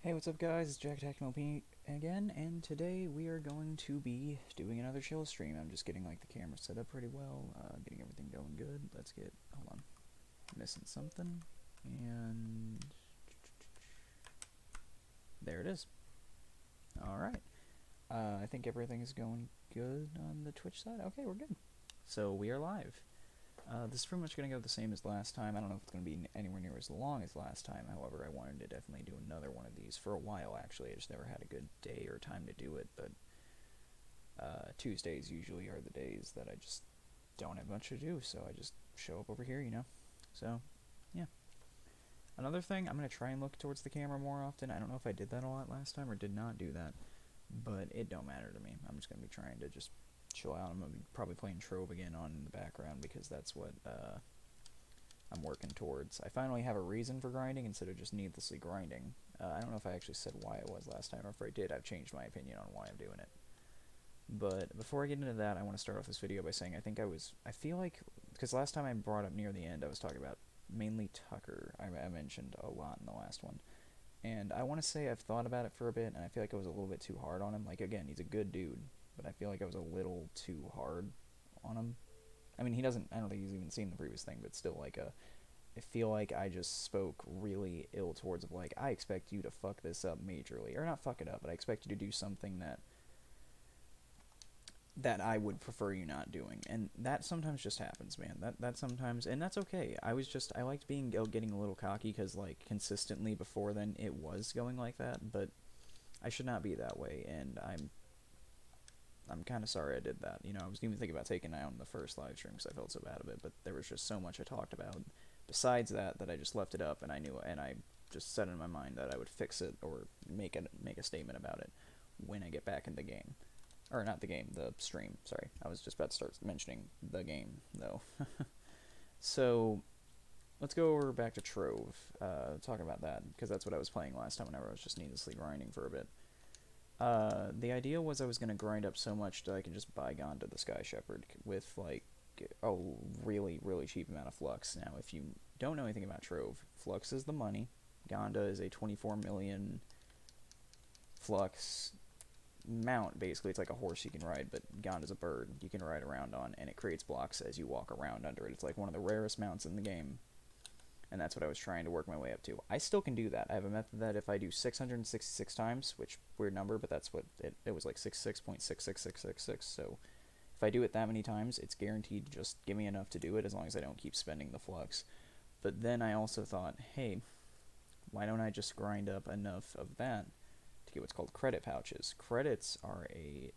Hey, what's up guys, it's Jack TechnoP again, and today we are going to be doing another chill stream. I'm just getting like the camera set up pretty well, getting everything going good. Hold on, missing something, and there it is. Alright, I think everything is going good on the Twitch side. Okay, we're good. So we are live. This is pretty much going to go the same as last time. I don't know if it's going to be anywhere near as long as last time. However, I wanted to definitely do another one of these for a while, actually. I just never had a good day or time to do it, but Tuesdays usually are the days that I just don't have much to do, so I just show up over here, you know? So, yeah. Another thing, I'm going to try and look towards the camera more often. I don't know if I did that a lot last time or did not do that, but it don't matter to me. I'm just going to be trying to just chill out. I'm going to be probably playing Trove again on in the background because that's what I'm working towards. I finally have a reason for grinding instead of just needlessly grinding. I don't know if I actually said why it was last time, or if I did, I've changed my opinion on why I'm doing it. But before I get into that, I want to start off this video by saying I feel like, because last time I brought up near the end, I was talking about mainly Tucker. I mentioned a lot in the last one. And I want to say I've thought about it for a bit, and I feel like I was a little bit too hard on him. Like, again, he's a good dude, but I feel like I was a little too hard on him. I mean, I don't think he's even seen the previous thing, but still, like, I feel like I just spoke really ill towards of, like, I expect you to fuck this up majorly. Or not fuck it up, but I expect you to do something that I would prefer you not doing. And that sometimes just happens, man. That sometimes, and that's okay. I liked getting a little cocky, because, like, consistently before then, it was going like that, but I should not be that way, and I'm kind of sorry I did that. You know, I was even thinking about taking it out in the first live stream because I felt so bad of it, but there was just so much I talked about besides that I just left it up, and I just set in my mind that I would fix it or make a statement about it when I get back in the game. Or not the game, the stream, sorry. I was just about to start mentioning the game, though. So, let's go over back to Trove, talking about that, because that's what I was playing last time whenever I was just needlessly grinding for a bit. The idea was I was going to grind up so much that I could just buy Gonda the Sky Shepherd with, like, a really, really cheap amount of Flux. Now, if you don't know anything about Trove, Flux is the money. Gonda is a 24 million Flux mount, basically. It's like a horse you can ride, but Gonda's a bird you can ride around on, and it creates blocks as you walk around under it. It's like one of the rarest mounts in the game, and that's what I was trying to work my way up to. I still can do that. I have a method that if I do 666 times, which, weird number, but that's what it was, like 66.66666, so if I do it that many times, it's guaranteed to just give me enough to do it, as long as I don't keep spending the Flux. But then I also thought, hey, why don't I just grind up enough of that to get what's called credit pouches. Credits are a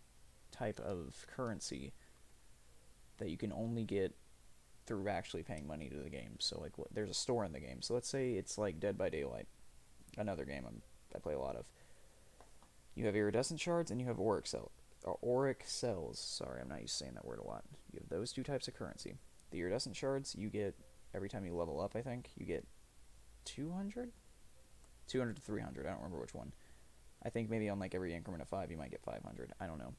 type of currency that you can only get through actually paying money to the game. So, like, there's a store in the game. So let's say it's like Dead by Daylight, another game I play a lot of. You have iridescent shards and you have auric cells. Sorry, I'm not used to saying that word a lot. You have those two types of currency. The iridescent shards you get every time you level up. I think you get 200, 200 to 300. I don't remember which one. I think maybe on, like, every increment of 5 you might get 500. I don't know.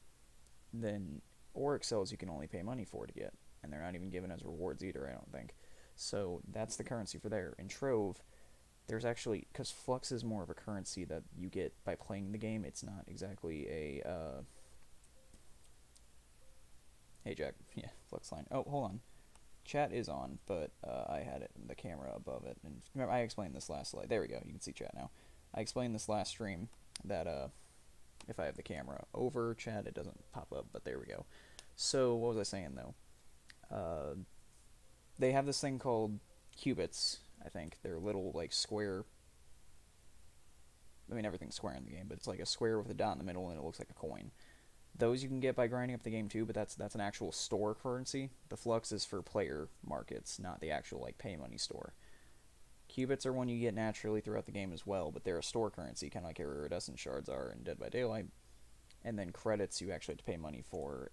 Then auric cells you can only pay money for to get, and they're not even given as rewards either, I don't think. So that's the currency for there. In Trove, there's actually, because Flux is more of a currency that you get by playing the game. It's not exactly a hey Jack, yeah, Flux line. Oh, hold on. Chat is on, but I had the camera above it, and remember I explained this last slide. There we go. You can see chat now. I explained this last stream that if I have the camera over chat, it doesn't pop up, but there we go. So, what was I saying, though? Uh, they have this thing called qubits, I think. They're little, like, square... I mean, everything's square in the game, but it's like a square with a dot in the middle, and it looks like a coin. Those you can get by grinding up the game, too, but that's an actual store currency. The Flux is for player markets, not the actual, like, pay money store. Qubits are one you get naturally throughout the game as well, but they're a store currency, kind of like iridescent shards are in Dead by Daylight. And then credits you actually have to pay money for,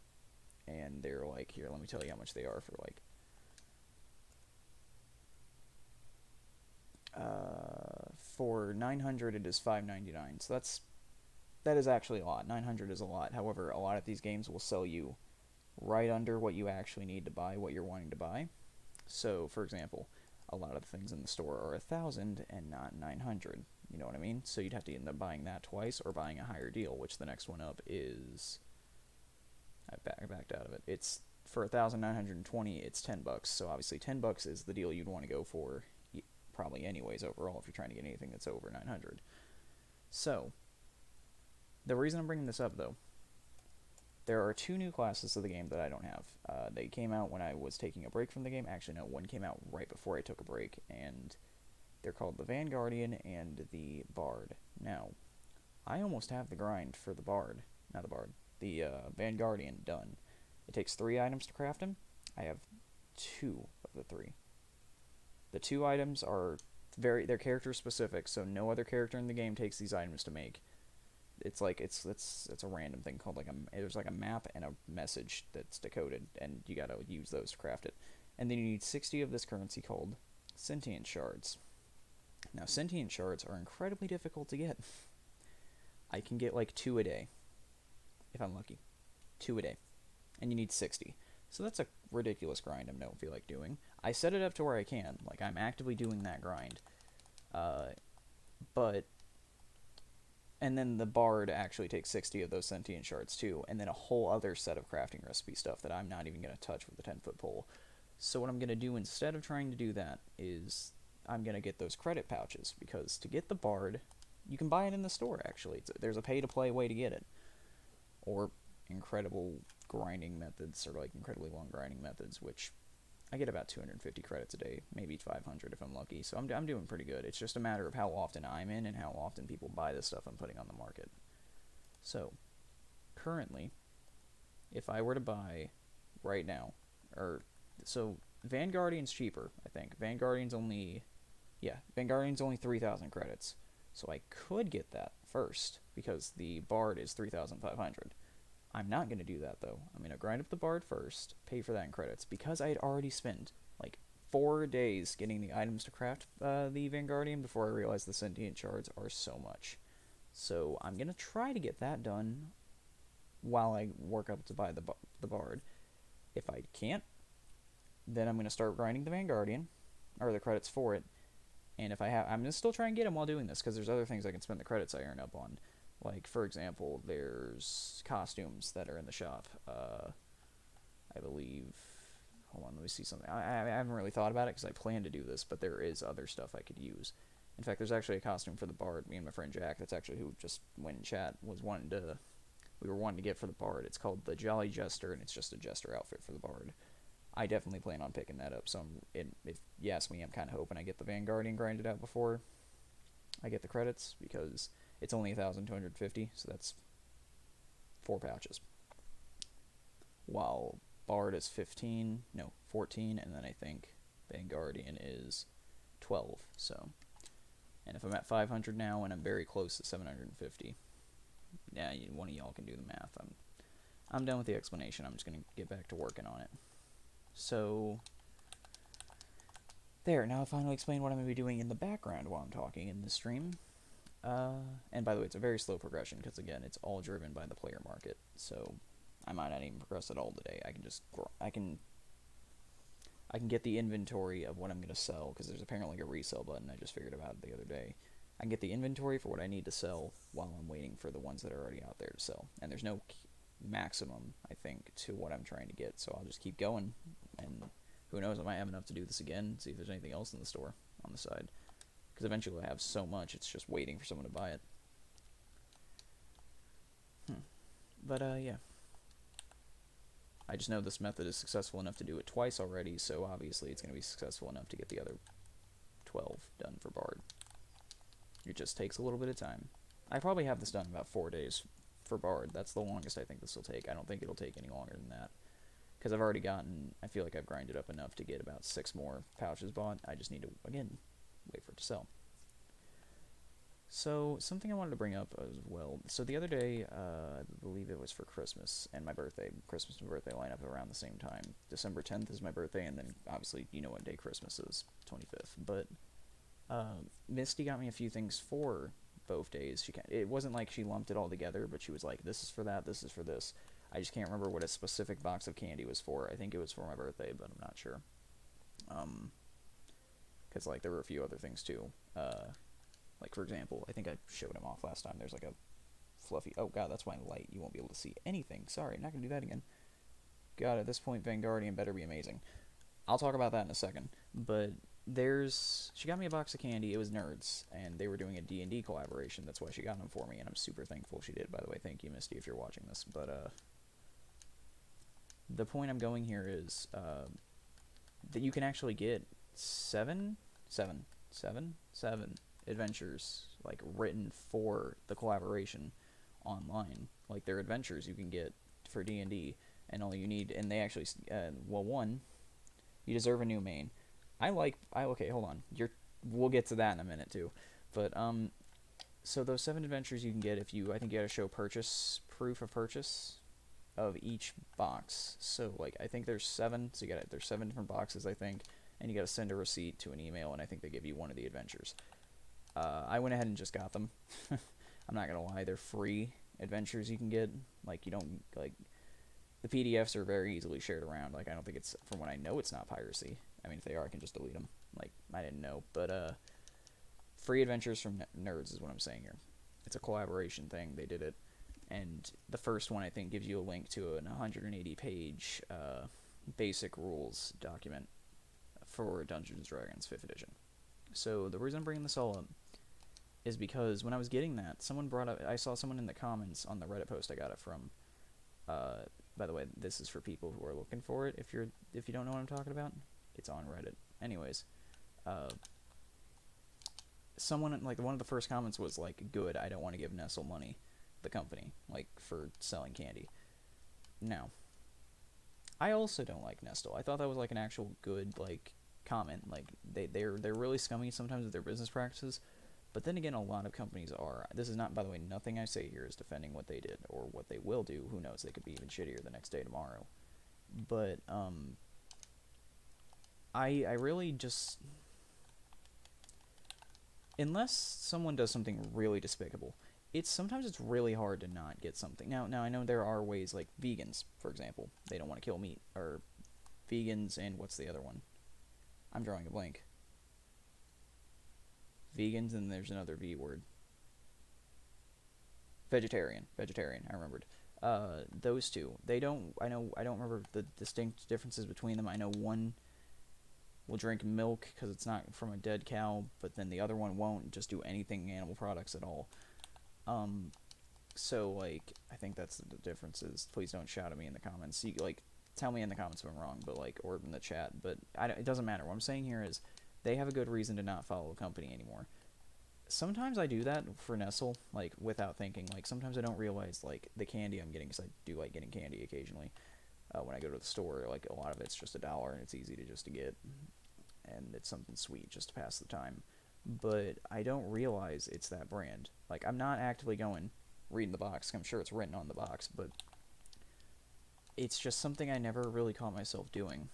and they're like, here, let me tell you how much they are for, like, for 900 it is 5.99. So that is actually a lot. 900 is a lot. However, a lot of these games will sell you right under what you actually need to buy, what you're wanting to buy. So, for example, a lot of the things in the store are 1,000 and not 900. You know what I mean? So you'd have to end up buying that twice or buying a higher deal, which the next one up is... I backed out of it. It's for 1,920. It's $10. So obviously $10 is the deal you'd want to go for, probably anyways overall if you're trying to get anything that's over 900. So the reason I'm bringing this up though, there are 2 new classes of the game that I don't have. They came out when I was taking a break from the game. Actually, no, one came out right before I took a break, and they're called the Vanguardian and the Bard. Now, I almost have the grind for the Bard, not the Bard, the Vanguardian done. It takes 3 items to craft him. I have 2 of the 3. The 2 items are they're character specific, so no other character in the game takes these items to make. It's like it's a random thing called there's like a map and a message that's decoded, and you gotta use those to craft it. And then you need 60 of this currency called sentient shards. Now sentient shards are incredibly difficult to get. I can get like 2 a day if I'm lucky. 2 a day, and you need 60. So that's a ridiculous grind I don't feel like doing. I set it up to where I can, like I'm actively doing that grind, but. And then the Bard actually takes 60 of those sentient shards too, and then a whole other set of crafting recipe stuff that I'm not even going to touch with the 10-foot pole. So what I'm going to do instead of trying to do that is I'm going to get those credit pouches, because to get the Bard, you can buy it in the store actually. There's a pay-to-play way to get it. Or incredible grinding methods, or like incredibly long grinding methods, which I get about 250 credits a day, maybe 500 if I'm lucky, so I'm doing pretty good. It's just a matter of how often I'm in and how often people buy the stuff I'm putting on the market. So, currently, if I were to buy right now, so Vanguardian's cheaper, I think. Vanguardian's only 3,000 credits, so I could get that first, because the Bard is 3,500. I'm not going to do that, though. I'm going to grind up the Bard first, pay for that in credits, because I had already spent, like, 4 days getting the items to craft the Vanguardian before I realized the sentient shards are so much. So I'm going to try to get that done while I work up to buy the Bard. If I can't, then I'm going to start grinding the Vanguardian, or the credits for it, and if I have, I'm going to still try and get them while doing this, because there's other things I can spend the credits I earn up on. Like, for example, there's costumes that are in the shop. I believe... Hold on, let me see something. I haven't really thought about it because I plan to do this, but there is other stuff I could use. In fact, there's actually a costume for the Bard. Me and my friend Jack, that's actually who just went in chat, we were wanting to get for the Bard. It's called the Jolly Jester, and it's just a Jester outfit for the Bard. I definitely plan on picking that up, so if you ask me, I'm kind of hoping I get the Vanguardian grinded out before I get the credits, because... It's only 1,250, so that's 4 pouches. While Bard is 14, and then I think Vanguardian is 12, so. And if I'm at 500 now, and I'm very close to 750, yeah, one of y'all can do the math. I'm done with the explanation. I'm just going to get back to working on it. So, there, now I finally explained what I'm going to be doing in the background while I'm talking in this stream. And by the way, it's a very slow progression, because again, it's all driven by the player market, so I might not even progress at all today. I can just, I can get the inventory of what I'm going to sell, because there's apparently a resell button. I just figured about it the other day. I can get the inventory for what I need to sell while I'm waiting for the ones that are already out there to sell, and there's no maximum, I think, to what I'm trying to get, so I'll just keep going, and who knows, I might have enough to do this again, see if there's anything else in the store on the side. Because eventually I have so much, it's just waiting for someone to buy it. But, yeah. I just know this method is successful enough to do it twice already, so obviously it's going to be successful enough to get the other 12 done for Bard. It just takes a little bit of time. I probably have this done in about 4 days for Bard. That's the longest I think this will take. I don't think it'll take any longer than that. Because I've already gotten, I feel like I've grinded up enough to get about 6 more pouches bought. I just need to, again, wait for it to sell. So, something I wanted to bring up as well. So the other day, I believe it was for Christmas and my birthday. Christmas and birthday line up around the same time. December 10th is my birthday, and then obviously you know what day Christmas is, 25th. But Misty got me a few things for both days. It wasn't like she lumped it all together, but she was like, this is for that, this is for this. I just can't remember what a specific box of candy was for. I think it was for my birthday, but I'm not sure. Because like there were a few other things too. Like, for example, I think I showed him off last time. There's like a fluffy. Oh god, that's why light. You won't be able to see anything. Sorry, not gonna do that again. God, at this point, Vanguardian better be amazing. I'll talk about that in a second. But she got me a box of candy. It was Nerds, and they were doing a D&D collaboration. That's why she got them for me, and I'm super thankful she did. By the way, thank you, Misty, if you're watching this. But the point I'm going here is that you can actually get seven adventures like written for the collaboration online. Like they're adventures you can get for D&D, and all you need, and they actually, one, you deserve a new main. Okay, hold on. We'll get to that in a minute too, but so those 7 adventures you can get if I think you got to show proof of purchase of each box. So like I think there's 7, so there's 7 different boxes I think, and you got to send a receipt to an email, and I think they give you one of the adventures. I went ahead and just got them. I'm not gonna lie, they're free adventures you can get. Like you don't like the PDFs are very easily shared around. Like I don't think it's, from what I know, it's not piracy. I mean, if they are, I can just delete them. Like I didn't know, but free adventures from Nerds is what I'm saying here. It's a collaboration thing. They did it, and the first one I think gives you a link to an 180-page basic rules document for Dungeons & Dragons 5th edition. So the reason I'm bringing this all up is because when I was getting that, I saw someone in the comments on the Reddit post I got it from. By the way, this is for people who are looking for it. If you don't know what I'm talking about, it's on Reddit. Anyways, someone, like, one of the first comments was like, "Good, I don't want to give Nestle money, the company, like, for selling candy." Now, I also don't like Nestle. I thought that was like an actual good like comment. Like they're really scummy sometimes with their business practices. But then again, a lot of companies are. This is not, by the way, nothing I say here is defending what they did or what they will do. Who knows? They could be even shittier the next day tomorrow. But I really just, unless someone does something really despicable, sometimes it's really hard to not get something. Now I know there are ways, like vegans, for example. They don't want to kill meat, or vegans, and what's the other one? I'm drawing a blank. Vegans, and there's another V word. Vegetarian, I remembered. Those two. I don't remember the distinct differences between them. I know one will drink milk because it's not from a dead cow, but then the other one won't just do anything animal products at all. So, like, I think that's the differences. Please don't shout at me in the comments. Tell me in the comments if I'm wrong, but, like, or in the chat. But it doesn't matter. What I'm saying here is they have a good reason to not follow a company anymore. Sometimes I do that for Nestle, like, without thinking. Like, sometimes I don't realize, like, the candy I'm getting, because I do like getting candy occasionally. When I go to the store, like, a lot of it's just $1, and it's easy to get, and it's something sweet just to pass the time. But I don't realize it's that brand. Like, I'm not actively reading the box. I'm sure it's written on the box, but it's just something I never really caught myself doing.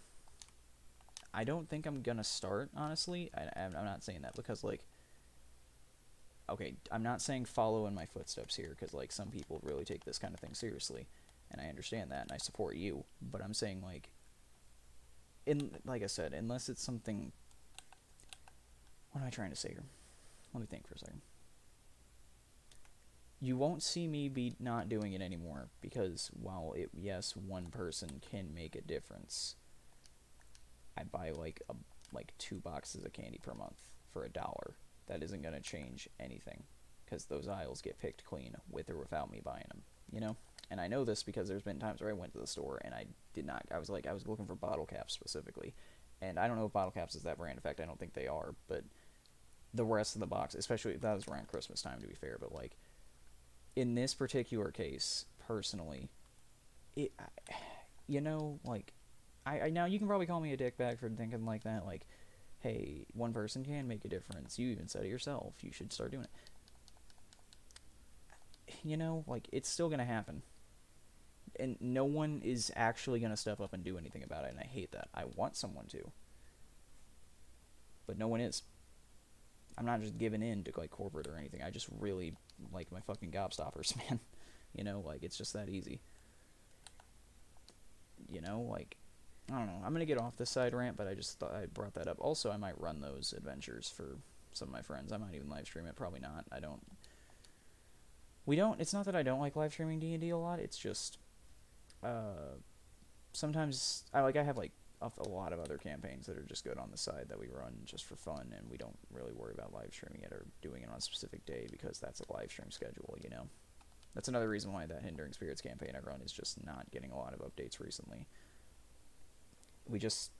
I don't think I'm gonna start, honestly. I'm not saying that because, like, okay, I'm not saying follow in my footsteps here, because, like, some people really take this kind of thing seriously, and I understand that, and I support you, but I'm saying, like, like I said, unless it's something, what am I trying to say here? Let me think for a second. You won't see me be not doing it anymore, because while yes, one person can make a difference, I buy like 2 boxes of candy per month for $1. That isn't going to change anything, because those aisles get picked clean with or without me buying them, you know? And I know this because there's been times where I went to the store and I was looking for bottle caps specifically, and I don't know if Bottle Caps is that brand. In fact, I don't think they are, but the rest of the box, especially, that was around Christmas time, to be fair, but, like, in this particular case, personally, like, I now you can probably call me a dickbag for thinking like that, like, hey, one person can make a difference. You even said it yourself. You should start doing it. Like, it's still gonna happen. And no one is actually gonna step up and do anything about it, and I hate that. I want someone to. But no one is. I'm not just giving in to, like, corporate or anything. I just really like my fucking gobstoppers, man. Like, it's just that easy. Like, I don't know. I'm gonna get off this side rant, but I just thought I brought that up. Also, I might run those adventures for some of my friends. I might even live stream it. Probably not. I don't. We don't. It's not that I don't like live streaming D&D a lot. It's just sometimes I have like a lot of other campaigns that are just good on the side that we run just for fun, and we don't really worry about live streaming it or doing it on a specific day because that's a live stream schedule, you know. That's another reason why that Hindering Spirits campaign I run is just not getting a lot of updates recently. We just...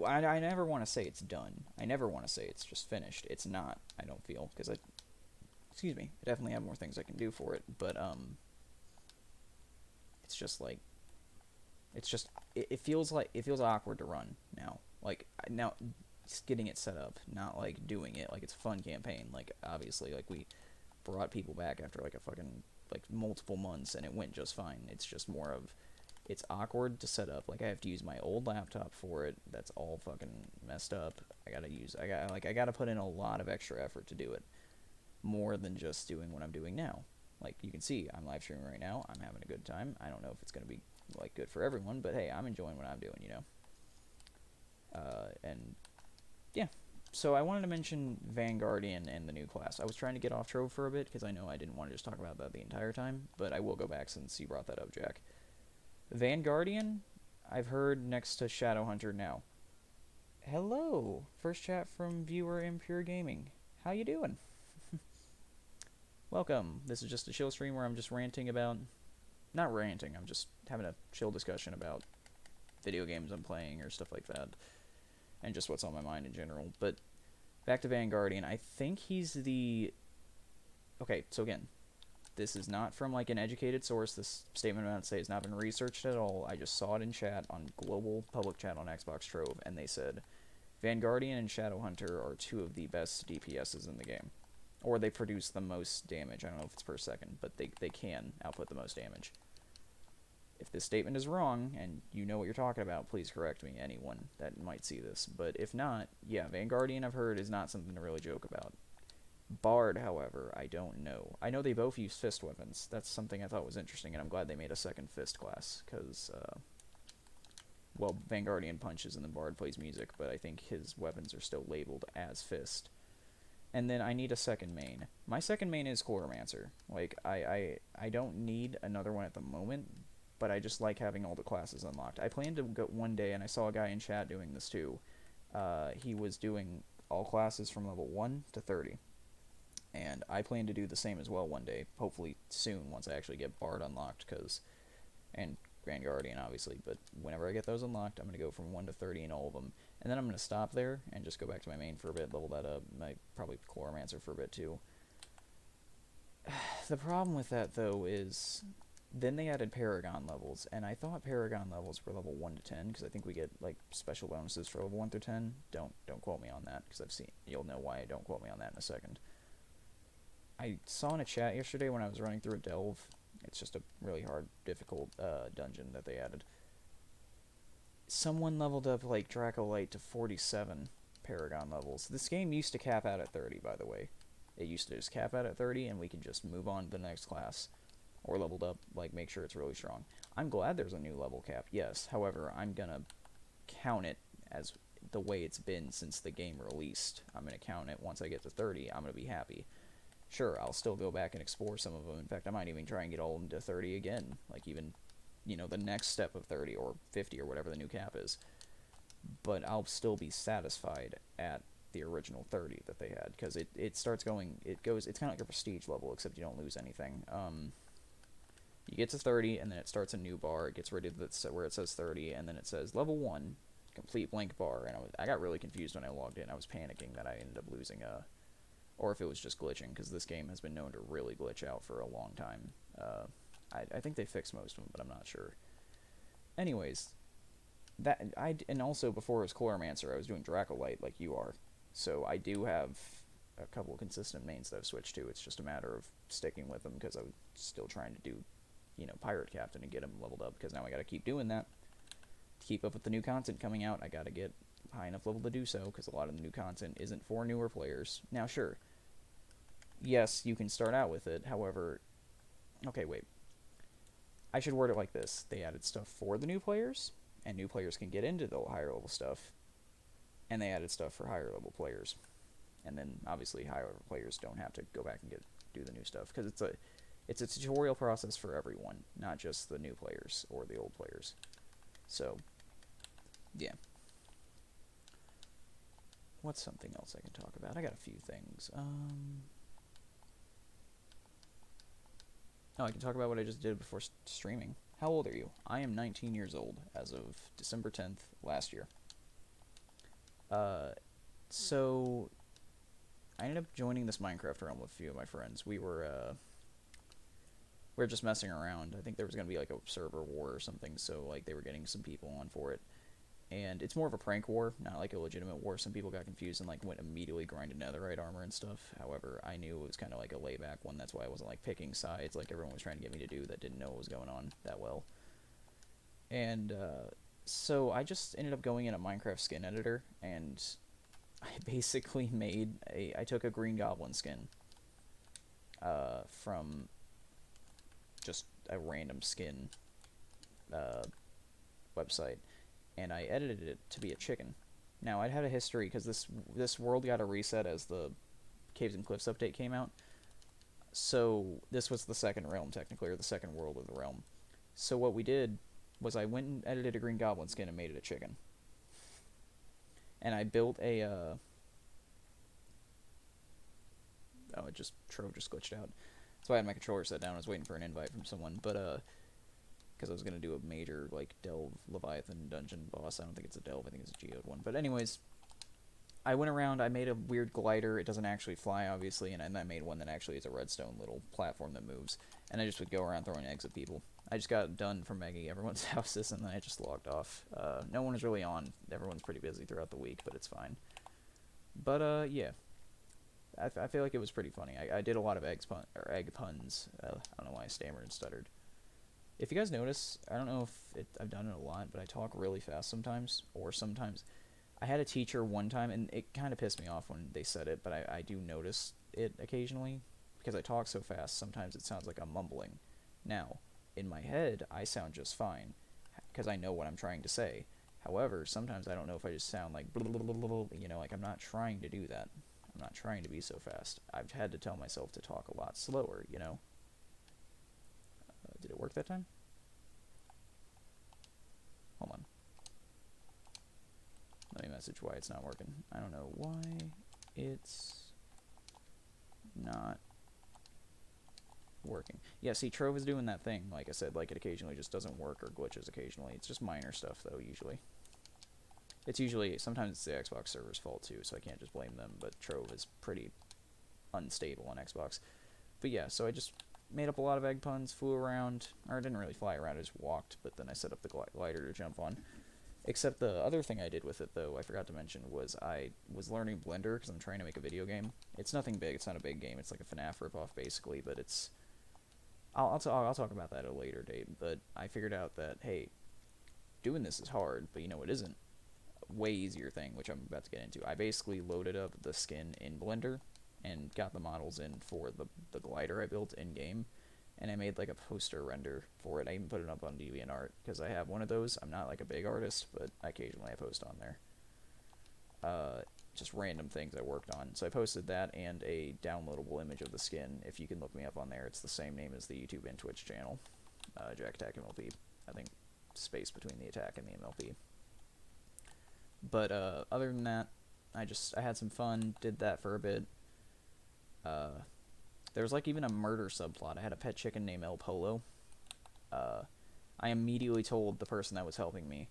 I never want to say it's done. I never want to say it's just finished. It's not, I don't feel, because I... Excuse me. I definitely have more things I can do for it, but, it's just, like... It's just... It feels awkward to run now. Like, now... Just getting it set up, not like doing it. Like, it's a fun campaign. Like, obviously, like, we brought people back after like a fucking like multiple months and it went just fine. It's just more of it's awkward to set up. Like, I have to use my old laptop for it. That's all fucking messed up. I gotta put in a lot of extra effort to do it. More than just doing what I'm doing now. Like, you can see, I'm live streaming right now. I'm having a good time. I don't know if it's gonna be like good for everyone, but hey, I'm enjoying what I'm doing, you know. And yeah, so I wanted to mention Vanguardian and the new class. I was trying to get off Trove for a bit, because I know I didn't want to just talk about that the entire time, but I will go back since you brought that up, Jack. Vanguardian, I've heard next to Shadowhunter now. Hello! First chat from viewer Impure Gaming. How you doing? Welcome. This is just a chill stream where I'm just ranting about... Not ranting, I'm just having a chill discussion about video games I'm playing or stuff like that. And just what's on my mind in general. But back to Vanguardian, I think he's the... Okay, so again, this is not from like an educated source. This statement I'm about to say has not been researched at all. I just saw it in chat, on global public chat on Xbox Trove, and they said Vanguardian and Shadowhunter are two of the best DPSs in the game. Or they produce the most damage. I don't know if it's per second, but they can output the most damage. If this statement is wrong, and you know what you're talking about, please correct me, anyone that might see this. But if not, yeah, Vanguardian, I've heard, is not something to really joke about. Bard, however, I don't know. I know they both use fist weapons. That's something I thought was interesting, and I'm glad they made a second fist class, because, well, Vanguardian punches and then Bard plays music, but I think his weapons are still labeled as fist. And then I need a second main. My second main is Chloromancer. Like, I don't need another one at the moment, but I just like having all the classes unlocked. I planned to go one day, and I saw a guy in chat doing this too. He was doing all classes from level 1 to 30. And I plan to do the same as well one day, hopefully soon, once I actually get Bard unlocked, and Grand Guardian, obviously, but whenever I get those unlocked, I'm going to go from 1 to 30 in all of them. And then I'm going to stop there and just go back to my main for a bit, level that up, might probably Chloromancer for a bit too. The problem with that, though, is... Then they added Paragon levels, and I thought Paragon levels were level 1 to 10, because I think we get, like, special bonuses for level 1 through 10. Don't quote me on that, because you'll know why I don't quote me on that in a second. I saw in a chat yesterday when I was running through a delve, it's just a really hard, difficult, dungeon that they added. Someone leveled up, like, Dracolite to 47 Paragon levels. This game used to cap out at 30, by the way. It used to just cap out at 30, and we could just move on to the next class. Or leveled up, like, make sure it's really strong. I'm glad there's a new level cap, yes. However, I'm gonna count it as the way it's been since the game released. I'm gonna count it once I get to 30, I'm gonna be happy. Sure, I'll still go back and explore some of them. In fact, I might even try and get all into 30 again. Like, even, you know, the next step of 30 or 50 or whatever the new cap is. But I'll still be satisfied at the original 30 that they had. Because it starts going, it's kind of like a prestige level, except you don't lose anything. You get to 30, and then it starts a new bar. It gets rid of where it says 30, and then it says level 1, complete blank bar. And I got really confused when I logged in. I was panicking that I ended up losing or if it was just glitching, because this game has been known to really glitch out for a long time. I think they fixed most of them, but I'm not sure. Anyways, and also before it was Chloromancer, I was doing Dracolite like you are. So I do have a couple of consistent mains that I've switched to. It's just a matter of sticking with them, because I was still trying to do, you know, Pirate Captain and get him leveled up, because now I gotta keep doing that. To keep up with the new content coming out, I gotta get high enough level to do so, because a lot of the new content isn't for newer players. Now, sure, yes, you can start out with it, however... Okay, wait. I should word it like this. They added stuff for the new players, and new players can get into the higher level stuff. and they added stuff for higher level players. And then obviously higher level players don't have to go back and do the new stuff because it's a tutorial process for everyone, not just the new players or the old players. So, yeah. What's something else I can talk about? I got a few things. Oh, I can talk about what I just did before streaming. How old are you? I am 19 years old as of December 10th last year. So I ended up joining this Minecraft realm with a few of my friends. We were just messing around. I think there was gonna be like a server war or something, so like they were getting some people on for it. And it's more of a prank war, not like a legitimate war. Some people got confused and like went immediately grinded netherite armor and stuff. However, I knew it was kind of like a layback one. That's why I wasn't like picking sides like everyone was trying to get me to do that didn't know what was going on that well. And so I just ended up going in a Minecraft skin editor, and I basically I took a Green Goblin skin from just a random skin website, and I edited it to be a chicken. Now, I'd had a history, because this world got a reset as the Caves and Cliffs update came out, so this was the second realm, technically, or the second world of the realm. So what we did was I went and edited a Green Goblin skin and made it a chicken. And I built a, Trove just glitched out. So I had my controller set down, I was waiting for an invite from someone, but, because I was going to do a major, like, Delve Leviathan dungeon boss. I don't think it's a Delve, I think it's a Geode one. But anyways, I went around, I made a weird glider. It doesn't actually fly, obviously, and I made one that actually is a redstone little platform that moves. And I just would go around throwing eggs at people. I just got done from magging everyone's houses, and then I just logged off. No one was really on. Everyone's pretty busy throughout the week, but it's fine. But, yeah. I feel like it was pretty funny. I did a lot of egg puns. I don't know why I stammered and stuttered. If you guys notice, I don't know if I've done it a lot, but I talk really fast sometimes, or sometimes. I had a teacher one time, and it kind of pissed me off when they said it, but I do notice it occasionally, because I talk so fast, sometimes it sounds like I'm mumbling. Now, in my head, I sound just fine, because I know what I'm trying to say. However, sometimes I don't know if I just sound like, like I'm not trying to do that. I'm not trying to be so fast. I've had to tell myself to talk a lot slower, Did it work that time? Hold on. Let me message why it's not working. I don't know why it's not working. Yeah, see, Trove is doing that thing, like I said, like it occasionally just doesn't work or glitches occasionally. It's just minor stuff, though, usually. Sometimes it's the Xbox server's fault, too, so I can't just blame them, but Trove is pretty unstable on Xbox. But yeah, so I just made up a lot of egg puns, flew around, or I didn't really fly around, I just walked, but then I set up the glider to jump on. Except the other thing I did with it, though, I forgot to mention, was I was learning Blender, because I'm trying to make a video game. It's nothing big, it's not a big game, it's like a FNAF ripoff, basically, but it's... I'll talk about that at a later date, but I figured out that, hey, doing this is hard, but it isn't. A way easier thing, which I'm about to get into. I basically loaded up the skin in Blender, and got the models in for the glider I built in-game, and I made like a poster render for it. I even put it up on DeviantArt, because I have one of those. I'm not like a big artist, but occasionally I post on there. Just random things I worked on. So I posted that and a downloadable image of the skin. If you can look me up on there, it's the same name as the YouTube and Twitch channel. Jack Attack MLP. I think space between the attack and the MLP. But other than that, I had some fun, did that for a bit. There was like even a murder subplot. I had a pet chicken named El Polo. I immediately told the person that was helping me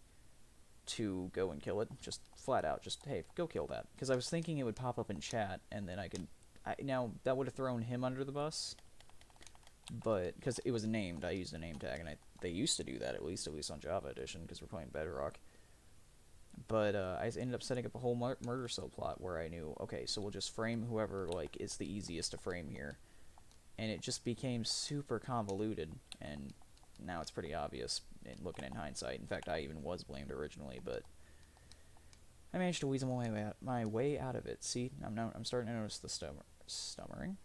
to go and kill it, just flat out, just, hey, go kill that. Because I was thinking it would pop up in chat, and then now, that would have thrown him under the bus, but, because it was named, I used a name tag, and they used to do that, at least on Java Edition, because we're playing Bedrock. But I ended up setting up a whole murder subplot where I knew, okay, so we'll just frame whoever, like, is the easiest to frame here. And it just became super convoluted, and now it's pretty obvious looking in hindsight. In fact, I even was blamed originally, but I managed to weasel my way out of it. See, I'm starting to notice the stammering.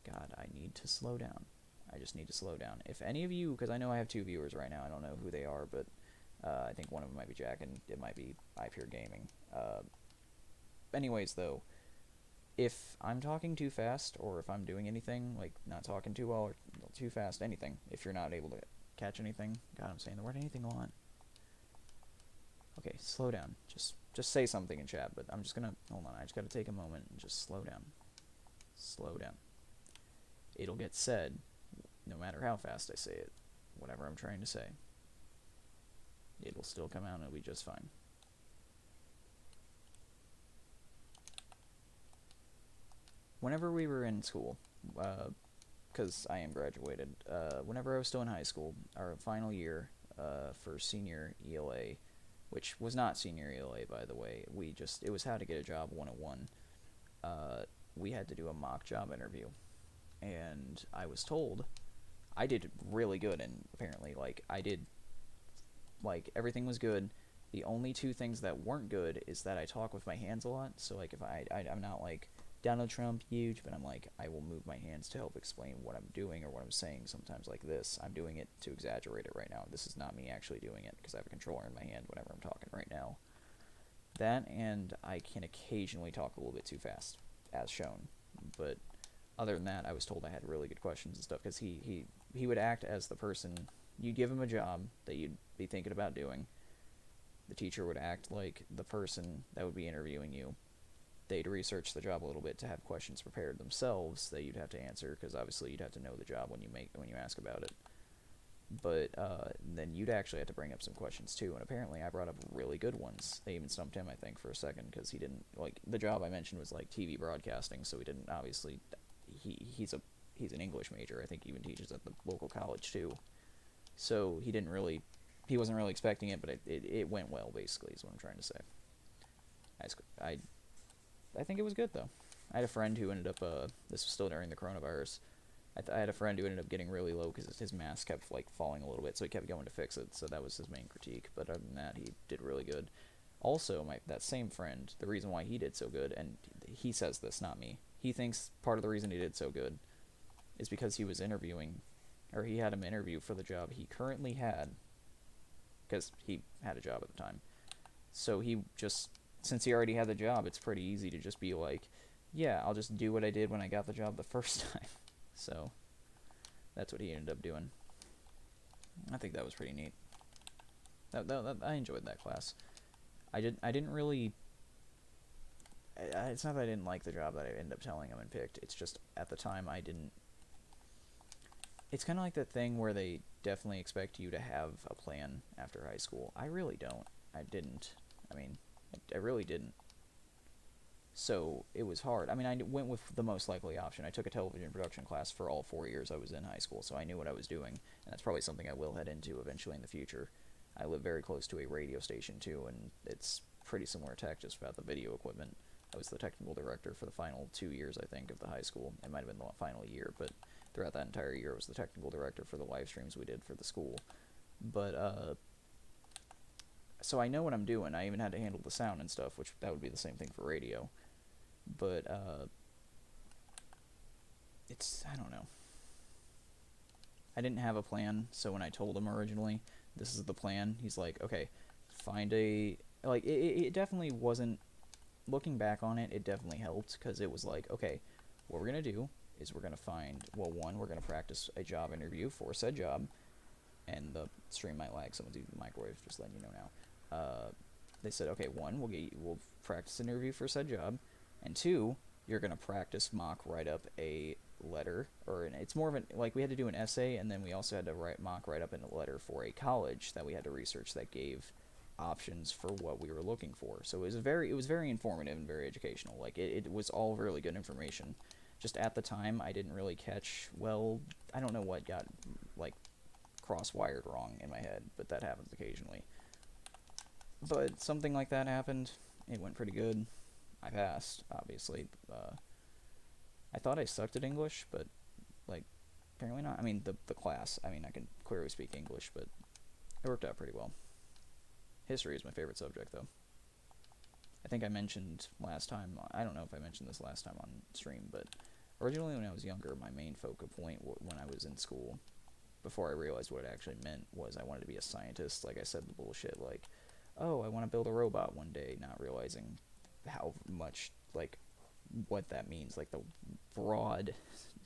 God, I need to slow down. I just need to slow down. If any of you, because I know I have 2 viewers right now, I don't know who they are, but I think one of them might be Jack, and it might be iPure Gaming. Anyways, though, if I'm talking too fast, or if I'm doing anything, like not talking too well or too fast, anything, if you're not able to catch anything, God, I'm saying the word anything a lot. Okay, slow down. Just say something in chat, but I'm just gonna, hold on, I just gotta take a moment and just slow down. Slow down. It'll get said, no matter how fast I say it, whatever I'm trying to say. It'll still come out and it'll be just fine. Whenever we were in school, because I am graduated, whenever I was still in high school, our final year for senior ELA, which was not senior ELA, by the way, it was how to get a job 101. We had to do a mock job interview, and I was told I did really good, and apparently, everything was good. The only two things that weren't good is that I talk with my hands a lot, so, if I'm not, Donald Trump huge, but I will move my hands to help explain what I'm doing or what I'm saying sometimes like this. I'm doing it to exaggerate it right now. This is not me actually doing it because I have a controller in my hand whenever I'm talking right now. That, and I can occasionally talk a little bit too fast, as shown. But other than that, I was told I had really good questions and stuff because he would act as the person. You'd give him a job that you'd be thinking about doing. The teacher would act like the person that would be interviewing you. They'd research the job a little bit to have questions prepared themselves that you'd have to answer, because obviously you'd have to know the job when you ask about it. But then you'd actually have to bring up some questions too, and apparently I brought up really good ones. They even stumped him, I think, for a second, because he didn't, the job I mentioned was TV broadcasting, so he didn't, obviously, he's an English major. I think he even teaches at the local college too. So he wasn't really expecting it, but it went well, basically, is what I'm trying to say. I think it was good, though. I had a friend who ended up, this was still during the coronavirus, I had a friend who ended up getting really low because his mask kept, falling a little bit, so he kept going to fix it, so that was his main critique, but other than that, he did really good. Also, that same friend, the reason why he did so good, and he says this, not me, he thinks part of the reason he did so good is because he was interviewing, or he had him interview for the job he currently had, because he had a job at the time, so since he already had the job, it's pretty easy to just be like, yeah, I'll just do what I did when I got the job the first time. So that's what he ended up doing. I think that was pretty neat. I enjoyed that class. I didn't really. It's not that I didn't like the job that I ended up telling him and picked. It's just at the time I didn't. It's kind of like that thing where they definitely expect you to have a plan after high school. I really don't. I didn't. I really didn't. So it was hard. I went with the most likely option. I took a television production class for all 4 years I was in high school, so I knew what I was doing, and that's probably something I will head into eventually in the future. I live very close to a radio station, too, and it's pretty similar tech, just about the video equipment. I was the technical director for the final 2 years, I think, of the high school. It might have been the final year, but throughout that entire year, I was the technical director for the live streams we did for the school. But, so I know what I'm doing. I even had to handle the sound and stuff, which that would be the same thing for radio. But, I don't know. I didn't have a plan, so when I told him originally, this is the plan, he's like, okay, find it definitely wasn't, looking back on it, it definitely helped, because it was like, okay, what we're going to do is we're going to find, well, one, we're going to practice a job interview for said job, and the stream might lag, someone's using the microwave, just letting you know now. They said, okay, one, we'll practice an interview for said job, and two, you're going to practice mock write up a letter, it's more of we had to do an essay, and then we also had to mock write up a letter for a college that we had to research that gave options for what we were looking for. So it was very informative and very educational. It was all really good information. Just at the time, I didn't really catch, well, I don't know what got, cross-wired wrong in my head, but that happens occasionally. But something like that happened. It went pretty good. I passed, obviously. I thought I sucked at English, but, apparently not. The class. I can clearly speak English, but it worked out pretty well. History is my favorite subject, though. I think I mentioned last time, I don't know if I mentioned this last time on stream, but originally when I was younger, my main focal point when I was in school before I realized what it actually meant was I wanted to be a scientist. Like I said, the bullshit like, oh, I want to build a robot one day, not realizing how much like what that means, like the broad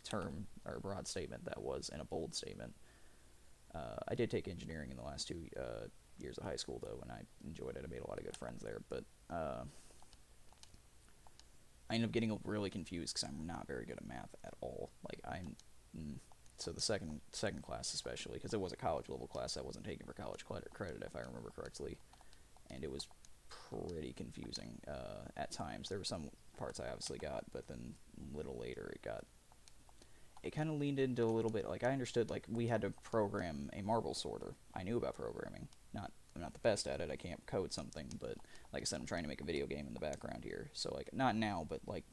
term or broad statement that was, and a bold statement. I did take engineering in the last 2 years of high school though, and I enjoyed it. I made a lot of good friends there, but I ended up getting really confused because I'm not very good at math at all. Like I'm, so the second class especially, because it was a college level class I wasn't taking for college credit if I remember correctly, and it was pretty confusing at times. There were some parts I obviously got, but then a little later it kind of leaned into a little bit, like I understood like we had to program a marble sorter. I knew about programming. I'm not the best at it. I can't code something, but like I said, I'm trying to make a video game in the background here. So like not now, but like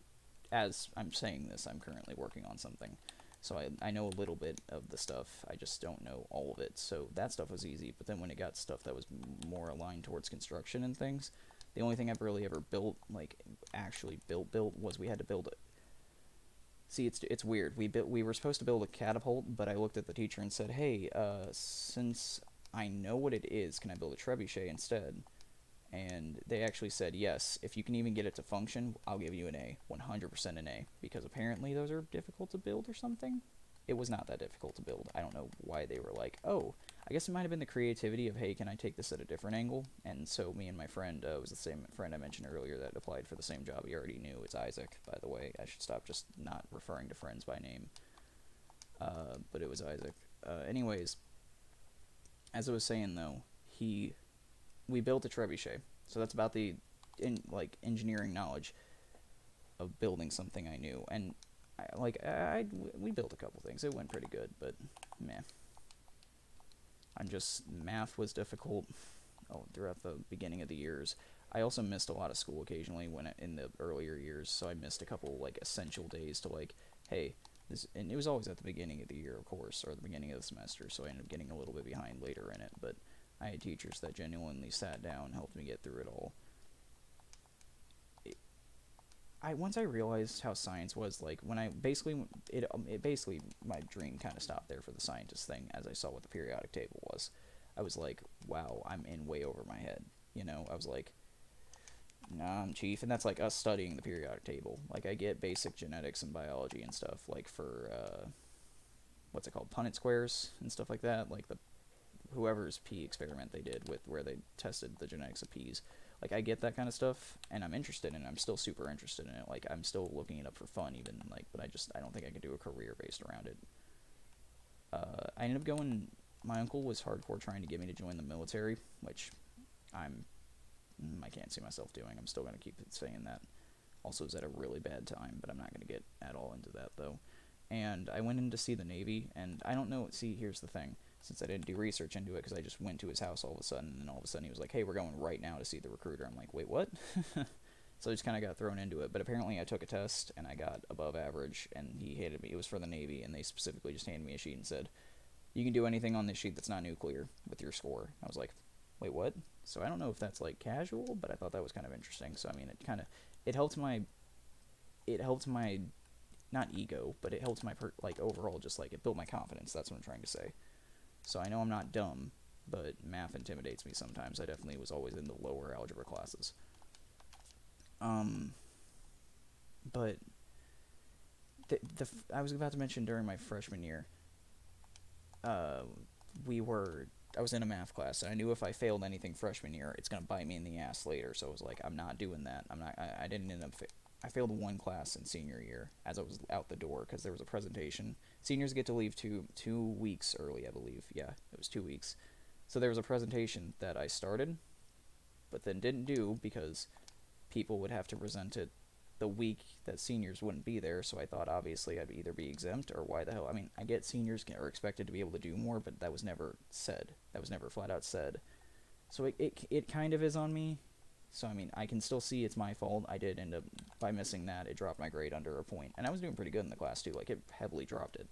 as I'm saying this, I'm currently working on something. So I know a little bit of the stuff. I just don't know all of it. So that stuff was easy. But then when it got stuff that was more aligned towards construction and things, the only thing I've really ever built, like actually built, was we had to build it. See, it's weird. We were supposed to build a catapult, but I looked at the teacher and said, "Hey, since I know what it is, can I build a trebuchet instead?" And they actually said, "Yes, if you can even get it to function, I'll give you an A, 100% an A," because apparently those are difficult to build or something. It was not that difficult to build. I don't know why they were like, "Oh, I guess it might have been the creativity of, hey, can I take this at a different angle?" And so me and my friend, was the same friend I mentioned earlier that applied for the same job he already knew. It's Isaac, by the way. I should stop just not referring to friends by name. But it was Isaac. Anyways, as I was saying though, we built a trebuchet. So that's about the engineering knowledge of building something I knew. And we built a couple things. It went pretty good, but man, math was difficult. Throughout the beginning of the years. I also missed a lot of school occasionally in the earlier years, so I missed a couple like essential days to like, hey, this, and it was always at the beginning of the year, of course, or the beginning of the semester, so I ended up getting a little bit behind later in it, but I had teachers that genuinely sat down and helped me get through it all. Once I realized how science was, like when I basically it basically my dream kind of stopped there for the scientist thing as I saw what the periodic table was. I was like, wow, I'm in way over my head. I was like, nah, I'm chief, and that's like us studying the periodic table. Like I get basic genetics and biology and stuff, like for what's it called, Punnett squares and stuff like that. Like the whoever's pea experiment they did with where they tested the genetics of peas. Like I get that kind of stuff, and I'm interested in it. I'm still super interested in it. Like I'm still looking it up for fun, even like, but I don't think I can do a career based around it. I ended up going. My uncle was hardcore trying to get me to join the military, which I'm I can't see myself doing. I'm still gonna keep saying that. Also, is at a really bad time, but I'm not gonna get at all into that though. And I went in to see the Navy, and I don't know. See, here's the thing. Since I didn't do research into it, because I just went to his house all of a sudden, and all of a sudden he was like, "Hey, we're going right now to see the recruiter." I'm like, "Wait, what?" So I just kind of got thrown into it. But apparently, I took a test and I got above average, and he hated me. It was for the Navy, and they specifically just handed me a sheet and said, "You can do anything on this sheet that's not nuclear with your score." I was like, "Wait, what?" So I don't know if that's like casual, but I thought that was kind of interesting. So I mean, it helped my not ego, but it helped my overall, just like it built my confidence. That's what I'm trying to say. So I know I'm not dumb, but math intimidates me sometimes. I definitely was always in the lower algebra classes. Um, but I was about to mention during my freshman year, uh, we were I was in a math class, and I knew if I failed anything freshman year, it's gonna bite me in the ass later. So I was like, I'm not doing that. I'm not. I didn't end up. I failed one class in senior year as I was out the door because there was a presentation. Seniors get to leave 2 weeks early, I believe. Yeah, it was 2 weeks. So there was a presentation that I started, but then didn't do because people would have to present it the week that seniors wouldn't be there. So I thought obviously I'd either be exempt, or why the hell. I mean, I get seniors are expected to be able to do more, but that was never said. That was never flat out said. So it kind of is on me. So I mean, I can still see it's my fault. I did end up, by missing that, it dropped my grade under a point, and I was doing pretty good in the class too. Like it heavily dropped it,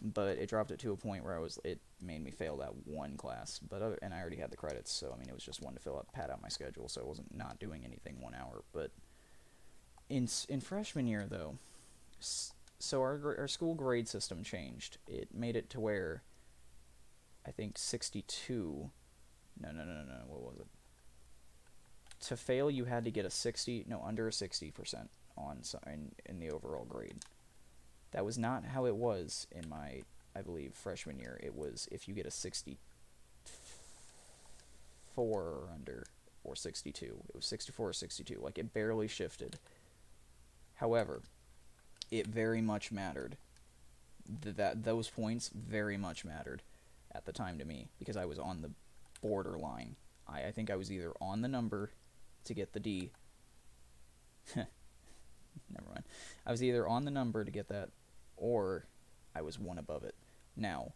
but it dropped it to a point where it made me fail that one class. And I already had the credits, so I mean, it was just one to pad out my schedule. So I wasn't not doing anything 1 hour. But in freshman year though, so our school grade system changed. It made it to where I think 62. No, no, no, no, no. What was it? To fail, you had to get a 60, no, under a 60% on in the overall grade. That was not how it was in my, I believe, freshman year. It was if you get a 64 or under, or 62. It was 64 or 62. Like, it barely shifted. However, it very much mattered. That those points very much mattered at the time to me because I was on the borderline. I think I was either on the number to get the D. Never mind. I was either on the number to get that, or I was one above it. Now,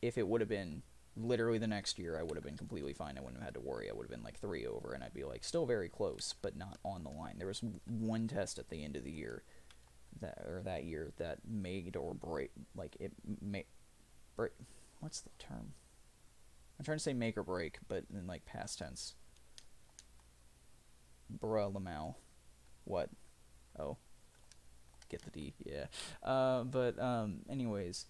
if it would have been literally the next year, I would have been completely fine. I wouldn't have had to worry. I would have been like 3 over, and I'd be like still very close, but not on the line. There was one test at the end of the year that year that made or break, like it made break. What's the term? I'm trying to say make or break, but in like past tense. Bruh, Lamau. What? Oh, get the D. Yeah. Anyways,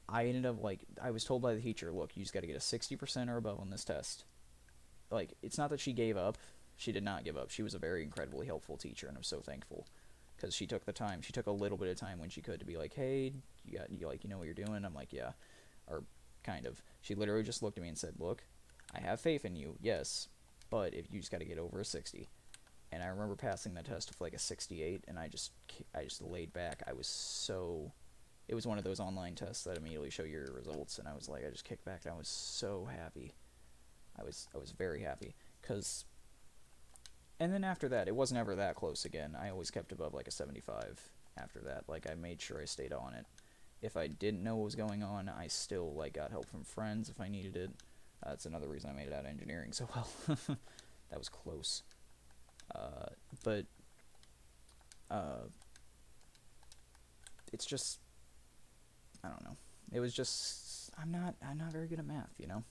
I ended up like I was told by the teacher, look, you just got to get a 60% or above on this test. Like, it's not that she gave up. She did not give up. She was a very incredibly helpful teacher, and I'm so thankful because she took the time. She took a little bit of time when she could to be like, hey, you know what you're doing. I'm like, yeah, or kind of. She literally just looked at me and said, look, I have faith in you, yes, but if you just got to get over a 60. And I remember passing that test with like a 68, and I just laid back. I was so. It was one of those online tests that immediately show your results, and I was like, I just kicked back, and I was so happy. I was very happy, cause. And then after that, it wasn't ever that close again. I always kept above like a 75 after that. Like, I made sure I stayed on it. If I didn't know what was going on, I still like got help from friends if I needed it. That's another reason I made it out of engineering so well. That was close. But it's just, I don't know. It was just I'm not very good at math, you know.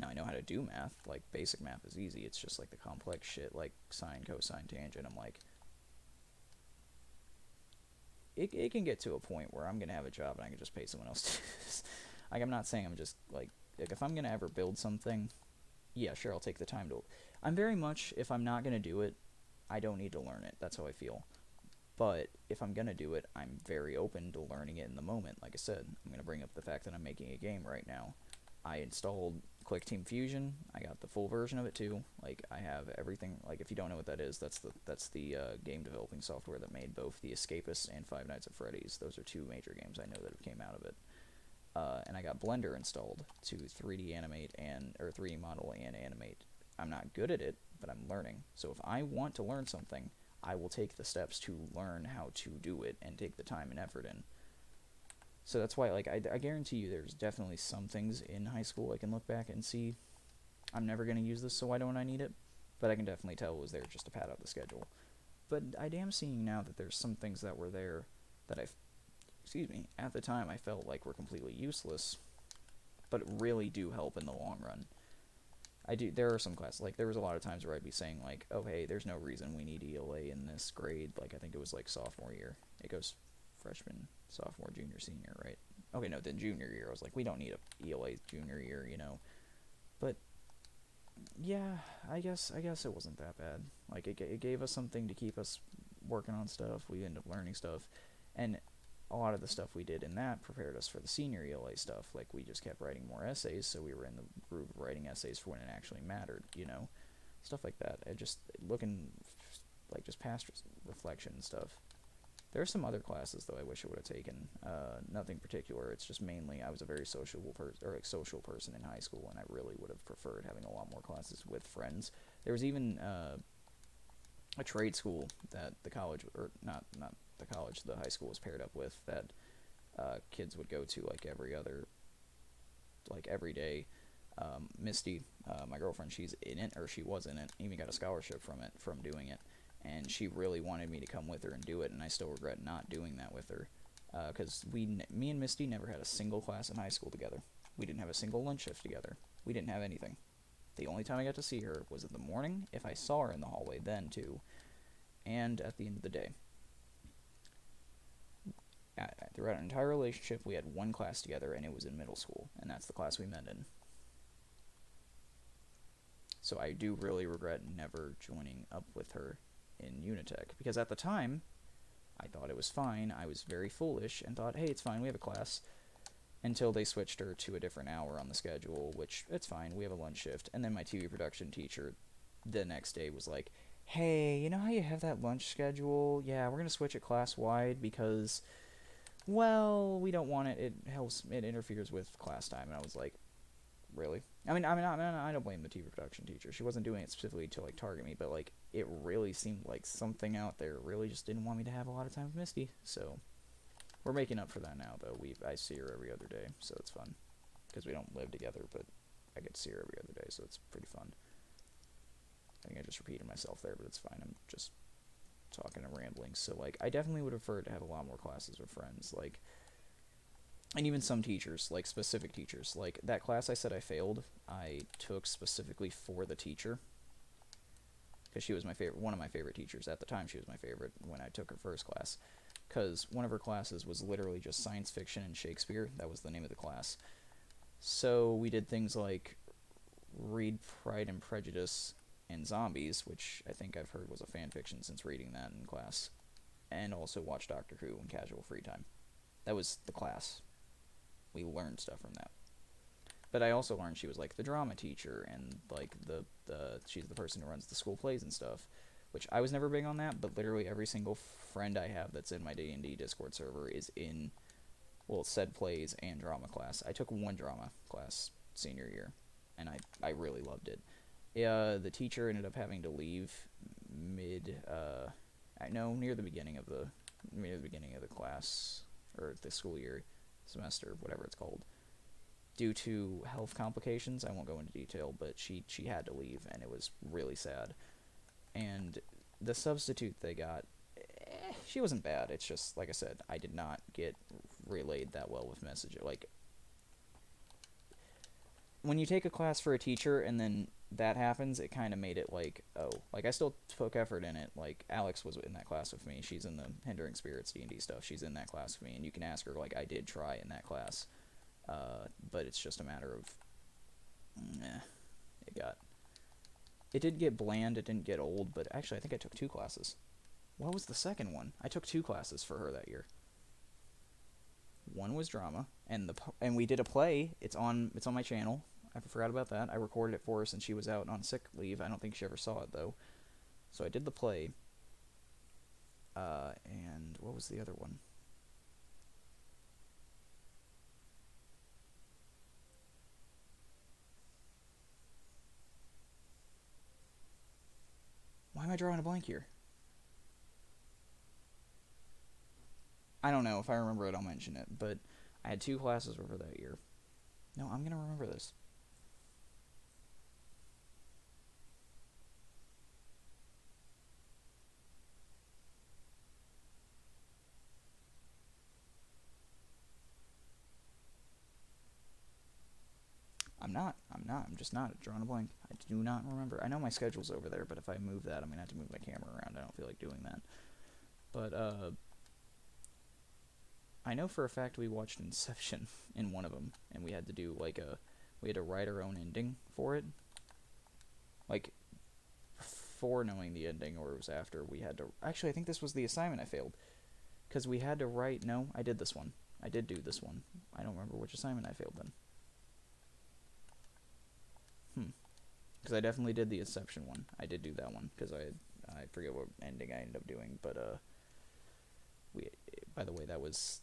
Now I know how to do math. Like, basic math is easy. It's just like the complex shit, like sine, cosine, tangent. I'm like, it can get to a point where I'm gonna have a job and I can just pay someone else to do this. Like, I'm not saying I'm just like if I'm gonna ever build something, yeah, sure, I'll take the time to. I'm very much, if I'm not gonna do it, I don't need to learn it. That's how I feel. But if I'm gonna do it, I'm very open to learning it in the moment. Like I said, I'm gonna bring up the fact that I'm making a game right now. I installed QuickTeam Fusion. I got the full version of it too. Like, I have everything. Like, if you don't know what that is, that's the game developing software that made both The Escapist and Five Nights at Freddy's. Those are two major games I know that have came out of it. And I got Blender installed to 3D animate or 3D model and animate. I'm not good at it, but I'm learning. So if I want to learn something, I will take the steps to learn how to do it and take the time and effort in. So that's why, like, I guarantee you there's definitely some things in high school I can look back and see, I'm never going to use this, so why don't I need it? But I can definitely tell it was there just to pad out the schedule. But I am seeing now that there's some things that were there that at the time I felt like were completely useless, but really do help in the long run. There are some classes, like, there was a lot of times where I'd be saying, like, oh, hey, there's no reason we need ELA in this grade. Like, I think it was, like, sophomore year. It goes freshman, sophomore, junior, senior, right? Okay, no, then junior year. I was like, we don't need a ELA junior year, you know? But, yeah, I guess it wasn't that bad. Like, it gave us something to keep us working on stuff. We ended up learning stuff. And a lot of the stuff we did in that prepared us for the senior ELA stuff. Like, we just kept writing more essays, so we were in the groove of writing essays for when it actually mattered, you know? Stuff like that. Just looking, like, just past reflection and stuff. There are some other classes, though, I wish I would have taken. Nothing particular. It's just mainly I was a very social person in high school, and I really would have preferred having a lot more classes with friends. There was even a trade school that the college, or not the college, the high school was paired up with, that kids would go to like every day. Misty, my girlfriend, she's in it, or she was in it, even got a scholarship from doing it. And she really wanted me to come with her and do it, and I still regret not doing that with her, because me and Misty never had a single class in high school together. We didn't have a single lunch shift together. We didn't have anything. The only time I got to see her was in the morning, if I saw her in the hallway then too, and at the end of the day. Throughout an entire relationship, we had one class together, and it was in middle school, and that's the class we met in. So I do really regret never joining up with her in Unitech, because at the time, I thought it was fine. I was very foolish and thought, hey, it's fine, we have a class. Until they switched her to a different hour on the schedule, which, it's fine, we have a lunch shift. And then my TV production teacher the next day was like, hey, you know how you have that lunch schedule? Yeah, we're going to switch it class-wide because, well, we don't want it. It interferes with class time. And I was like, really? I don't blame the TV production teacher. She wasn't doing it specifically to, like, target me, but, like, it really seemed like something out there really just didn't want me to have a lot of time with Misty. So we're making up for that now, though. I see her every other day, so it's fun. Because we don't live together, but I get to see her every other day, so it's pretty fun. I think I just repeated myself there, but it's fine. I'm just talking and rambling. So, like, I definitely would prefer to have a lot more classes with friends. Like, and even some teachers, like specific teachers. Like, that class I said I failed, I took specifically for the teacher. Because she was my favorite, one of my favorite teachers. At the time, she was my favorite when I took her first class. Because one of her classes was literally just science fiction and Shakespeare. That was the name of the class. So we did things like read Pride and Prejudice and Zombies, which I think I've heard was a fan fiction since reading that in class, and also watch Doctor Who in casual free time. That was the class. We learned stuff from that. But I also learned she was like the drama teacher and like the she's the person who runs the school plays and stuff, which I was never big on that, but literally every single friend I have that's in my D&D Discord server is in, well, said plays and drama class. I took one drama class senior year, and I really loved it. The teacher ended up having to leave near the beginning of the class, or the school year, semester, whatever it's called, due to health complications. I won't go into detail, but she had to leave, and it was really sad. And the substitute they got, she wasn't bad. It's just, like I said, I did not get relayed that well with message. Like, when you take a class for a teacher and then that happens, it kind of made it like, oh, like, I still took effort in it. Like, Alex was in that class with me. She's in the Hindering Spirits D&D stuff. She's in that class with me, and you can ask her, like, I did try in that class. But it's just a matter of, it did get bland, it didn't get old, but actually I think I took 2 classes. What was the second one? I took 2 classes for her that year. One was drama, and we did a play. It's on my channel. I forgot about that. I recorded it for her since she was out on sick leave. I don't think she ever saw it, though. So I did the play. And what was the other one? Why am I drawing a blank here? I don't know. If I remember it, I'll mention it. But I had 2 classes over that year. No, I'm going to remember this. I'm just not drawing a blank. I do not remember. I know my schedule's over there, but if I move that, I'm going to have to move my camera around. I don't feel like doing that. But, I know for a fact we watched Inception in one of them, and we had to do, like, we had to write our own ending for it. Like, before knowing the ending, or it was after, we had to... Actually, I think this was the assignment I failed. Because we had to write... No, I did this one. I did do this one. I don't remember which assignment I failed then. Because I definitely did the Inception one. I did do that one, because I forget what ending I ended up doing, but, by the way, that was...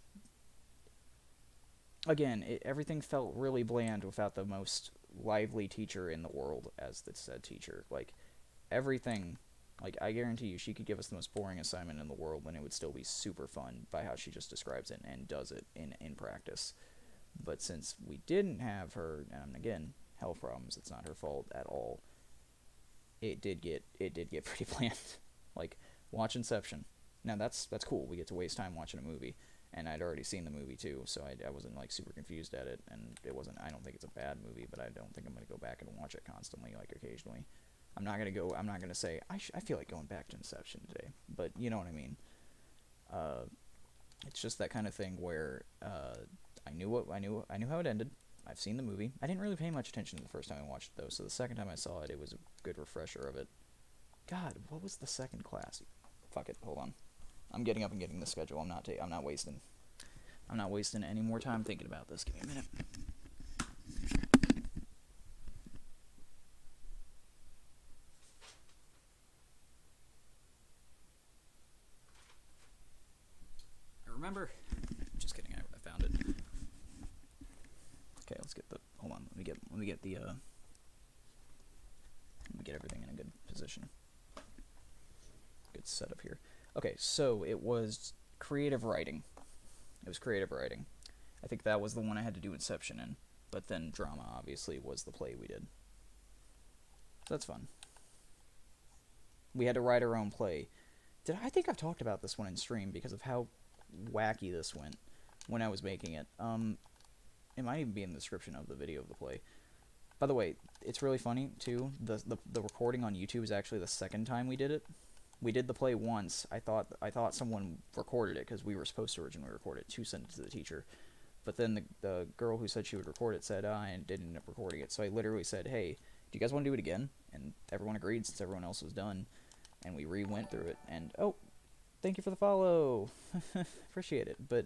Again, everything felt really bland without the most lively teacher in the world as the said teacher. Like, everything... Like, I guarantee you, she could give us the most boring assignment in the world, and it would still be super fun by how she just describes it and does it in practice. But since we didn't have her, and again, health problems, it's not her fault at all, it did get pretty bland. Like, watch Inception. Now, that's cool. We get to waste time watching a movie. And I'd already seen the movie, too, so I wasn't, like, super confused at it. And it wasn't... I don't think it's a bad movie, but I don't think I'm going to go back and watch it constantly, like, occasionally. I'm not going to say, I feel like going back to Inception today. But you know what I mean. It's just that kind of thing where I knew how it ended. I've seen the movie. I didn't really pay much attention the first time I watched it though, so the second time I saw it, it was a good refresher of it. God, what was the second class? Fuck it. Hold on. I'm getting up and getting the schedule. I'm not wasting. I'm not wasting any more time thinking about this. Give me a minute. I remember. Just kidding. I found it. Okay, let's get the. Hold on. Let me get the. Let me get everything in a good position. Good setup here. Okay, so it was creative writing. It was creative writing. I think that was the one I had to do Inception in. But then drama, obviously, was the play we did. So that's fun. We had to write our own play. I think I've talked about this one in stream because of how wacky this went when I was making it. It might even be in the description of the video of the play. By the way, it's really funny too. The recording on YouTube is actually the second time we did it. We did the play once. I thought someone recorded it because we were supposed to originally record it to send it to the teacher. But then the girl who said she would record it said, I didn't end up recording it. So I literally said, hey, do you guys want to do it again? And everyone agreed since everyone else was done. And we re-went through it. And, oh, thank you for the follow. Appreciate it. But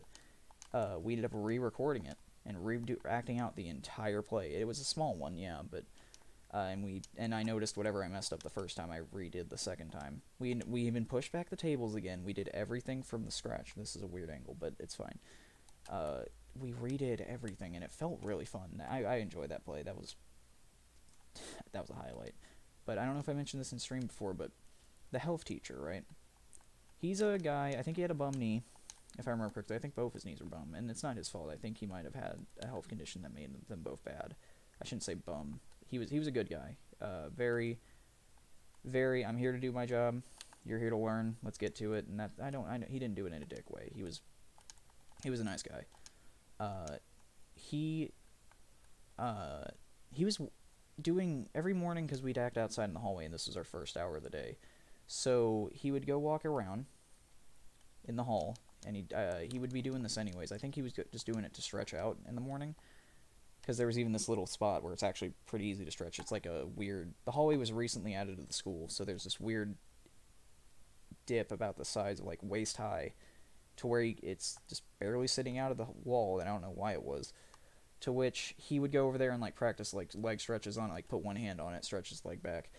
we ended up re-recording it and acting out the entire play. It was a small one, yeah, but and I noticed whatever I messed up the first time, I redid the second time. We even pushed back the tables again. We did everything from the scratch. This is a weird angle, but it's fine. We redid everything, and it felt really fun. I enjoyed that play. That was a highlight. But I don't know if I mentioned this in stream before, but the health teacher, right? He's a guy, I think he had a bum knee, if I remember correctly. I think both his knees were bum, and it's not his fault. I think he might have had a health condition that made them both bad. I shouldn't say bum. He was a good guy. Very, I'm here to do my job. You're here to learn. Let's get to it. And that I know he didn't do it in a dick way. He was a nice guy. He was doing every morning because we'd act outside in the hallway, and this was our first hour of the day. So he would go walk around in the hall, and he would be doing this anyways. I think he was just doing it to stretch out in the morning. Because there was even this little spot where it's actually pretty easy to stretch. It's like a weird... The hallway was recently added to the school, so there's this weird dip about the size of, like, waist high, to where it's just barely sitting out of the wall, and I don't know why it was, to which he would go over there and, like, practice, like, leg stretches on it, like, put one hand on it, stretch his leg back.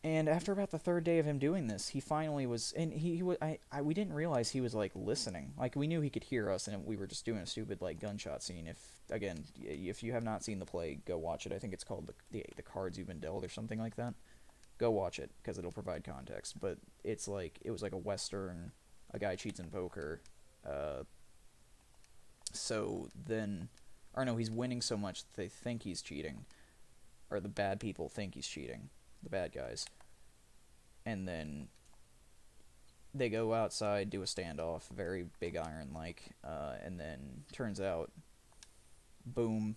And after about the third day of him doing this, he finally was, and we didn't realize he was, like, listening. Like, we knew he could hear us, and we were just doing a stupid, like, gunshot scene. If you have not seen the play, go watch it. I think it's called the Cards You've Been Dealt or something like that. Go watch it, because it'll provide context. But it was like a Western, a guy cheats in poker, so then, or no, he's winning so much that they think he's cheating, or the bad people think he's cheating. The bad guys. And then they go outside, do a standoff, very Big Iron like, and then turns out, boom,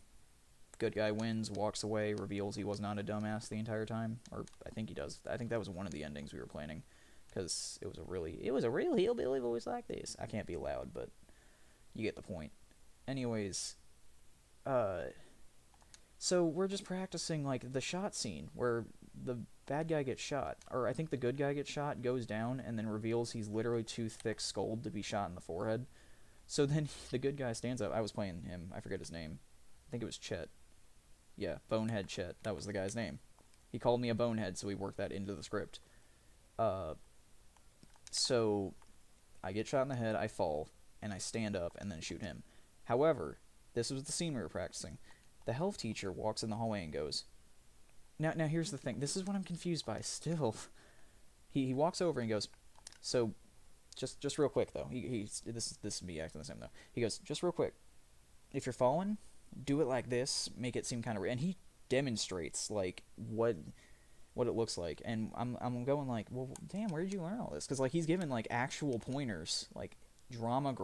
good guy wins, walks away, reveals he was not a dumbass the entire time, or I think he does. I think that was one of the endings we were planning, because it was a real hillbilly voice like this. I can't be loud, but you get the point. Anyways, so we're just practicing, like, the shot scene where the bad guy gets shot, or I think the good guy gets shot, goes down, and then reveals he's literally too thick-skulled to be shot in the forehead. So then the good guy stands up. I was playing him. I forget his name. I think it was Chet. Yeah, Bonehead Chet. That was the guy's name. He called me a bonehead, so we worked that into the script. So I get shot in the head, I fall, and I stand up and then shoot him. However, this was the scene we were practicing. The health teacher walks in the hallway and goes, Now here's the thing. This is what I'm confused by still. He walks over and goes, so, just real quick though. This is me acting the same though. He goes, just real quick. If you're falling, do it like this. Make it seem kind of, and he demonstrates like what it looks like. And I'm going like, well, damn, where did you learn all this? Because like he's given like actual pointers, like drama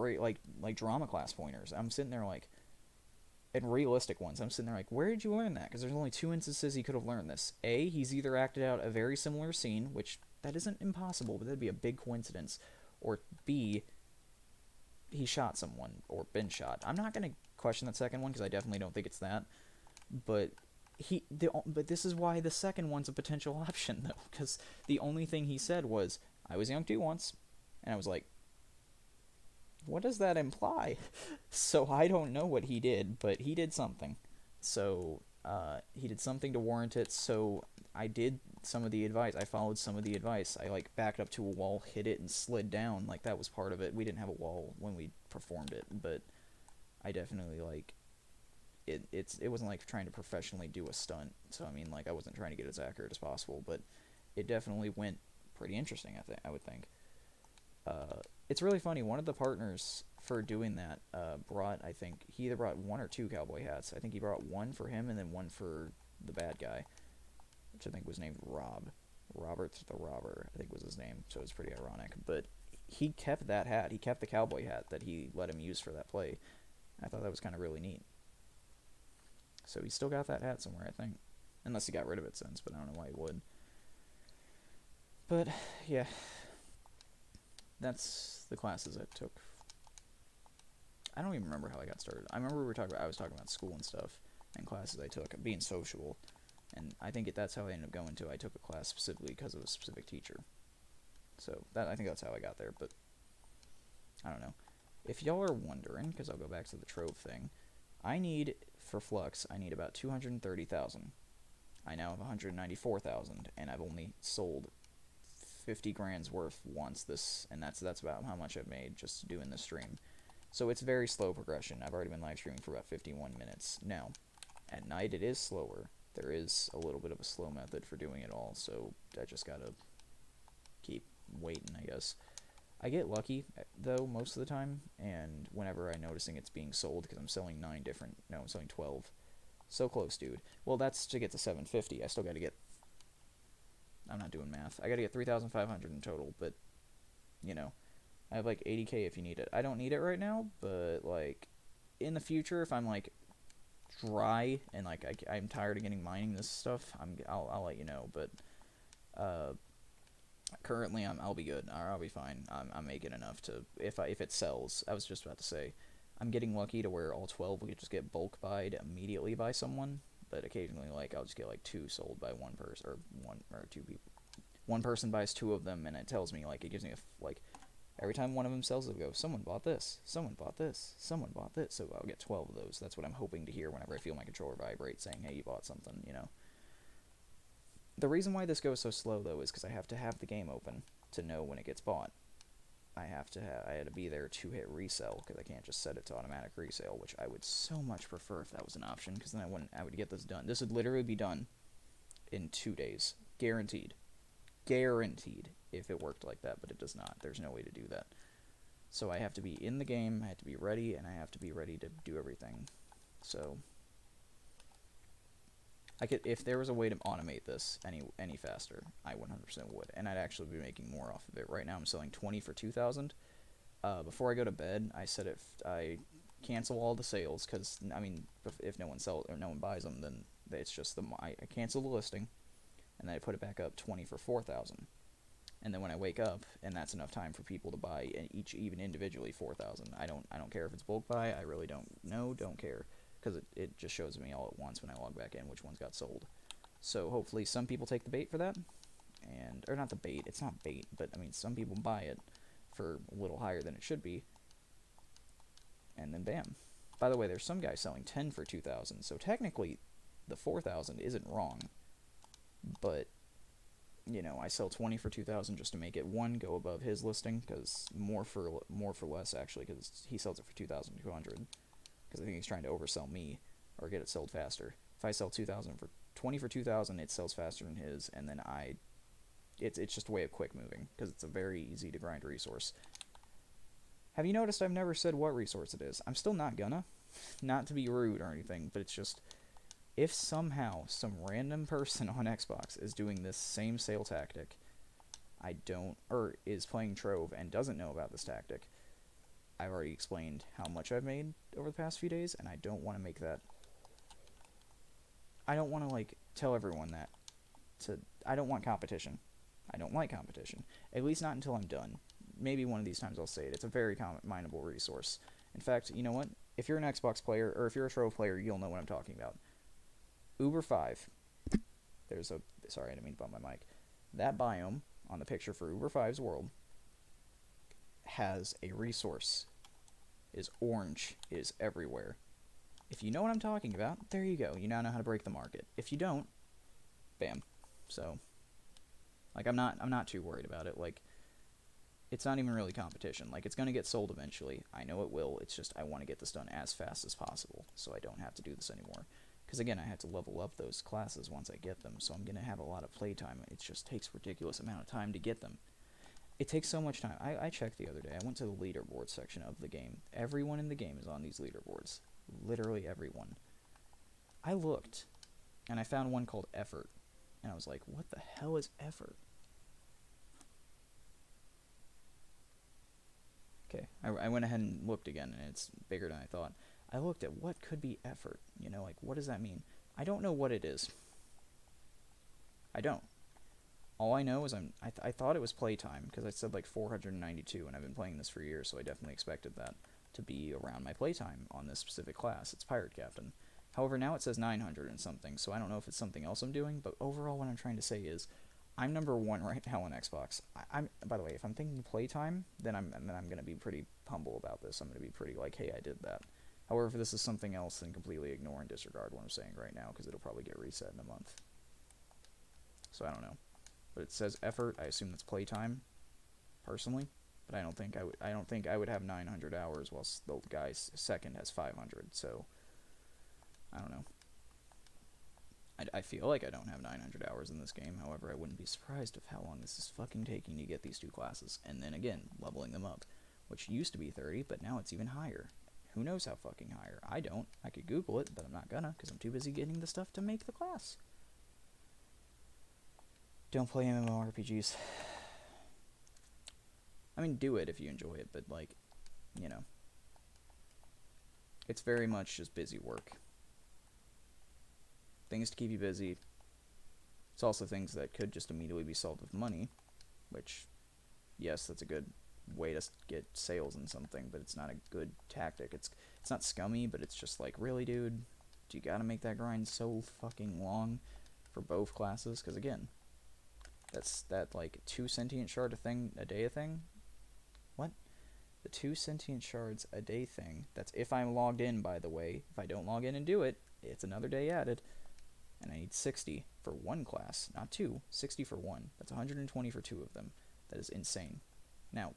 drama class pointers. I'm sitting there like. And realistic ones. I'm sitting there like, where did you learn that? Because there's only two instances he could have learned this. A, he's either acted out a very similar scene, which that isn't impossible, but that'd be a big coincidence. Or B, he shot someone or been shot. I'm not gonna question that second one because I definitely don't think it's that. But but this is why the second one's a potential option though, because the only thing he said was, "I was young too once," and I was like, what does that imply? So I don't know what he did, but he did something. So he did something to warrant it. So I did some of the advice. I followed some of the advice. I like backed up to a wall, hit it, and slid down. Like that was part of it. We didn't have a wall when we performed it, but I definitely like it wasn't like trying to professionally do a stunt. So I mean, like I wasn't trying to get as accurate as possible, but it definitely went pretty interesting. I would think. It's really funny. One of the partners for doing that brought, I think, he either brought one or two cowboy hats. I think he brought one for him and then one for the bad guy, which I think was named Rob. Robert the Robber, I think was his name, so it's pretty ironic. But he kept that hat. He kept the cowboy hat that he let him use for that play. I thought that was kind of really neat. So he still got that hat somewhere, I think. Unless he got rid of it since, but I don't know why he would. But, yeah, that's the classes I took. I don't even remember how I got started. I remember I was talking about school and stuff and classes I took, being sociable, and I think that's how I ended up going to. I took a class specifically because of a specific teacher. So I think that's how I got there. But I don't know. If y'all are wondering, because I'll go back to the trove thing, I need for Flux. I need about 230,000. I now have 194,000, and I've only sold 50 grand's worth once this, and that's about how much I've made just doing this stream. So it's very slow progression. I've already been live streaming for about 51 minutes. Now, at night it is slower. There is a little bit of a slow method for doing it all, so I just gotta keep waiting, I guess. I get lucky, though, most of the time, and whenever I'm noticing it's being sold, because I'm selling I'm selling 12. So close, dude. Well, that's to get to 750. I still gotta get, I'm not doing math. I gotta get 3,500 in total, but, you know, I have like 80k if you need it. I don't need it right now, but like in the future, if I'm like dry and like I'm tired of getting mining this stuff, I'll let you know. But uh, currently I'll be good. I'll be fine. I'm making enough to if it sells. I was just about to say, I'm getting lucky to where all 12 we could just get bulk buyed immediately by someone. But occasionally, like I'll just get like two sold by one person or one or two people. One person buys two of them, and it tells me like it gives me a like every time one of them sells, it'll go, someone bought this, someone bought this, someone bought this. So I'll get 12 of those. That's what I'm hoping to hear whenever I feel my controller vibrate saying, hey, you bought something, you know. The reason why this goes so slow, though, is because I have to have the game open to know when it gets bought. I had to be there to hit resell, because I can't just set it to automatic resale, which I would so much prefer if that was an option, because then I would get this done. This would literally be done in 2 days. Guaranteed. Guaranteed if it worked like that, but it does not. There's no way to do that. So I have to be in the game, I have to be ready, and I have to be ready to do everything. So if there was a way to automate this any faster, I 100% would, and I'd actually be making more off of it. Right now I'm selling 20 for 2,000. Before I go to bed, I cancel all the sales, because I mean, if no one sells or no one buys them, then it's just I cancel the listing, and then I put it back up 20 for 4,000. And then when I wake up, and that's enough time for people to buy each even individually 4,000. I don't care if it's bulk buy. I really don't care, because it just shows me all at once when I log back in which ones got sold. So hopefully some people take the bait for that, or not the bait. It's not bait, but I mean some people buy it for a little higher than it should be, and then bam. By the way, there's some guy selling 10 for 2,000. So technically, the 4,000 isn't wrong, but you know, I sell 20 for 2,000 just to make it one go above his listing, because more for less actually, because he sells it for 2,200, because I think he's trying to oversell me or get it sold faster. If I sell 2,000 for 20 for 2,000, it sells faster than his, and then it's just a way of quick moving, because it's a very easy to grind resource. Have you noticed I've never said what resource it is? I'm still not gonna, not to be rude or anything, but it's just, if somehow some random person on Xbox is doing this same sale tactic, or is playing Trove and doesn't know about this tactic, I've already explained how much I've made over the past few days, and I don't want to make that, I don't want to, like, tell everyone that, I don't want competition. I don't like competition. At least not until I'm done. maybe one of these times I'll say it. It's a very mineable resource. In fact, you know what? If you're an Xbox player, or if you're a Trove player, you'll know what I'm talking about. Uber 5. There's a... Sorry, I didn't mean to bump my mic. That biome on the picture for Uber 5's world has a resource. It is orange. It is everywhere. If you know what I'm talking about, there you go. You now know how to break the market. If you don't, bam. So, like, I'm not too worried about it. Like, it's not even really competition. Like, it's going to get sold eventually. I know it will. It's just I want to get this done as fast as possible so I don't have to do this anymore. Because, again, I have to level up those classes once I get them, so I'm going to have a lot of playtime. It just takes a ridiculous amount of time to get them. It takes so much time. I checked the other day. I went to the leaderboard section of the game. Everyone in the game is on these leaderboards. Literally everyone. I looked, and I found one called Effort. And I was like, what the hell is Effort? Okay, I went ahead and looked again, and it's bigger than I thought. I looked at what could be Effort. You know, like, what does that mean? I don't know what it is. I don't. All I know is I thought it was playtime, because I said like 492, and I've been playing this for years, so I definitely expected that to be around my playtime on this specific class. It's Pirate Captain. However, now it says 900 and something, so I don't know if it's something else I'm doing, but overall what I'm trying to say is I'm number one right now on Xbox. I'm by the way, if I'm thinking playtime, then I'm going to be pretty humble about this. I'm going to be pretty like, hey, I did that. However, if this is something else, then completely ignore and disregard what I'm saying right now, because it'll probably get reset in a month. So I don't know. But it says Effort. I assume that's playtime, personally. But I don't think I would have 900 hours, whilst the guy second has 500. So I don't know. I feel like I don't have 900 hours in this game. However, I wouldn't be surprised of how long this is fucking taking to get these two classes, and then again leveling them up, which used to be 30, but now it's even higher. Who knows how fucking higher? I don't. I could Google it, but I'm not gonna, because I'm too busy getting the stuff to make the class. Don't play MMORPGs. I mean, do it if you enjoy it, but, like, you know, it's very much just busy work. Things to keep you busy. It's also things that could just immediately be solved with money, which, yes, that's a good way to get sales in something, but it's not a good tactic. It's not scummy, but it's just like, really, dude? Do you gotta make that grind so fucking long for both classes? Because, again, that's that, like, 2 sentient shard a day thing? What? The 2 sentient shards a day thing. That's if I'm logged in, by the way. If I don't log in and do it, it's another day added. And I need 60 for one class, not 2. 60 for one. That's 120 for 2 of them. That is insane. Now,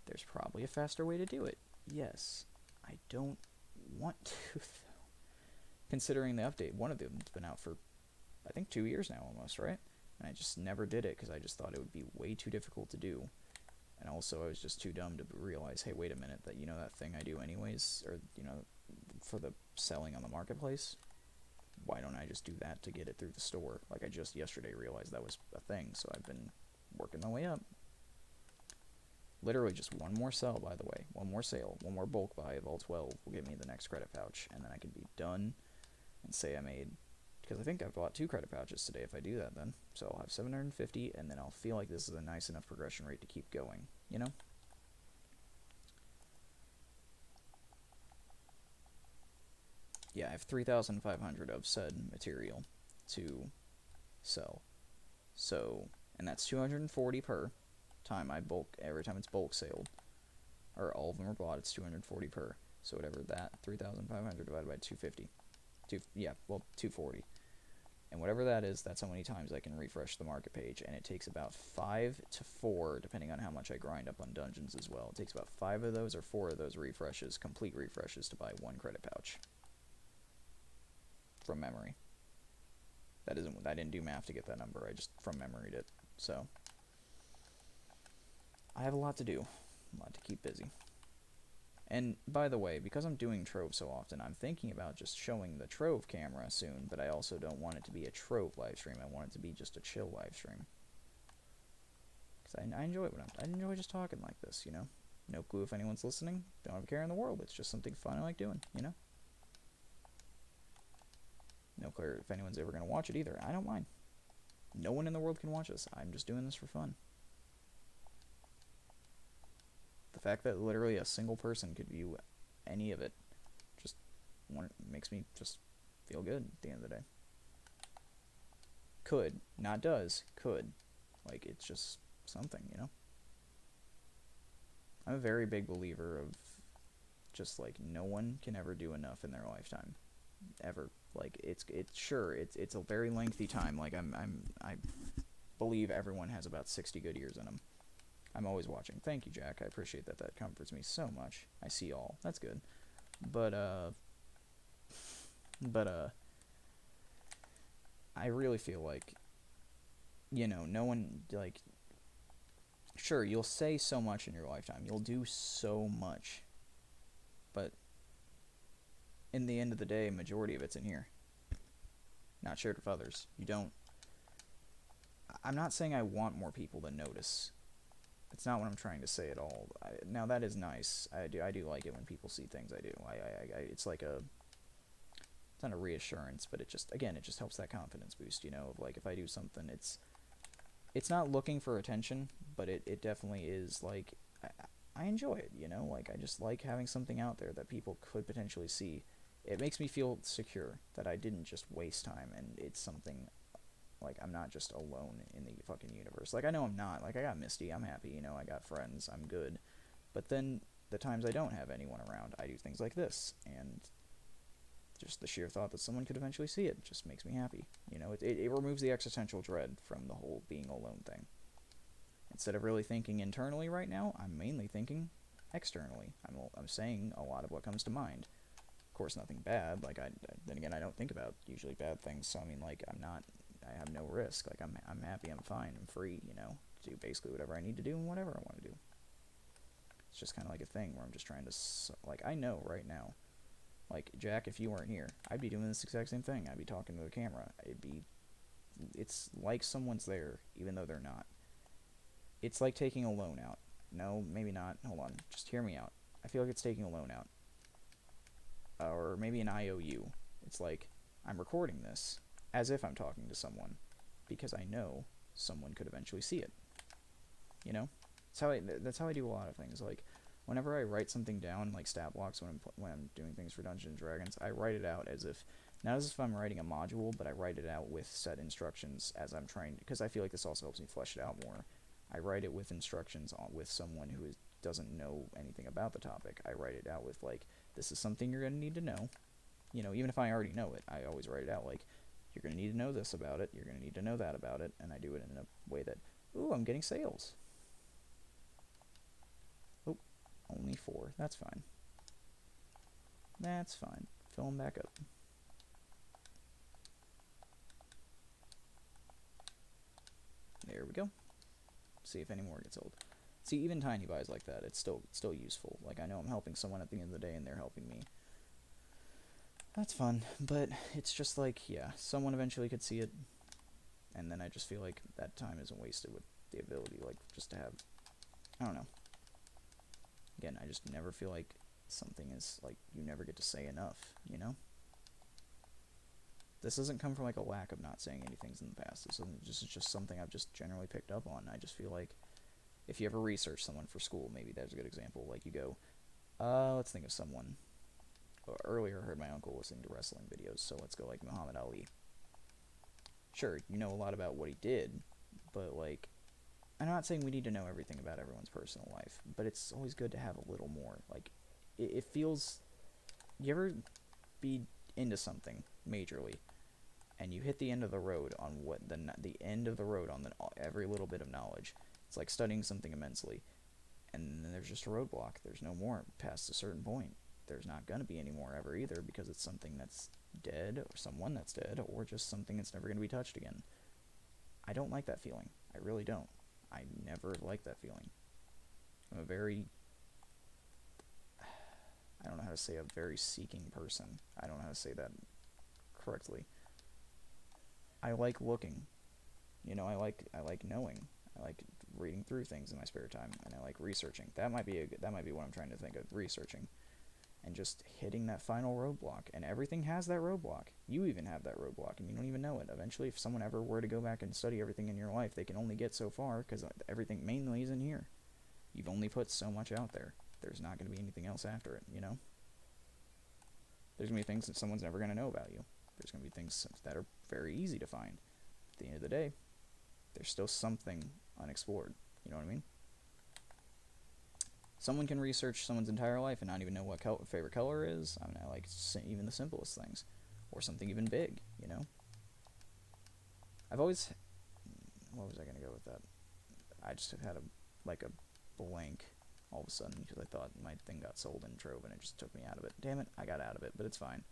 there's probably a faster way to do it. Yes. I don't want to, though. Considering the update, one of them's been out for, I think, 2 years now almost, right? And I just never did it because I just thought it would be way too difficult to do. And also, I was just too dumb to realize, hey, wait a minute, that, you know, that thing I do anyways, or, you know, for the selling on the marketplace, why don't I just do that to get it through the store? Like, I just yesterday realized that was a thing, so I've been working my way up. Literally just one more sell, by the way. One more sale. One more bulk buy of all 12 will give me the next credit pouch, and then I can be done and say I made... Because I think I've bought 2 credit pouches today if I do that then. So I'll have 750, and then I'll feel like this is a nice enough progression rate to keep going, you know? Yeah, I have 3,500 of said material to sell. So, and that's 240 per time I bulk, every time it's bulk sold. Or all of them are bought, it's 240 per. So whatever that, 3,500 divided by 250. 240. And whatever that is, that's how many times I can refresh the market page. And it takes about 5 to 4, depending on how much I grind up on dungeons as well. It takes about 5 of those or 4 of those refreshes, complete refreshes, to buy 1 credit pouch. From memory. I didn't do math to get that number, I just from memoried it. So, I have a lot to do. A lot to keep busy. And, by the way, because I'm doing Trove so often, I'm thinking about just showing the Trove camera soon, but I also don't want it to be a Trove livestream. I want it to be just a chill livestream. Because I enjoy I enjoy just talking like this, you know? No clue if anyone's listening. Don't have a care in the world. It's just something fun I like doing, you know? No clue if anyone's ever going to watch it either. I don't mind. No one in the world can watch this. I'm just doing this for fun. fact that literally a single person could view any of it just makes me just feel good at the end of the day. Could, not does, could. Like, it's just something, you know? I'm a very big believer of just, like, no one can ever do enough in their lifetime. Ever. Like, it's a very lengthy time. Like, I believe everyone has about 60 good years in them. I'm always watching. Thank you, Jack. I appreciate that. That comforts me so much. I see all. That's good. But, I really feel like, you know, no one, like, sure, you'll say so much in your lifetime. You'll do so much. But in the end of the day, majority of it's in here. Not shared with others. You don't. I'm not saying I want more people to notice. It's not what I'm trying to say at all. Now that is nice. I do like it when people see things I do. It's like a, it's not a reassurance, but it just, again, it just helps that confidence boost, you know, of like if I do something, it's not looking for attention, but it definitely is like, I enjoy it, you know, like I just like having something out there that people could potentially see. It makes me feel secure that I didn't just waste time and it's something, like I'm not just alone in the fucking universe. Like I know I'm not. Like I got Misty, I'm happy, you know, I got friends, I'm good. But then the times I don't have anyone around, I do things like this, and just the sheer thought that someone could eventually see it just makes me happy. You know, it removes the existential dread from the whole being alone thing. Instead of really thinking internally right now, I'm mainly thinking externally. I'm saying a lot of what comes to mind. Of course, nothing bad. Like then again, I don't think about usually bad things. So I mean, like I have no risk. Like I'm happy. I'm fine. I'm free. You know, to do basically whatever I need to do and whatever I want to do. It's just kind of like a thing where I'm just trying to like I know right now. Like Jack, if you weren't here, I'd be doing this exact same thing. I'd be talking to the camera. It's like someone's there, even though they're not. It's like taking a loan out. No, maybe not. Hold on. Just hear me out. I feel like it's taking a loan out. Or maybe an IOU. It's like, I'm recording this as if I'm talking to someone. Because I know someone could eventually see it. You know? That's how I do a lot of things. Like, whenever I write something down, like stat blocks when I'm doing things for Dungeons and Dragons, I write it out as if, not as if I'm writing a module, but I write it out with set instructions as I'm trying, because I feel like this also helps me flesh it out more. I write it with instructions with someone who doesn't know anything about the topic. I write it out with, like, this is something you're going to need to know. You know, even if I already know it, I always write it out, like, you're going to need to know this about it, you're going to need to know that about it, and I do it in a way that, ooh, I'm getting sales. Oh, only 4. That's fine. That's fine. Fill them back up. There we go. See if any more gets old. See, even tiny buys like that, it's still useful. Like, I know I'm helping someone at the end of the day, and they're helping me. That's fun, but it's just like, yeah, someone eventually could see it, and then I just feel like that time isn't wasted with the ability, like, just to have, I don't know. Again, I just never feel like something is, like, you never get to say enough, you know? This doesn't come from, like, a lack of not saying any things in the past. This is just something I've just generally picked up on. I just feel like if you ever research someone for school, maybe that's a good example. Like, you go, let's think of someone. Earlier, I heard my uncle listening to wrestling videos, so let's go, like, Muhammad Ali. Sure, you know a lot about what he did, but, like, I'm not saying we need to know everything about everyone's personal life, but it's always good to have a little more. Like, it feels... You ever be into something majorly, and you hit the end of the road on what the end of the road on every little bit of knowledge? It's like studying something immensely, and then there's just a roadblock. There's no more past a certain point. There's not going to be any more ever either, because it's something that's dead, or someone that's dead, or just something that's never going to be touched again. I don't like that feeling. I really don't. I never like that feeling. I'm a very... I don't know how to say a very seeking person. I don't know how to say that correctly. I like looking. You know, I like knowing. I like reading through things in my spare time, and I like researching. That might be what I'm trying to think of, researching. And just hitting that final roadblock. And everything has that roadblock. You even have that roadblock, and you don't even know it. Eventually, if someone ever were to go back and study everything in your life, they can only get so far, because everything mainly is in here. You've only put so much out there. There's not going to be anything else after it, you know? There's going to be things that someone's never going to know about you. There's going to be things that are very easy to find. At the end of the day, there's still something unexplored. You know what I mean? Someone can research someone's entire life and not even know what favorite color is. I mean, I like even the simplest things. Or something even big, you know? I've always... What was I going to go with that? I just have had a blank all of a sudden because I thought my thing got sold in Trove and it just took me out of it. Damn it, I got out of it, but it's fine.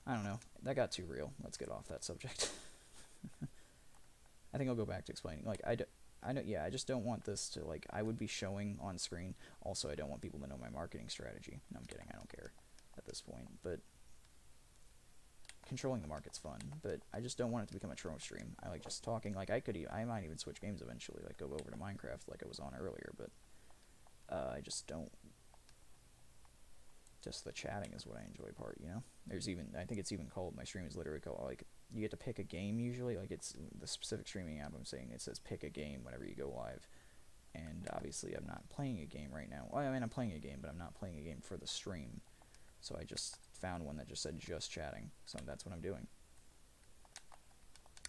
I don't know. That got too real. Let's get off that subject. I think I'll go back to explaining. Like, I just don't want this to, like, I would be showing on screen. Also, I don't want people to know my marketing strategy. No, I'm kidding. I don't care at this point. But controlling the market's fun. But I just don't want it to become a Trove stream. I like just talking. Like, I might even switch games eventually. Like, go over to Minecraft like I was on earlier. But I just don't. Just the chatting is what I enjoy part, you know? There's even, I think it's even called, my stream is literally called, like, you get to pick a game usually, like, it's the specific streaming app I'm saying, it says pick a game whenever you go live, and obviously I'm not playing a game right now. Well, I mean, I'm playing a game, but I'm not playing a game for the stream, so I just found one that just said just chatting, so that's what I'm doing.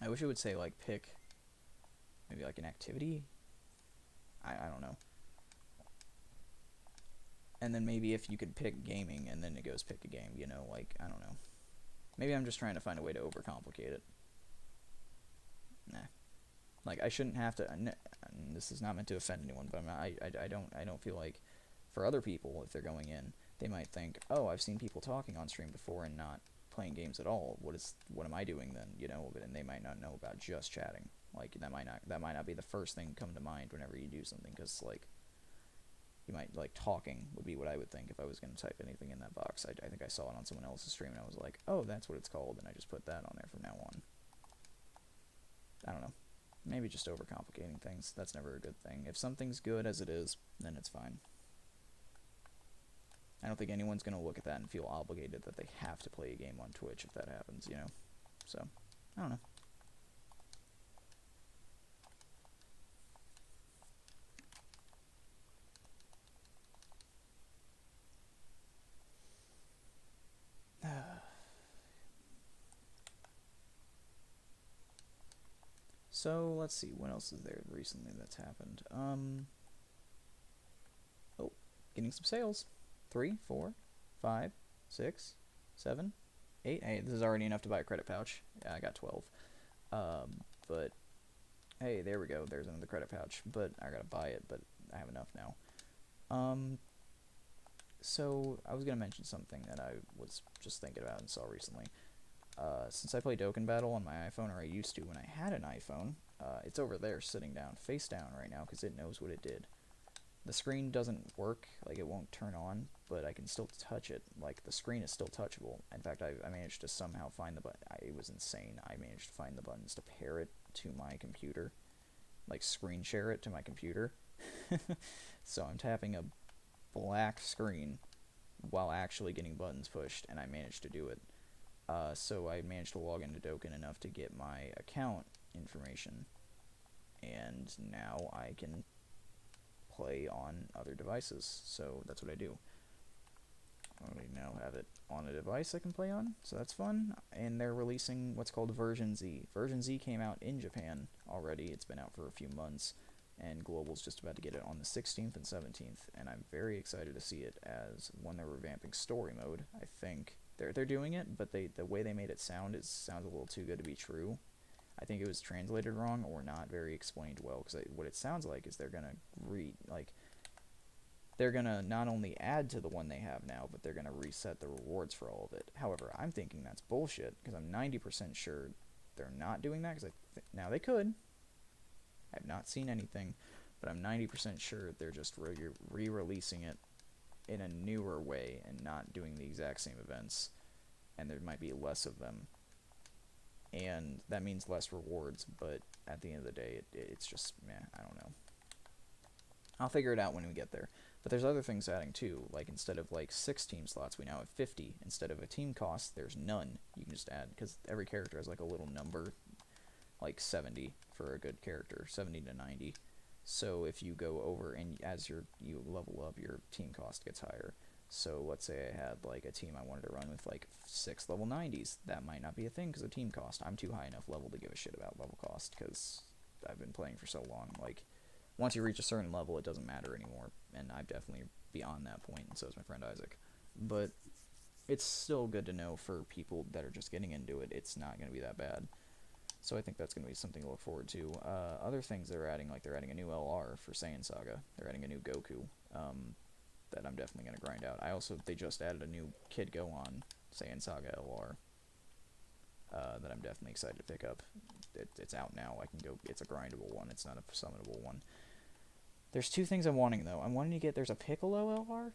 I wish it would say, like, pick, maybe, like, an activity? I don't know. And then maybe if you could pick gaming, and then it goes pick a game, you know, like, I don't know. Maybe I'm just trying to find a way to overcomplicate it. Nah. Like, I shouldn't have to, this is not meant to offend anyone, but I don't feel like, for other people, if they're going in, they might think, oh, I've seen people talking on stream before and not playing games at all. What am I doing then, you know? And they might not know about just chatting. Like, that might not be the first thing come to mind whenever you do something, because, like, you might, like, talking would be what I would think if I was going to type anything in that box. I think I saw it on someone else's stream, and I was like, oh, that's what it's called, and I just put that on there from now on. I don't know. Maybe just overcomplicating things. That's never a good thing. If something's good as it is, then it's fine. I don't think anyone's going to look at that and feel obligated that they have to play a game on Twitch if that happens, you know? So, I don't know. So, let's see, what else is there recently that's happened? Oh, getting some sales. 3, 4, 5, 6, 7, 8. Hey, this is already enough to buy a credit pouch. Yeah, I got 12. But, hey, there we go. There's another credit pouch. But I gotta buy it, but I have enough now. So, I was gonna mention something that I was just thinking about and saw recently. Since I play Dokkan Battle on my iPhone, or I used to when I had an iPhone, it's over there sitting down, face down right now, because it knows what it did. The screen doesn't work, like it won't turn on, but I can still touch it. Like, the screen is still touchable. In fact, I managed to somehow find the button. It was insane. I managed to find the buttons to pair it to my computer. Like, screen share it to my computer. So I'm tapping a black screen while actually getting buttons pushed, and I managed to do it. So I managed to log into Dokkan enough to get my account information, and now I can play on other devices, so that's what I do. I already now have it on a device I can play on, so that's fun, and they're releasing what's called Version Z. Version Z came out in Japan already. It's been out for a few months, and Global's just about to get it on the 16th and 17th, and I'm very excited to see it, as when they're revamping story mode, I think they're doing it, but the way they made it sounds a little too good to be true. I think it was translated wrong or not very explained well, because what it sounds like is they're gonna they're gonna not only add to the one they have now, but they're gonna reset the rewards for all of it. However, I'm thinking that's bullshit, because I'm 90% sure they're not doing that, because now they could. I have not seen anything, but I'm 90% sure they're just re-releasing it in a newer way and not doing the exact same events, and there might be less of them, and that means less rewards, but at the end of the day, it's just, meh, I don't know. I'll figure it out when we get there. But there's other things adding too, like instead of like 6 team slots, we now have 50. Instead of a team cost, there's none. You can just add, because every character has like a little number, like 70 for a good character, 70 to 90. So if you go over and as you level up, your team cost gets higher. So let's say I had like a team I wanted to run with like 6 level 90s. That might not be a thing because of team cost. I'm too high enough level to give a shit about level cost because I've been playing for so long. Like once you reach a certain level, it doesn't matter anymore, and I'm definitely beyond that point, and so is my friend Isaac. But it's still good to know for people that are just getting into it. It's not going to be that bad. So I think that's going to be something to look forward to. Other things they're adding, like they're adding a new LR for Saiyan Saga. They're adding a new Goku that I'm definitely going to grind out. They just added a new Kid Gohan Saiyan Saga LR that I'm definitely excited to pick up. It's out now. I can go. It's a grindable one. It's not a summonable one. There's two things I'm wanting though. I'm wanting to get. There's a Piccolo LR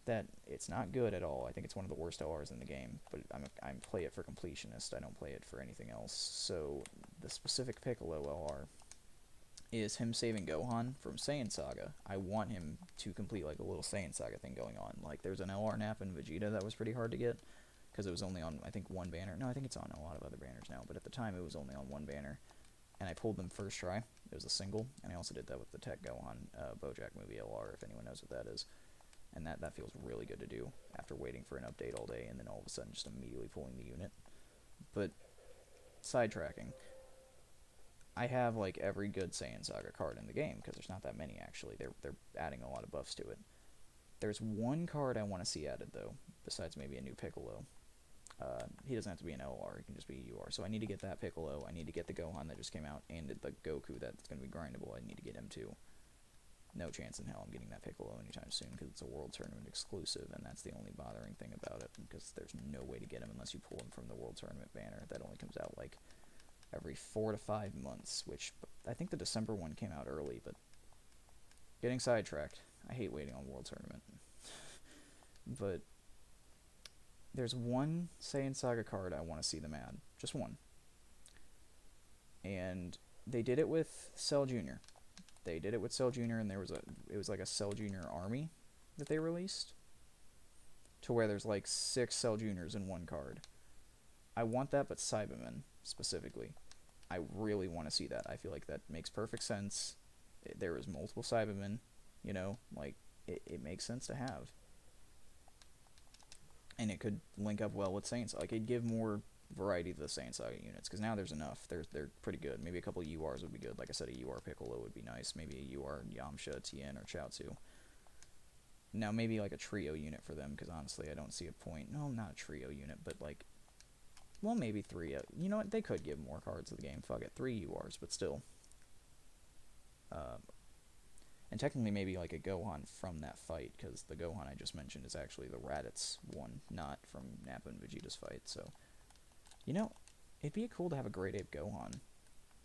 that it's not good at all. I think it's one of the worst LRs in the game, but I play it for completionist. I don't play it for anything else. So the specific Piccolo LR is him saving Gohan from Saiyan Saga. I want him to complete like a little Saiyan Saga thing going on. Like there's an LR nap in Vegeta that was pretty hard to get because it was only on I think one banner. No, I think it's on a lot of other banners now, but at the time it was only on one banner. And I pulled them first try. It was a single, and I also did that with the Tech Gohan Bojack movie LR, if anyone knows what that is. And that feels really good to do after waiting for an update all day and then all of a sudden just immediately pulling the unit. But sidetracking, I have like every good Saiyan Saga card in the game because there's not that many actually. They're adding a lot of buffs to it. There's one card I want to see added though, besides maybe a new Piccolo. He doesn't have to be an LR, he can just be a UR. So I need to get that Piccolo, I need to get the Gohan that just came out, and the Goku that's going to be grindable, I need to get him too. No chance in hell I'm getting that Piccolo anytime soon because it's a World Tournament exclusive, and that's the only bothering thing about it, because there's no way to get him unless you pull him from the World Tournament banner. That only comes out like every 4 to 5 months, which I think the December one came out early, but getting sidetracked. I hate waiting on World Tournament. But there's one Saiyan Saga card I want to see them add. Just one. And they did it with Cell Jr. They did it with Cell Jr. and it was like a Cell Jr. army that they released. To where there's like 6 Cell Juniors in one card. I want that, but Cybermen specifically. I really want to see that. I feel like that makes perfect sense. There is multiple Cybermen, you know, like it makes sense to have. And it could link up well with Saints. Like it'd give more variety to the Saiyan Saga units because now there's enough. They're pretty good. Maybe a couple of URs would be good. Like I said, a UR Piccolo would be nice. Maybe a UR Yamcha, Tien, or Chaozu. Now maybe like a trio unit for them because honestly I don't see a point. No, not a trio unit, but like, well maybe 3. You know what? They could give more cards to the game. Fuck it, 3 URs, but still. And technically maybe like a Gohan from that fight because the Gohan I just mentioned is actually the Raditz one, not from Nappa and Vegeta's fight. So. You know, it'd be cool to have a Great Ape Gohan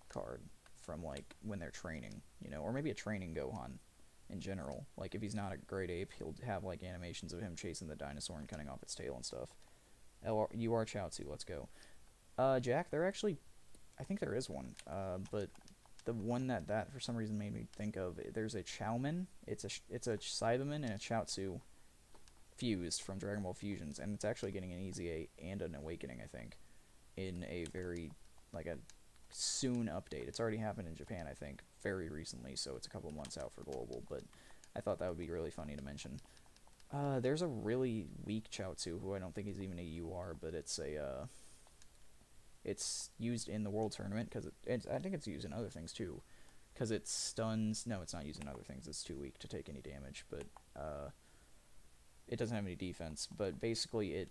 card from, like, when they're training, you know, or maybe a training Gohan in general. Like, if he's not a Great Ape, he'll have, like, animations of him chasing the dinosaur and cutting off its tail and stuff. UR Chaozu, let's go. Jack, there actually, I think there is one, but the one that for some reason made me think of, there's a Chowman, it's a Cyberman and a Chaozu fused from Dragon Ball Fusions, and it's actually getting an Easy 8 and an Awakening, I think. In a very, like a soon update. It's already happened in Japan, I think, very recently, so it's a couple months out for global, but I thought that would be really funny to mention. There's a really weak Chaozu, who I don't think is even a UR, but it's it's used in the World Tournament, because I think it's used in other things, too, because it stuns, no, it's not used in other things, it's too weak to take any damage, but, it doesn't have any defense, but basically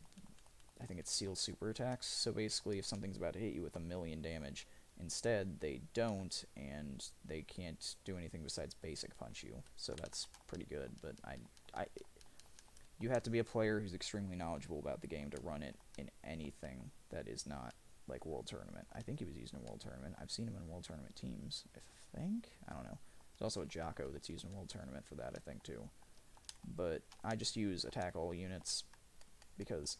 I think it seals super attacks, so basically if something's about to hit you with 1,000,000 damage, instead they don't, and they can't do anything besides basic punch you, so that's pretty good, but you have to be a player who's extremely knowledgeable about the game to run it in anything that is not, like, World Tournament. I think he was used in World Tournament. I've seen him in World Tournament teams, I think? I don't know. There's also a Jocko that's used in World Tournament for that, I think, too. But I just use attack all units, because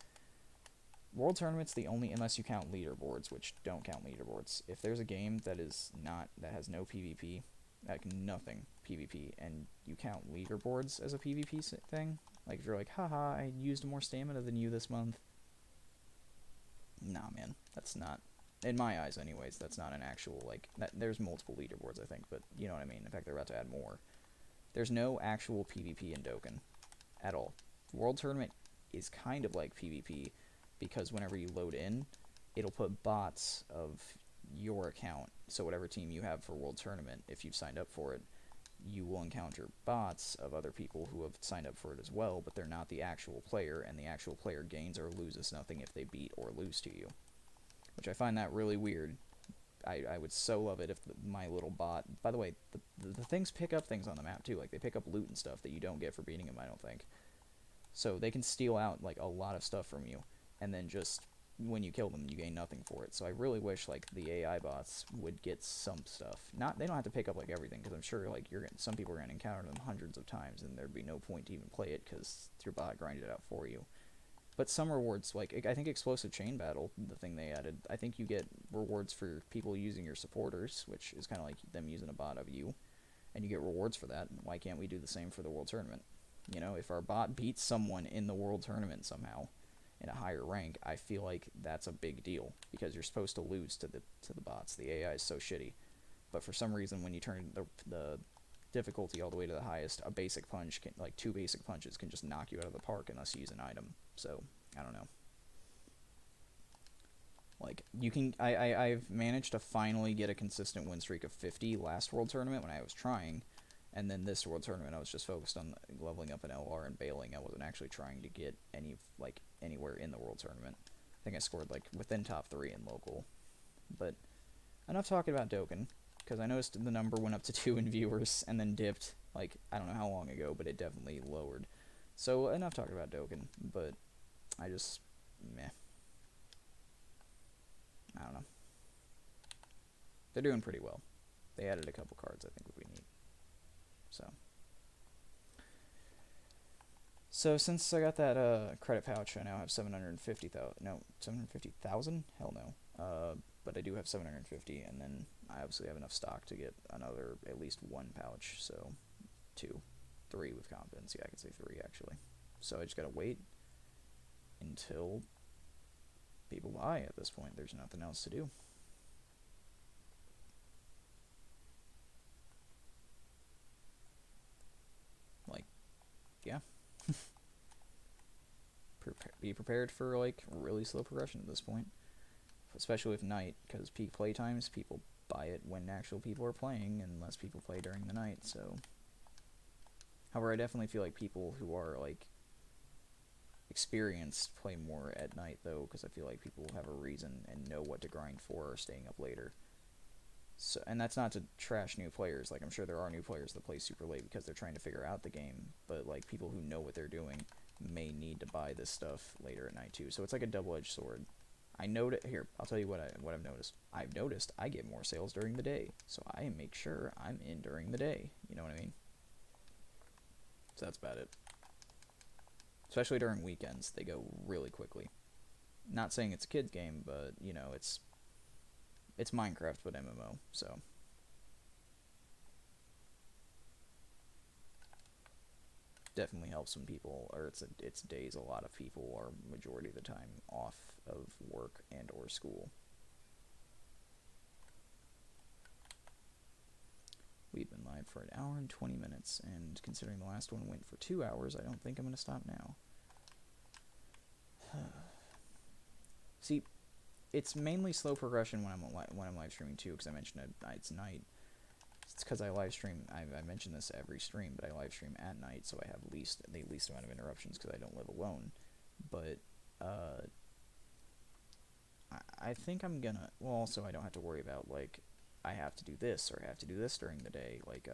World Tournament's the only, unless you count leaderboards, which don't count leaderboards. If there's a game that has no PvP, like nothing PvP, and you count leaderboards as a PvP thing, like if you're like, haha, I used more stamina than you this month. Nah, man, that's not in my eyes, anyways, that's not an actual, like, there's multiple leaderboards, I think, but you know what I mean. In fact, they're about to add more. There's no actual PvP in Dokkan at all. World Tournament is kind of like PvP because whenever you load in, it'll put bots of your account. So whatever team you have for World Tournament, if you've signed up for it, you will encounter bots of other people who have signed up for it as well, but they're not the actual player, and the actual player gains or loses nothing if they beat or lose to you. Which I find that really weird. I would so love it if my little bot... By the way, the things pick up things on the map, too. Like, they pick up loot and stuff that you don't get for beating them, I don't think. So they can steal out, like, a lot of stuff from you, and then just, when you kill them, you gain nothing for it. So I really wish, like, the AI bots would get some stuff. They don't have to pick up, like, everything, because I'm sure, like, some people are going to encounter them hundreds of times, and there'd be no point to even play it, because your bot grinded it out for you. But some rewards, like, I think Explosive Chain Battle, the thing they added, I think you get rewards for people using your supporters, which is kind of like them using a bot of you, and you get rewards for that. Why can't we do the same for the World Tournament? You know, if our bot beats someone in the World Tournament somehow, in a higher rank, I feel like that's a big deal, because you're supposed to lose to the bots. The AI is so shitty. But for some reason, when you turn the difficulty all the way to the highest, a basic punch can, like 2 basic punches can just knock you out of the park unless you use an item. So I don't know. Like, you can, I've managed to finally get a consistent win streak of 50 last World Tournament when I was trying, and then this World Tournament I was just focused on leveling up an LR and bailing. I wasn't actually trying to get anywhere in the World Tournament. I think I scored like within top 3 in local. But enough talking about Dokkan, because I noticed the number went up to 2 in viewers and then dipped, like, I don't know how long ago, but it definitely lowered. So enough talking about Dokkan, but I just, meh. I don't know. They're doing pretty well. They added a couple cards I think would be neat. So since I got that credit pouch, I now have 750,000. No, 750,000? Hell no. But I do have 750, and then I obviously have enough stock to get another at least 1 pouch. So 2, 3 with confidence. Yeah, I can say 3 actually. So I just gotta wait until people buy. At this point, there's nothing else to do. Like, yeah. Be prepared for, like, really slow progression at this point. Especially with night, because peak play times, people buy it when actual people are playing, and less people play during the night, so... However, I definitely feel like people who are, like, experienced play more at night, though, because I feel like people have a reason and know what to grind for or staying up later. So, and that's not to trash new players. Like, I'm sure there are new players that play super late because they're trying to figure out the game, but, like, people who know what they're doing may need to buy this stuff later at night, too. So it's like a double-edged sword. I know that, here, I'll tell you what I've noticed. I've noticed I get more sales during the day, so I make sure I'm in during the day. You know what I mean? So that's about it. Especially during weekends, they go really quickly. Not saying it's a kid's game, but, you know, it's Minecraft, but MMO, so... Definitely helps when people, or it's days a lot of people are majority of the time off of work and or school. We've been live for 1 hour and 20 minutes, and considering the last one went for 2 hours, I don't think I'm going to stop now. See, it's mainly slow progression when I'm live streaming too, because I mentioned it's night. It's because I live stream. I mention this every stream, but I live stream at night, so I have the least amount of interruptions because I don't live alone. But I think I'm gonna. Well, also I don't have to worry about, like, I have to do this or I have to do this during the day. Like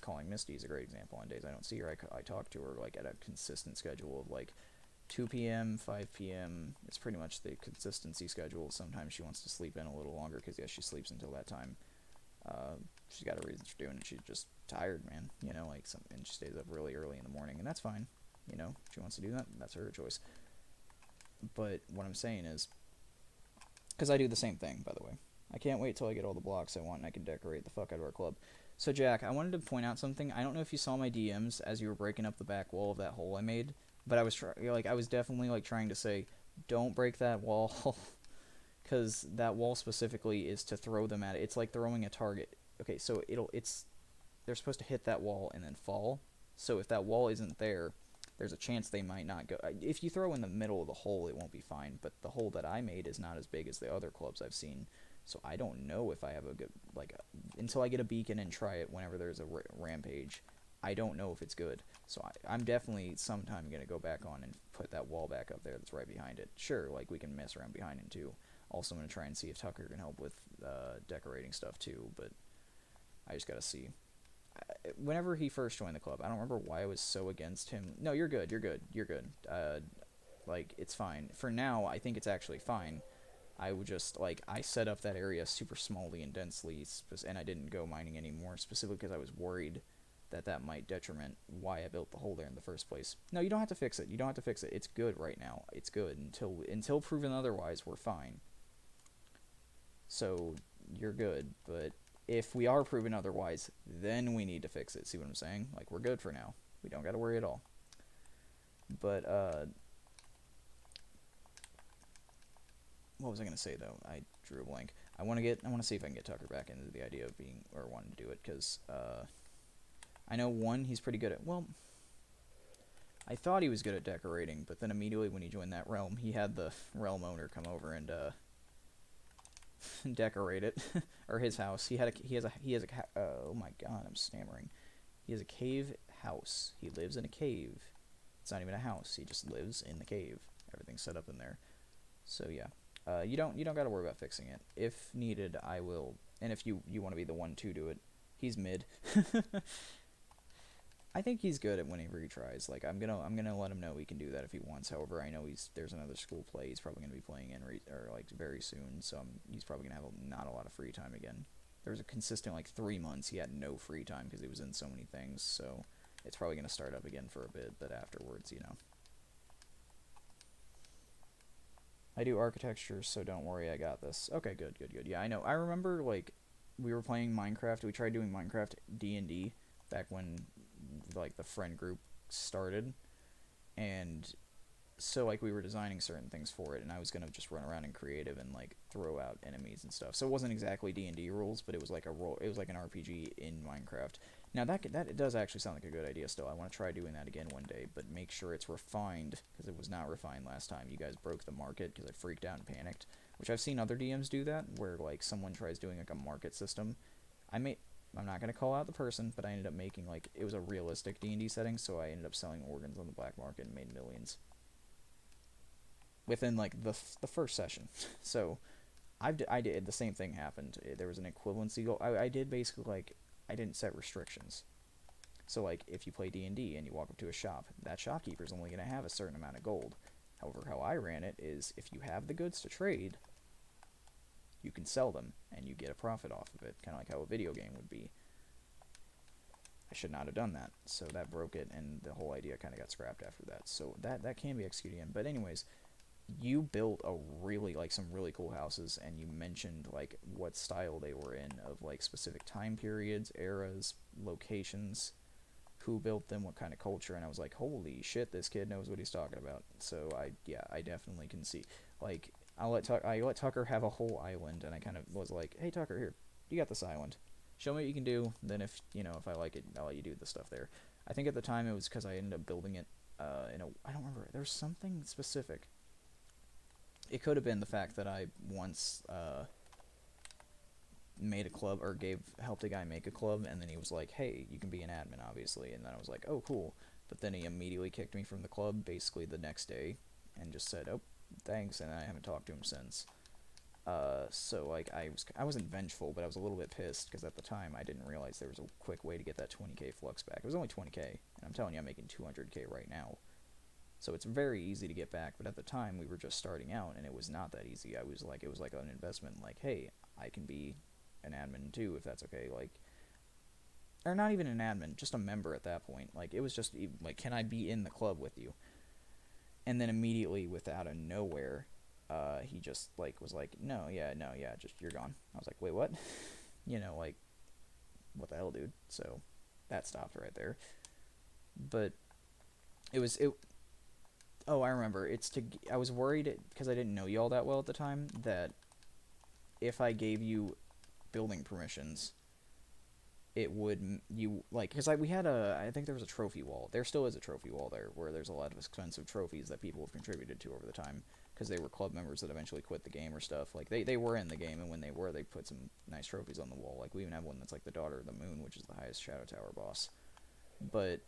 calling Misty is a great example. On days I don't see her, I talk to her, like, at a consistent schedule of, like, 2 p.m., 5 p.m. It's pretty much the consistency schedule. Sometimes she wants to sleep in a little longer because, yes, she sleeps until that time. She's got a reason for doing it. She's just tired, man. You know, like, and she stays up really early in the morning, and that's fine. You know, if she wants to do that, that's her choice. But what I'm saying is, because I do the same thing, by the way. I can't wait till I get all the blocks I want and I can decorate the fuck out of our club. So, Jack, I wanted to point out something. I don't know if you saw my DMs as you were breaking up the back wall of that hole I made, but I was definitely, like, trying to say, don't break that wall. because that wall specifically is to throw them at it. It's like throwing a target. Okay, so it's they're supposed to hit that wall and then fall. So if that wall isn't there, there's a chance they might not go. If you throw in the middle of the hole, it won't be fine. But the hole that I made is not as big as the other clubs I've seen. So I don't know if I have a good until I get a beacon and try it whenever there's a rampage. I don't know if it's good. So I'm definitely sometime gonna go back on and put that wall back up there that's right behind it. Sure, like we can mess around behind it too. Also, I'm gonna try and see if Tucker can help with decorating stuff too. But I just gotta see. Whenever he first joined the club, I don't remember why I was so against him. No, you're good. You're good. You're good. Like it's fine for now. I think it's actually fine. I would just I set up that area super smallly and densely, and I didn't go mining anymore, specifically because I was worried that that might detriment why I built the hole there in the first place. No, you don't have to fix it. You don't have to fix it. It's good right now. It's good until proven otherwise. We're fine. So you're good, but if we are proven otherwise, then we need to fix it. See what I'm saying? Like we're good for now. We don't got to worry at all. But what was I gonna say though? I drew a blank. I want to see if I can get Tucker back into the idea of being or wanting to do it because I know he's pretty good at. Well, I thought he was good at decorating, but then immediately when he joined that realm, he had the realm owner come over and decorate it or his house. He has a oh my god, I'm stammering. He has a cave house. He lives in a cave. It's not even a house. He just lives in the cave. Everything's set up in there. So yeah. You don't got to worry about fixing it. If needed, I will. And if you want to be the one to do it, he's mid. I think he's good at whenever he tries. Like I'm gonna let him know he can do that if he wants. However, I know there's another school play he's probably gonna be playing in very soon. So he's probably gonna have not a lot of free time again. There was a consistent 3 months he had no free time because he was in so many things. So it's probably gonna start up again for a bit, but afterwards, I do architecture, so don't worry, I got this. Okay, good. Yeah, I know. I remember, we were playing Minecraft. We tried doing Minecraft D&D back when, the friend group started. And so, we were designing certain things for it, and I was going to just run around in creative and, throw out enemies and stuff. So it wasn't exactly D&D rules, but it was it was like an RPG in Minecraft. Now, that does actually sound like a good idea still. I want to try doing that again one day, but make sure it's refined, because it was not refined last time. You guys broke the market, because I freaked out and panicked, which I've seen other DMs do that, where, someone tries doing, a market system. I'm not going to call out the person, but I ended up making, it was a realistic D&D setting, so I ended up selling organs on the black market and made millions. Within, the first session. So, I did, the same thing happened. There was an equivalency goal. I did basically, I didn't set restrictions. So, if you play D&D and you walk up to a shop, that shopkeeper's only going to have a certain amount of gold. However, how I ran it is, if you have the goods to trade, you can sell them, and you get a profit off of it, kind of like how a video game would be. I should not have done that, so that broke it, and the whole idea kind of got scrapped after that. So that can be executed again. But anyways, you built some really cool houses, and you mentioned what style they were in, of specific time periods, eras, locations, who built them, what kind of culture, and I was like, holy shit, this kid knows what he's talking about. So I definitely can see. I let Tucker have a whole island, and I kind of was like, hey Tucker, here, you got this island. Show me what you can do. Then if I like it, I'll let you do the stuff there. I think at the time it was because I ended up building it I don't remember. There's something specific. It could have been the fact that I once made a club, or helped a guy make a club, and then he was like, hey, you can be an admin, obviously, and then I was like, oh, cool. But then he immediately kicked me from the club basically the next day and just said, oh, thanks, and I haven't talked to him since. So I wasn't vengeful, but I was a little bit pissed because at the time I didn't realize there was a quick way to get that 20k flux back. It was only 20k, and I'm telling you, I'm making 200k right now. So it's very easy to get back, but at the time we were just starting out, and it was not that easy. It was like an investment. Hey, I can be an admin too, if that's okay. Or not even an admin, just a member at that point. It was just can I be in the club with you? And then immediately, out of nowhere, he just was like, no, yeah, just you're gone. I was like, wait, what? What the hell, dude? So that stopped right there. But it. Oh, I remember. I was worried because I didn't know y'all that well at the time that if I gave you building permissions, it would you like because we had I think there was a trophy wall. There still is a trophy wall there where there's a lot of expensive trophies that people have contributed to over the time because they were club members that eventually quit the game or stuff. Like they were in the game, and when they were, they put some nice trophies on the wall. Like we even have one that's like the Daughter of the Moon, which is the highest Shadow Tower boss. But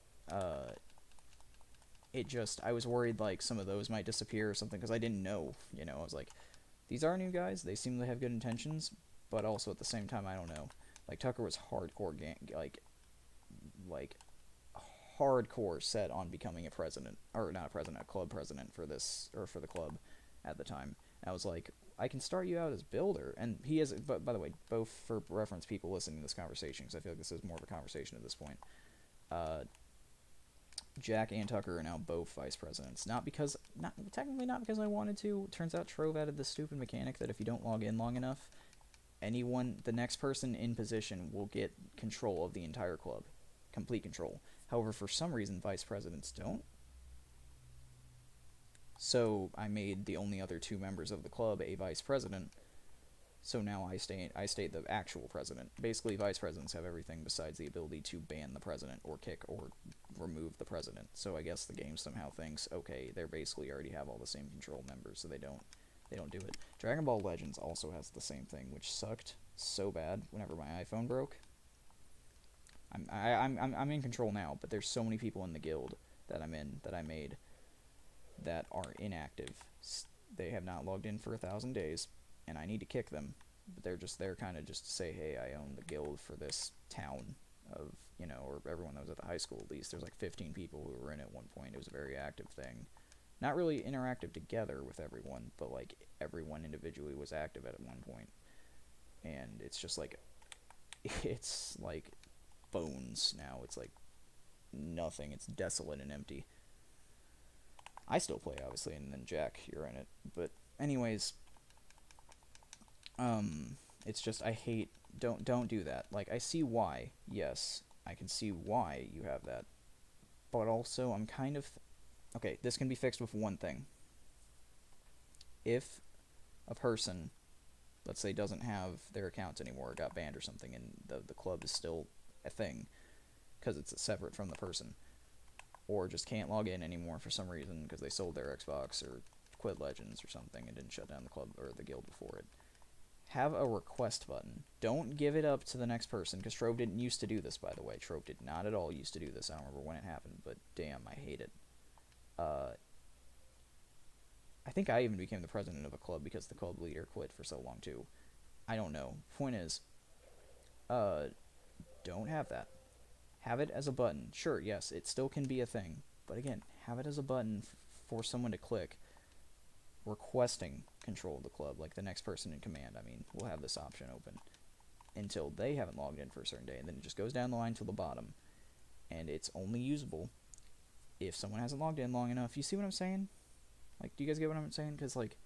it just I was worried like some of those might disappear or something because I didn't know. You know, I was like, these are new guys. They seem to have good intentions, but also at the same time, I don't know. Like Tucker was hardcore like hardcore set on becoming a president, or not a president, a club president for this, or for the club at the time. And I was like, I can start you out as builder, and he is. But by the way, both for reference, people listening to this conversation, because I feel like this is more of a conversation at this point. Uh, Jack and Tucker are now both vice presidents. Not because, not technically not because I wanted to. Turns out Trove added this stupid mechanic that if you don't log in long enough, the next person in position will get control of the entire club, complete control. However, for some reason, vice presidents don't. So I made the only other two members of the club a vice president. So now I stay the actual president. Basically, vice presidents have everything besides the ability to ban the president or kick or remove the president. So I guess the game somehow thinks, okay, they basically already have all the same control members, so they don't do it. Dragon Ball Legends also has the same thing, which sucked so bad whenever my iPhone broke. I'm in control now, but there's so many people in the guild that I'm in that I made that are inactive. They have not logged in for 1,000 days, and I need to kick them. But they're just there kind of just to say, hey, I own the guild for this town of, you know, or everyone that was at the high school at least. There's like 15 people who were in at one point. It was a very active thing. Not really interactive together with everyone, but like everyone individually was active at one point. And it's just like, it's like bones now. It's like nothing. It's desolate and empty. I still play, obviously, and then Jack, you're in it. But anyways, it's just I hate don't do that. Like I see why. Yes, I can see why you have that. But also I'm kind of okay, this can be fixed with one thing. If a person, let's say, doesn't have their account anymore, or got banned or something, and the club is still a thing because it's separate from the person, or just can't log in anymore for some reason because they sold their Xbox or quit Legends or something and didn't shut down the club or the guild before it, have a request button. Don't give it up to the next person, because Trove didn't used to do this, by the way. Trove did not at all used to do this. I don't remember when it happened, but damn, I hate it. I think I even became the president of a club because the club leader quit for so long, too. I don't know. Point is, don't have that. Have it as a button. Sure, yes, it still can be a thing. But again, have it as a button for someone to click requesting control of the club, like the next person in command. I mean, we'll have this option open until they haven't logged in for a certain day, and then it just goes down the line to the bottom, and it's only usable if someone hasn't logged in long enough. You see what I'm saying? Like, do you guys get what I'm saying? Because, like,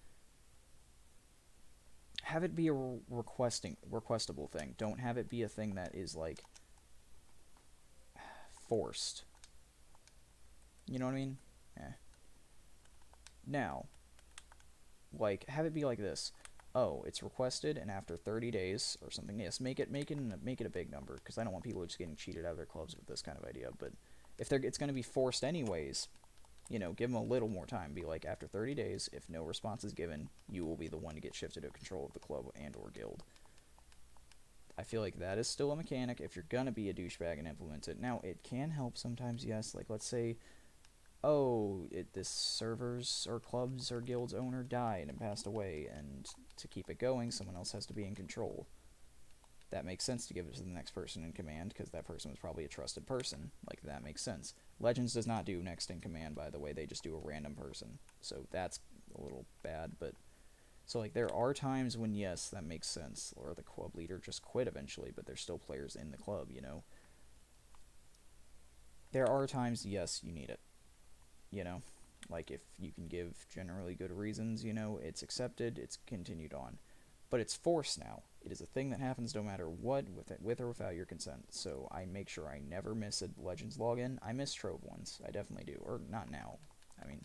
have it be a requestable thing. Don't have it be a thing that is, like, forced. You know what I mean? Now, like, have it be like this. Oh, it's requested, and after 30 days or something. Yes, make it a big number, because I don't want people just getting cheated out of their clubs with this kind of idea. But if it's going to be forced anyways, you know, give them a little more time. Be like, after 30 days, if no response is given, you will be the one to get shifted to control of the club and or guild. I feel like that is still a mechanic if you're going to be a douchebag and implement it. Now, it can help sometimes, yes. Like, let's say, oh, this server's or club's or guild's owner died and passed away, and to keep it going, someone else has to be in control. That makes sense to give it to the next person in command, because that person was probably a trusted person. Like, that makes sense. Legends does not do next in command, by the way. They just do a random person. So that's a little bad, but... So, like, there are times when, yes, that makes sense. Or the club leader just quit eventually, but there's still players in the club, you know? There are times, yes, you need it. You know? Like, if you can give generally good reasons, you know, it's accepted, it's continued on. But it's forced now. It is a thing that happens no matter what, with or without your consent. So I make sure I never miss a Legends login. I miss Trove once. I definitely do. Or not now. I mean,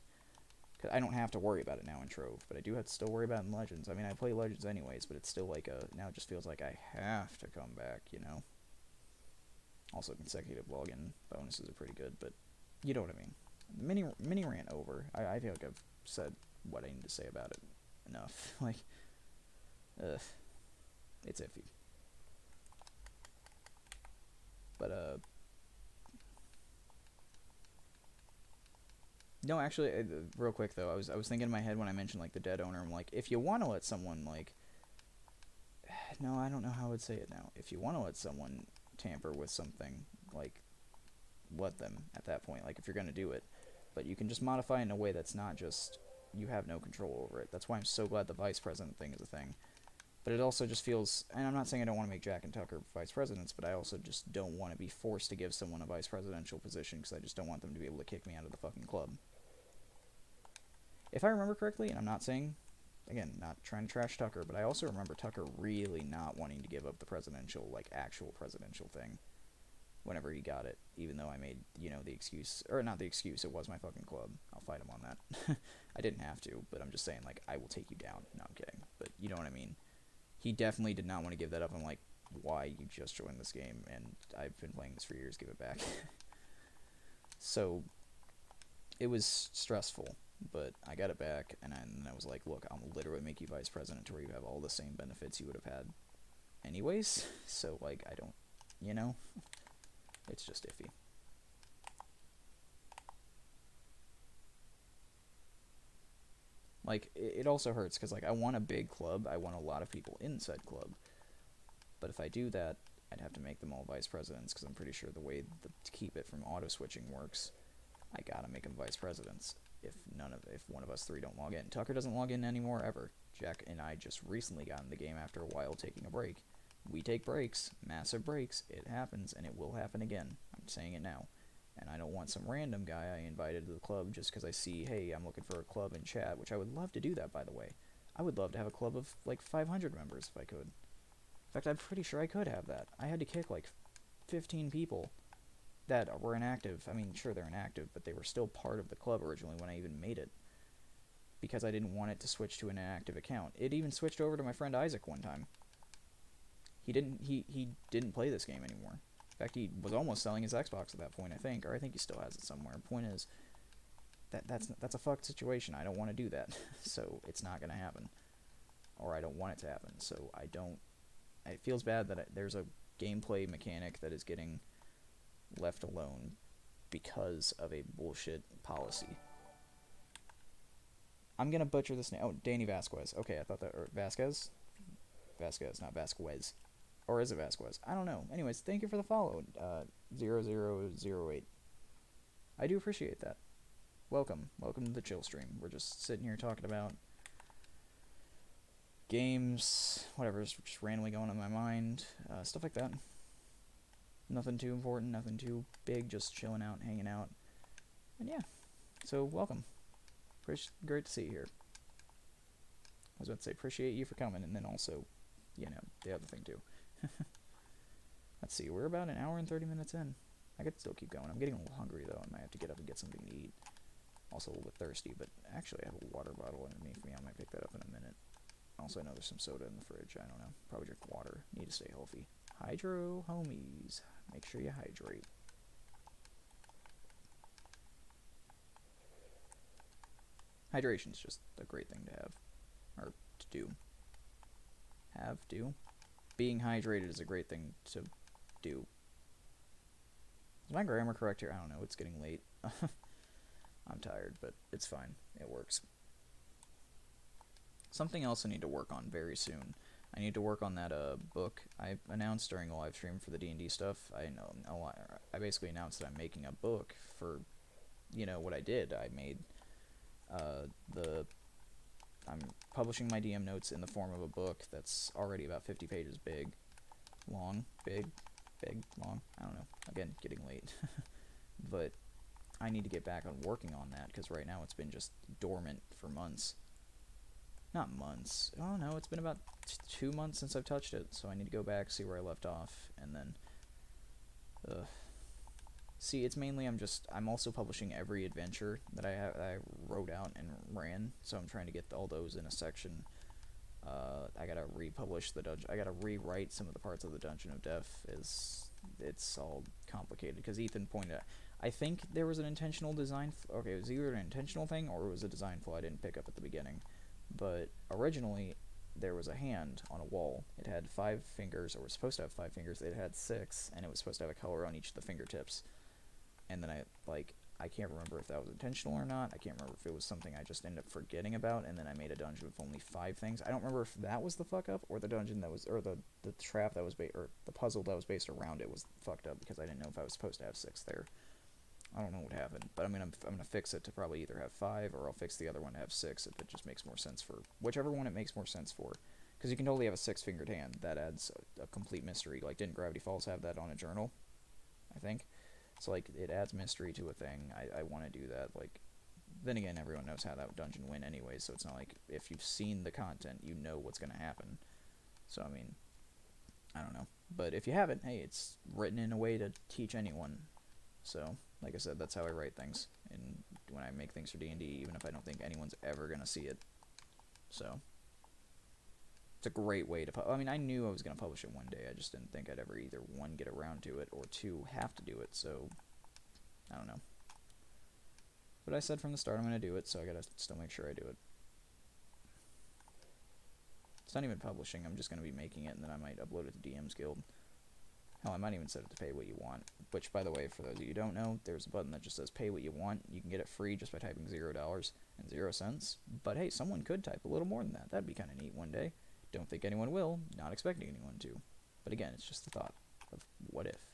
'Cause I don't have to worry about it now in Trove, but I do have to still worry about it in Legends. I mean, I play Legends anyways, but it's still like now it just feels like I have to come back, you know? Also, consecutive login bonuses are pretty good, but you know what I mean. Mini rant over. I feel like I've said what I need to say about it enough. Like, ugh, it's iffy. But no, actually, real quick though, I was thinking in my head when I mentioned like the dead owner. I'm like, if you want to let someone like, no, I don't know how I would say it now. If you want to let someone tamper with something, like, let them at that point. Like, if you're gonna do it, but you can just modify it in a way that's not just you have no control over it. That's why I'm so glad the vice president thing is a thing. But it also just feels, and I'm not saying I don't want to make Jack and Tucker vice presidents, but I also just don't want to be forced to give someone a vice presidential position because I just don't want them to be able to kick me out of the fucking club. If I remember correctly, and I'm not saying, again, not trying to trash Tucker, but I also remember Tucker really not wanting to give up the presidential, like, actual presidential thing whenever he got it, even though I made, you know, the excuse, or not the excuse, it was my fucking club. I'll fight him on that. I didn't have to, but I'm just saying, like, I will take you down. No, I'm kidding, but you know what I mean. He definitely did not want to give that up. I'm like, why? You just joined this game, and I've been playing this for years. Give it back. So, it was stressful, but I got it back, and I was like, look, I'll literally make you vice president to where you have all the same benefits you would have had anyways. So, like, I don't, you know, it's just iffy. Like, it also hurts because, like, I want a big club. I want a lot of people in said club. But if I do that, I'd have to make them all vice presidents because I'm pretty sure the way to keep it from auto-switching works, I gotta make them vice presidents. If one of us three don't log in. Tucker doesn't log in anymore, ever. Jack and I just recently got in the game after a while taking a break. We take breaks, massive breaks. It happens, and it will happen again. I'm saying it now. And I don't want some random guy I invited to the club just because I see, hey, I'm looking for a club in chat, which I would love to do that, by the way. I would love to have a club of, like, 500 members if I could. In fact, I'm pretty sure I could have that. I had to kick, like, 15 people that were inactive. I mean, sure, they're inactive, but they were still part of the club originally when I even made it. Because I didn't want it to switch to an inactive account. It even switched over to my friend Isaac one time. He didn't play this game anymore. In fact, he was almost selling his Xbox at that point, I think, or I think he still has it somewhere. Point is, that's a fucked situation. I don't want to do that, so it's not gonna happen, or I don't want it to happen. So I don't. It feels bad that there's a gameplay mechanic that is getting left alone because of a bullshit policy. I'm gonna butcher this name. Oh, Danny Vasquez. Okay, I thought that, or Vasquez, not Vasquez. Or is it Vasquez? I don't know. Anyways, thank you for the follow, 0008. I do appreciate that. Welcome to the chill stream. We're just sitting here talking about games, whatever's just randomly going on in my mind, stuff like that. Nothing too important, nothing too big, just chilling out, hanging out. And yeah, so welcome. Great to see you here. I was about to say appreciate you for coming, and then also, you know, the other thing too. Let's see, we're about an hour and 30 minutes in. I could still keep going. I'm getting a little hungry, though. I might have to get up and get something to eat. Also a little bit thirsty, but actually I have a water bottle underneath me. I might pick that up in a minute. Also, I know there's some soda in the fridge. I don't know. Probably drink water. Need to stay healthy. Hydro, homies. Make sure you hydrate. Hydration's just a great thing to have. Or to do. Being hydrated is a great thing to do. Is my grammar correct here? I don't know. It's getting late. I'm tired, but it's fine. It works. Something else I need to work on very soon. I need to work on that book I announced during a live stream for the D&D stuff. I basically announced that I'm making a book for, you know, what I did. I made I'm publishing my DM notes in the form of a book that's already about 50 pages big. Long, big, long. I don't know. Again, getting late. But I need to get back on working on that because right now it's been just dormant for months. Not months. Oh no, it's been about 2 months since I've touched it, so I need to go back, see where I left off, and then See, it's mainly I'm also publishing every adventure that I wrote out and ran, so I'm trying to get all those in a section. I gotta republish the dungeon. I gotta rewrite some of the parts of the Dungeon of Death. It's all complicated because Ethan pointed out. I think there was an intentional design. Okay, it was either an intentional thing or it was a design flaw I didn't pick up at the beginning. But originally, there was a hand on a wall. It had 5 fingers, or was supposed to have 5 fingers. It had 6, and it was supposed to have a color on each of the fingertips. And then I can't remember if that was intentional or not. I can't remember if it was something I just ended up forgetting about, and then I made a dungeon with only 5 things. I don't remember if that was the fuck up, or the dungeon that was, or the trap that was, or the puzzle that was based around it was fucked up, because I didn't know if I was supposed to have 6 there. I don't know what happened, but I'm gonna fix it to probably either have 5, or I'll fix the other one to have 6 if it just makes more sense for whichever one it makes more sense for. Because you can totally have a 6-fingered hand. That adds a complete mystery. Like, didn't Gravity Falls have that on a journal? I think. So, like, it adds mystery to a thing. I want to do that. Like, then again, everyone knows how that dungeon went anyway, so it's not like if you've seen the content, you know what's going to happen. So, I mean, I don't know. But if you haven't, hey, it's written in a way to teach anyone. So, like I said, that's how I write things. And when I make things for D&D, even if I don't think anyone's ever going to see it. So, it's a great way to I mean, I knew I was going to publish it one day. I just didn't think I'd ever either, 1, get around to it, or 2, have to do it. So, I don't know. But I said from the start I'm going to do it, so I got to still make sure I do it. It's not even publishing. I'm just going to be making it, and then I might upload it to DM's Guild. Hell, I might even set it to pay what you want. Which, by the way, for those of you who don't know, there's a button that just says pay what you want. You can get it free just by typing $0.00. But hey, someone could type a little more than that. That'd be kind of neat one day. Don't think anyone will. Not expecting anyone to. But again, it's just the thought of what if.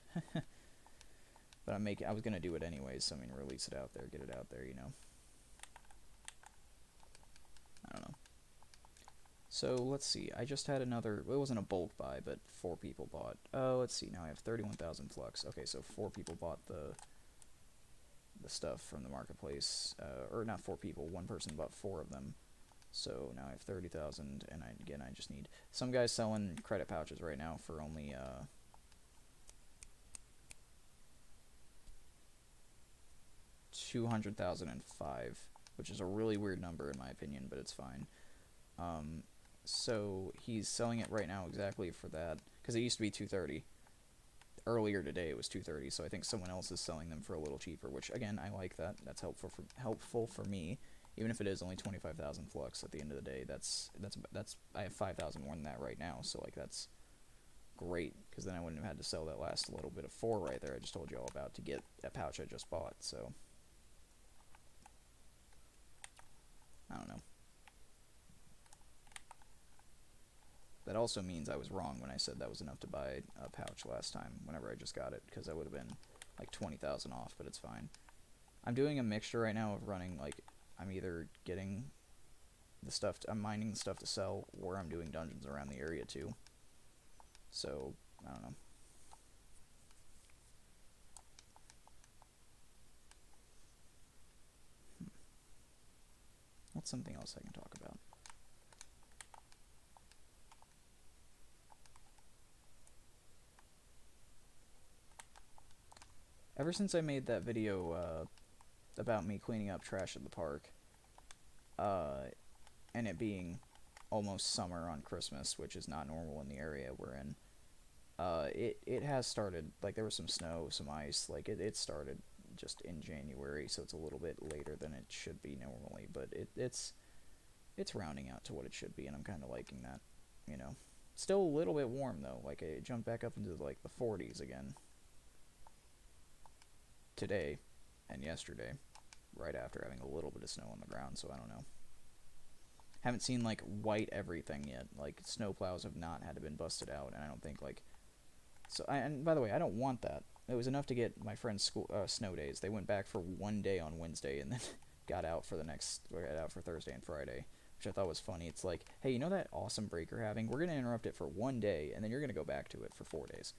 But I was gonna do it anyways, so I mean, release it out there, get it out there, you know. I don't know. So let's see. I just had another. It wasn't a bulk buy, but 4 people bought. Oh, let's see. Now I have 31,000 flux. Okay, so 4 people bought the stuff from the marketplace, or not 4 people. 1 person bought 4 of them. So now I have 30,000, and I just need some guys selling credit pouches right now for only 200,005, which is a really weird number in my opinion, but it's fine. So he's selling it right now exactly for that, because it used to be 230. Earlier today it was 230, so I think someone else is selling them for a little cheaper, which again, I like that. That's helpful for me. Even if it is only 25,000 flux at the end of the day, that's I have 5,000 more than that right now, so like that's great, because then I wouldn't have had to sell that last little bit of 4 right there I just told you all about to get that pouch I just bought. So I don't know. That also means I was wrong when I said that was enough to buy a pouch last time whenever I just got it, because I would have been like 20,000 off, but it's fine. I'm doing a mixture right now of running, like, I'm either getting the stuff, I'm mining the stuff to sell, or I'm doing dungeons around the area too. So, I don't know. What's something else I can talk about? Ever since I made that video about me cleaning up trash at the park, and it being almost summer on Christmas, which is not normal in the area we're in, it has started, like, there was some snow, some ice, like, it started just in January, so it's a little bit later than it should be normally, but it's rounding out to what it should be, and I'm kind of liking that, you know. Still a little bit warm, though, like, it jumped back up into, like, the 40s again today and yesterday, right after having a little bit of snow on the ground, so I don't know. Haven't seen, like, white everything yet. Like, snow plows have not had to been busted out, and I don't think, like... So, and by the way, I don't want that. It was enough to get my friends' snow days. They went back for 1 day on Wednesday, and then got out for Thursday and Friday, which I thought was funny. It's like, hey, you know that awesome break you're having? We're going to interrupt it for 1 day, and then you're going to go back to it for 4 days.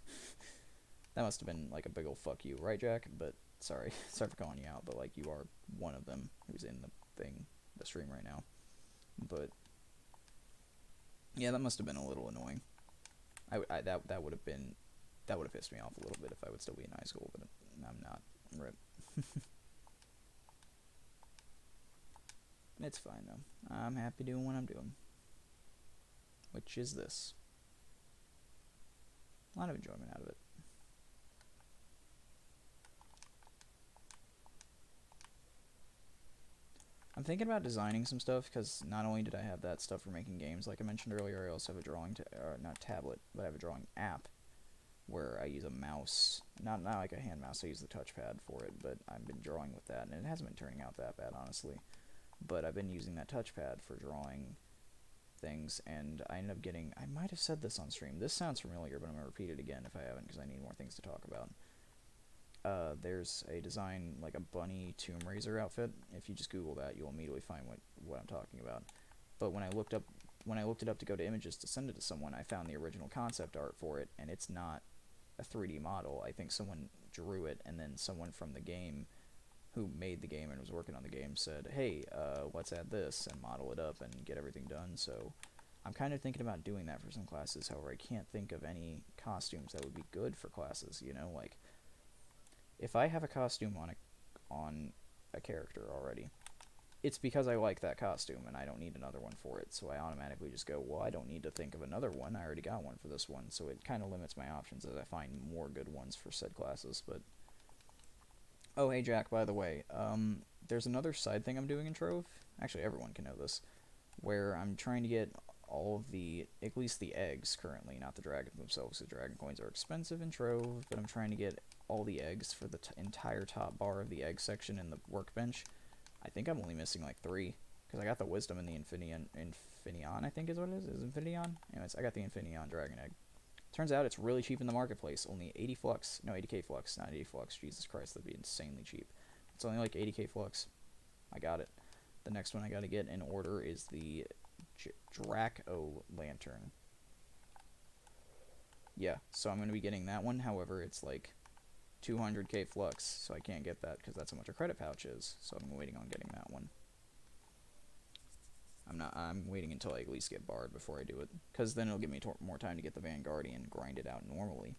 That must have been, like, a big ol' fuck you, right, Jack? But, sorry. Sorry for calling you out, but, like, you are one of them who's in the stream right now. But yeah, that must have been a little annoying. That would have pissed me off a little bit if I would still be in high school, but I'm not. Rip. It's fine, though. I'm happy doing what I'm doing. Which is this. A lot of enjoyment out of it. I'm thinking about designing some stuff, because not only did I have that stuff for making games, like I mentioned earlier, I also have a drawing, not tablet, but I have a drawing app, where I use a mouse, not like a hand mouse, I use the touchpad for it, but I've been drawing with that, and it hasn't been turning out that bad, honestly. But I've been using that touchpad for drawing things, and I ended up getting, I might have said this on stream, this sounds familiar, but I'm going to repeat it again if I haven't, because I need more things to talk about. There's a design, like a bunny Tomb Raiser outfit. If you just Google that, you'll immediately find what I'm talking about. But when I looked it up to go to images to send it to someone, I found the original concept art for it, and it's not a 3D model. I think someone drew it, and then someone from the game who made the game and was working on the game said, hey, let's add this and model it up and get everything done. So I'm kind of thinking about doing that for some classes. However, I can't think of any costumes that would be good for classes, you know, like if I have a costume on a character already, it's because I like that costume and I don't need another one for it. So I automatically just go, well, I don't need to think of another one. I already got one for this one. So it kind of limits my options as I find more good ones for said classes. But oh, hey Jack, by the way, there's another side thing I'm doing in Trove. Actually, everyone can know this, where I'm trying to get all of the, at least the eggs currently, not the dragons themselves, because dragon coins are expensive in Trove, but I'm trying to get all the eggs for the entire top bar of the egg section in the workbench. I think I'm only missing like 3, because I got the wisdom and the Infineon, I think is what it is. Is Infineon? Anyways, I got the Infineon dragon egg. Turns out it's really cheap in the marketplace. Only 80 flux. No, 80k flux, not 80 flux. Jesus Christ, that'd be insanely cheap. It's only like 80k flux. I got it. The next one I gotta get in order is the Draco Lantern. Yeah, so I'm gonna be getting that one. However, it's like 200k flux, so I can't get that because that's how much a credit pouch is. So I'm waiting on getting that one. I'm waiting until I at least get Bard before I do it, because then it'll give me more time to get the Vanguardian and grind it out normally.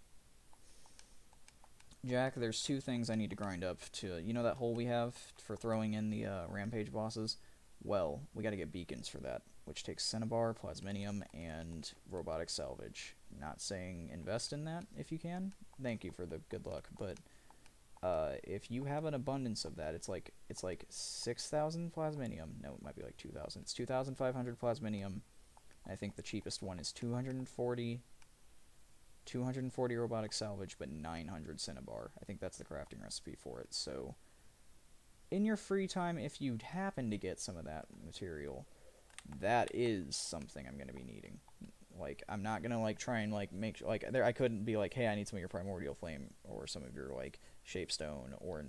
Jack, there's 2 things I need to grind up to, you know that hole we have for throwing in the Rampage bosses? Well, we gotta get beacons for that, which takes Cinnabar, Plasminium, and Robotic Salvage. Not saying invest in that if you can. Thank you for the good luck, but if you have an abundance of that, it's like 6,000 plasminium. No, it might be like 2,000. It's 2,500 plasminium. I think the cheapest one is 240 robotic salvage, but 900 cinnabar. I think that's the crafting recipe for it. So in your free time, if you happen to get some of that material, that is something I'm going to be needing. Like, I'm not going to, like, try and, like, make, like, I couldn't be like, hey, I need some of your primordial flame, or some of your, like, shapestone, or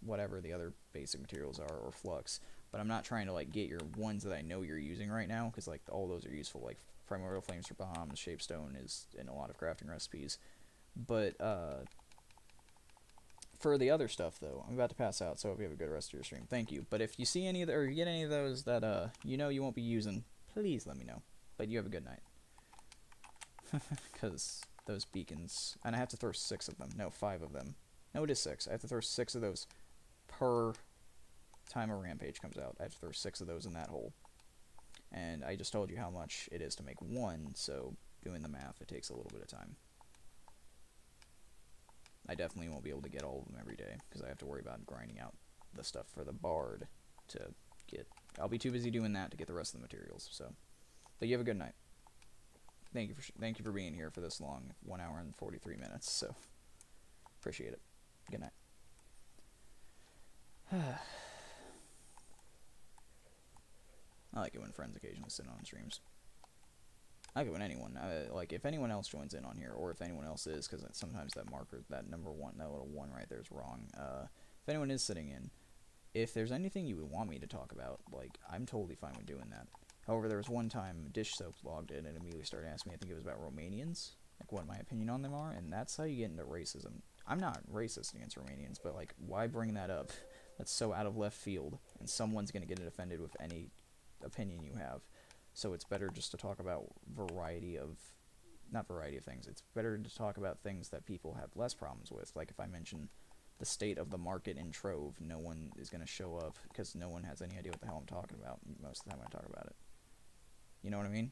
whatever the other basic materials are, or flux, but I'm not trying to, like, get your ones that I know you're using right now, because, like, all those are useful, like, primordial flames for bombs, shapestone is in a lot of crafting recipes, but, for the other stuff, though, I'm about to pass out, so I hope you have a good rest of your stream. Thank you. But if you see any of the, or you get any of those that, you know you won't be using, please let me know. But you have a good night. Because those beacons, and I have to throw 6 of them. No, 5 of them. No, it is 6. I have to throw 6 of those per time a rampage comes out. I have to throw 6 of those in that hole. And I just told you how much it is to make 1, so doing the math, it takes a little bit of time. I definitely won't be able to get all of them every day, because I have to worry about grinding out the stuff for the Bard to get. I'll be too busy doing that to get the rest of the materials, so. But you have a good night. Thank you for being here for this long, 1 hour and 43 minutes, so appreciate it. Good night. I like it when friends occasionally sit on streams. I like it when anyone, like, if anyone else joins in on here, or if anyone else is, because sometimes that marker, that number 1, that little 1 right there is wrong. If anyone is sitting in, if there's anything you would want me to talk about, like, I'm totally fine with doing that. However, there was one time Dish Soap logged in and immediately started asking me, I think it was about Romanians, like what my opinion on them are, and that's how you get into racism. I'm not racist against Romanians, but, like, why bring that up? That's so out of left field, and someone's going to get offended with any opinion you have. So it's better just to talk about not variety of things. It's better to talk about things that people have less problems with. Like if I mention the state of the market in Trove, no one is going to show up because no one has any idea what the hell I'm talking about most of the time when I talk about it. You know what I mean?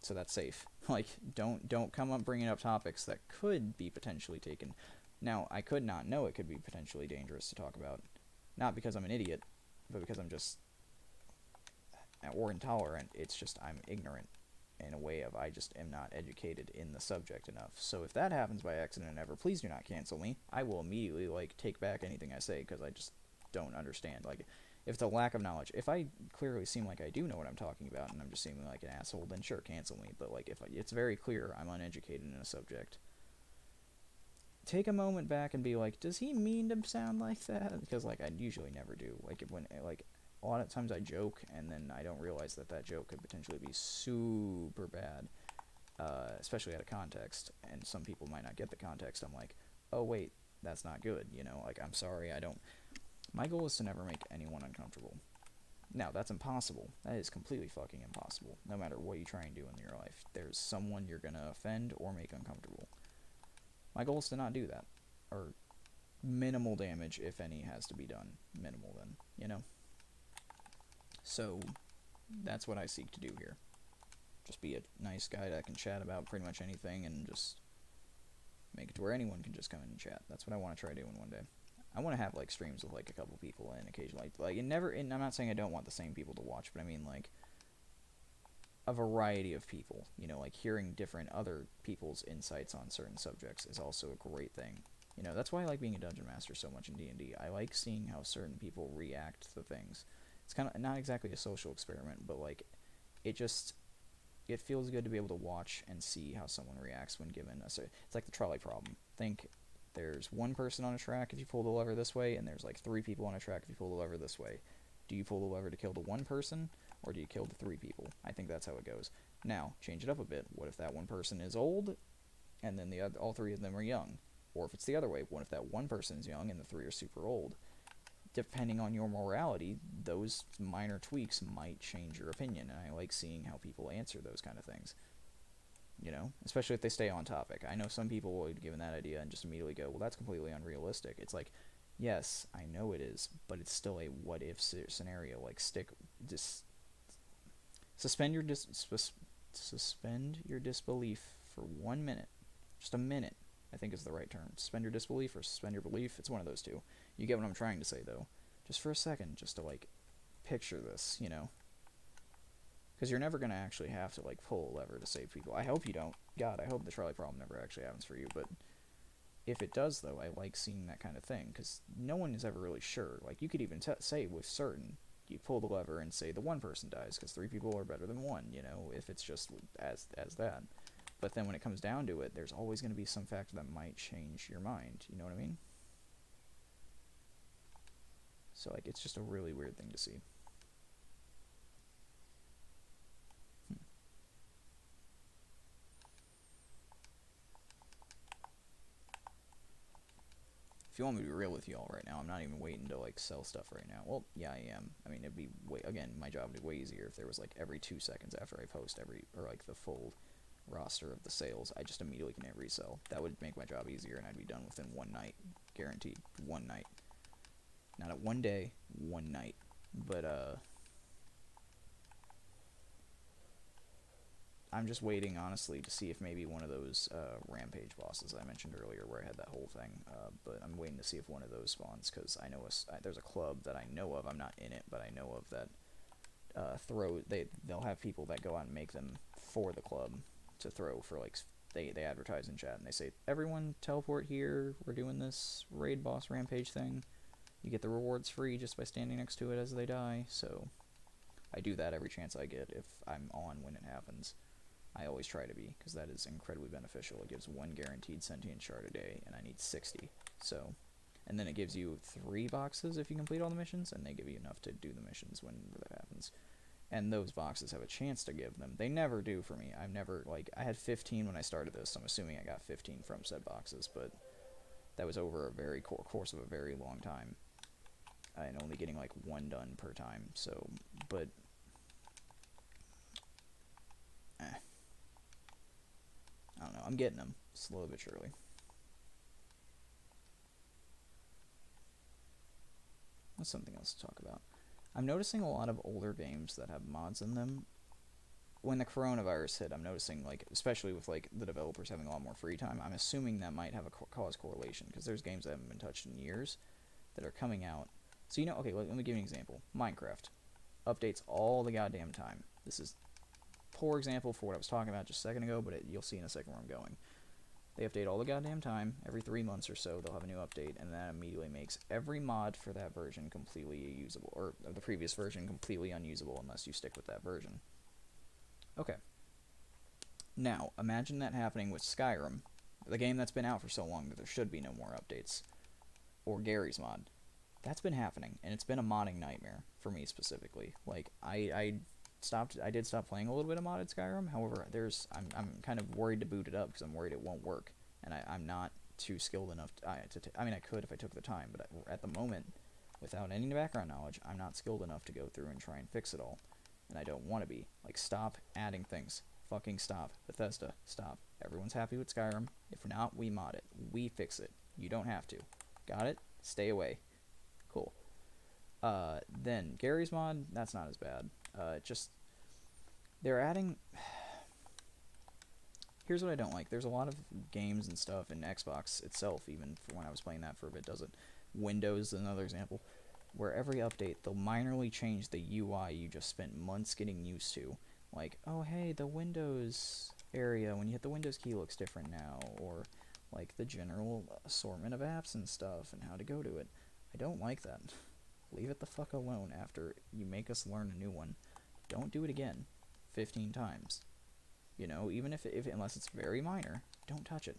So that's safe. Like, don't come up bringing up topics that could be potentially taken. Now, I could not know it could be potentially dangerous to talk about. Not because I'm an idiot, but because I'm just... or intolerant. It's just I'm ignorant in a way of I just am not educated in the subject enough. So if that happens by accident ever, please do not cancel me. I will immediately, like, take back anything I say because I just don't understand. Like, if it's a lack of knowledge, if I clearly seem like I do know what I'm talking about and I'm just seeming like an asshole, then sure, cancel me. But, like, if it's very clear I'm uneducated in a subject, take a moment back and be like, does he mean to sound like that? Because, like, I usually never do. Like, when, like, a lot of times I joke, and then I don't realize that that joke could potentially be super bad, especially out of context, and some people might not get the context. I'm like, oh, wait, that's not good, you know? Like, I'm sorry, I don't... My goal is to never make anyone uncomfortable. Now, that's impossible. That is completely fucking impossible. No matter what you try and do in your life, there's someone you're gonna offend or make uncomfortable. My goal is to not do that. Or minimal damage, if any, has to be done. Minimal, then, you know? So, that's what I seek to do here. Just be a nice guy that can chat about pretty much anything and just make it to where anyone can just come in and chat. That's what I want to try doing one day. I want to have, like, streams with, like, a couple people and occasionally, like, and I'm not saying I don't want the same people to watch, but I mean, like, a variety of people, you know, like, hearing different other people's insights on certain subjects is also a great thing. You know, that's why I like being a dungeon master so much in D&D. I like seeing how certain people react to things. It's kind of not exactly a social experiment, but, like, it feels good to be able to watch and see how someone reacts when given it's like the trolley problem. Think there's one person on a track if you pull the lever this way, and there's like 3 people on a track if you pull the lever this way. Do you pull the lever to kill the one person, or do you kill the 3 people? I think that's how it goes. Now, change it up a bit. What if that one person is old, and then all 3 of them are young? Or if it's the other way, what if that one person is young and the 3 are super old? Depending on your morality, those minor tweaks might change your opinion, and I like seeing how people answer those kind of things. You know, especially if they stay on topic. I know some people would given that idea and just immediately go, well, that's completely unrealistic. It's like, yes, I know it is, but it's still a what-if scenario. Like, suspend your disbelief for 1 minute. Just a minute, I think is the right term. Suspend your disbelief or suspend your belief. It's one of those two. You get what I'm trying to say, though. Just for a second, just to, like, picture this, you know? Because you're never going to actually have to, like, pull a lever to save people. I hope you don't. God, I hope the trolley problem never actually happens for you. But if it does, though, I like seeing that kind of thing. Because no one is ever really sure. Like, you could even say with certain, you pull the lever and say the one person dies. Because 3 people are better than 1, you know, if it's just as that. But then when it comes down to it, there's always going to be some factor that might change your mind. You know what I mean? So, like, it's just a really weird thing to see. If you want me to be real with y'all right now, I'm not even waiting to, like, sell stuff right now. Well, yeah, I am. I mean, it'd be again, my job would be way easier if there was, like, every 2 seconds after I post like, the full roster of the sales, I just immediately can hit resell. That would make my job easier, and I'd be done within 1 night. Guaranteed. 1 night. Not at 1 day, 1 night. But, I'm just waiting, honestly, to see if maybe one of those Rampage bosses I mentioned earlier, where I had that whole thing, but I'm waiting to see if one of those spawns, because I know there's a club that I know of, I'm not in it, but I know of that they'll have people that go out and make them for the club to throw for, like, they advertise in chat, and they say, everyone teleport here, we're doing this raid boss Rampage thing, you get the rewards free just by standing next to it as they die, so I do that every chance I get if I'm on when it happens. I always try to be, because that is incredibly beneficial. It gives 1 guaranteed sentient shard a day, and I need 60. So, and then it gives you 3 boxes if you complete all the missions, and they give you enough to do the missions when that happens. And those boxes have a chance to give them. They never do for me. I've never, like, I had 15 when I started this, so I'm assuming I got 15 from said boxes, but that was over a very course of a very long time. And only getting, like, 1 done per time, so, but I don't know, I'm getting them, slowly but surely. That's something else to talk about. I'm noticing a lot of older games that have mods in them. When the coronavirus hit, I'm noticing, like, especially with, like, the developers having a lot more free time, I'm assuming that might have a cause correlation, because there's games that haven't been touched in years that are coming out. So, okay, let me give you an example. Minecraft updates all the goddamn time. This is poor example for what I was talking about just a second ago, but you'll see in a second where I'm going. They update all the goddamn time. Every 3 months or so, they'll have a new update, and that immediately makes every mod for that version completely usable, or the previous version completely unusable unless you stick with that version. Okay. Now, imagine that happening with Skyrim, the game that's been out for so long that there should be no more updates, or Garry's Mod. That's been happening, and it's been a modding nightmare for me specifically. Like, I did stop playing a little bit of modded Skyrim. However, I'm kind of worried to boot it up because I'm worried it won't work, and I'm not too skilled enough. I mean, I could if I took the time, but at the moment, without any background knowledge, I'm not skilled enough to go through and try and fix it all, and I don't want to be. Like, stop adding things. Fucking stop. Bethesda, stop. Everyone's happy with Skyrim. If not, we mod it. We fix it. You don't have to. Got it? Stay away. Cool. Then Garry's Mod, that's not as bad. Just they're adding. Here's what I don't like. There's a lot of games and stuff in Xbox itself, even for when I was playing that for a bit, does it. Windows is another example, where every update they'll minorly change the UI you just spent months getting used to. Like, oh hey, the Windows area when you hit the Windows key looks different now, or like the general assortment of apps and stuff and how to go to it. I don't like that. Leave it the fuck alone after you make us learn a new one. Don't do it again 15 times. You know, even if unless it's very minor, don't touch it.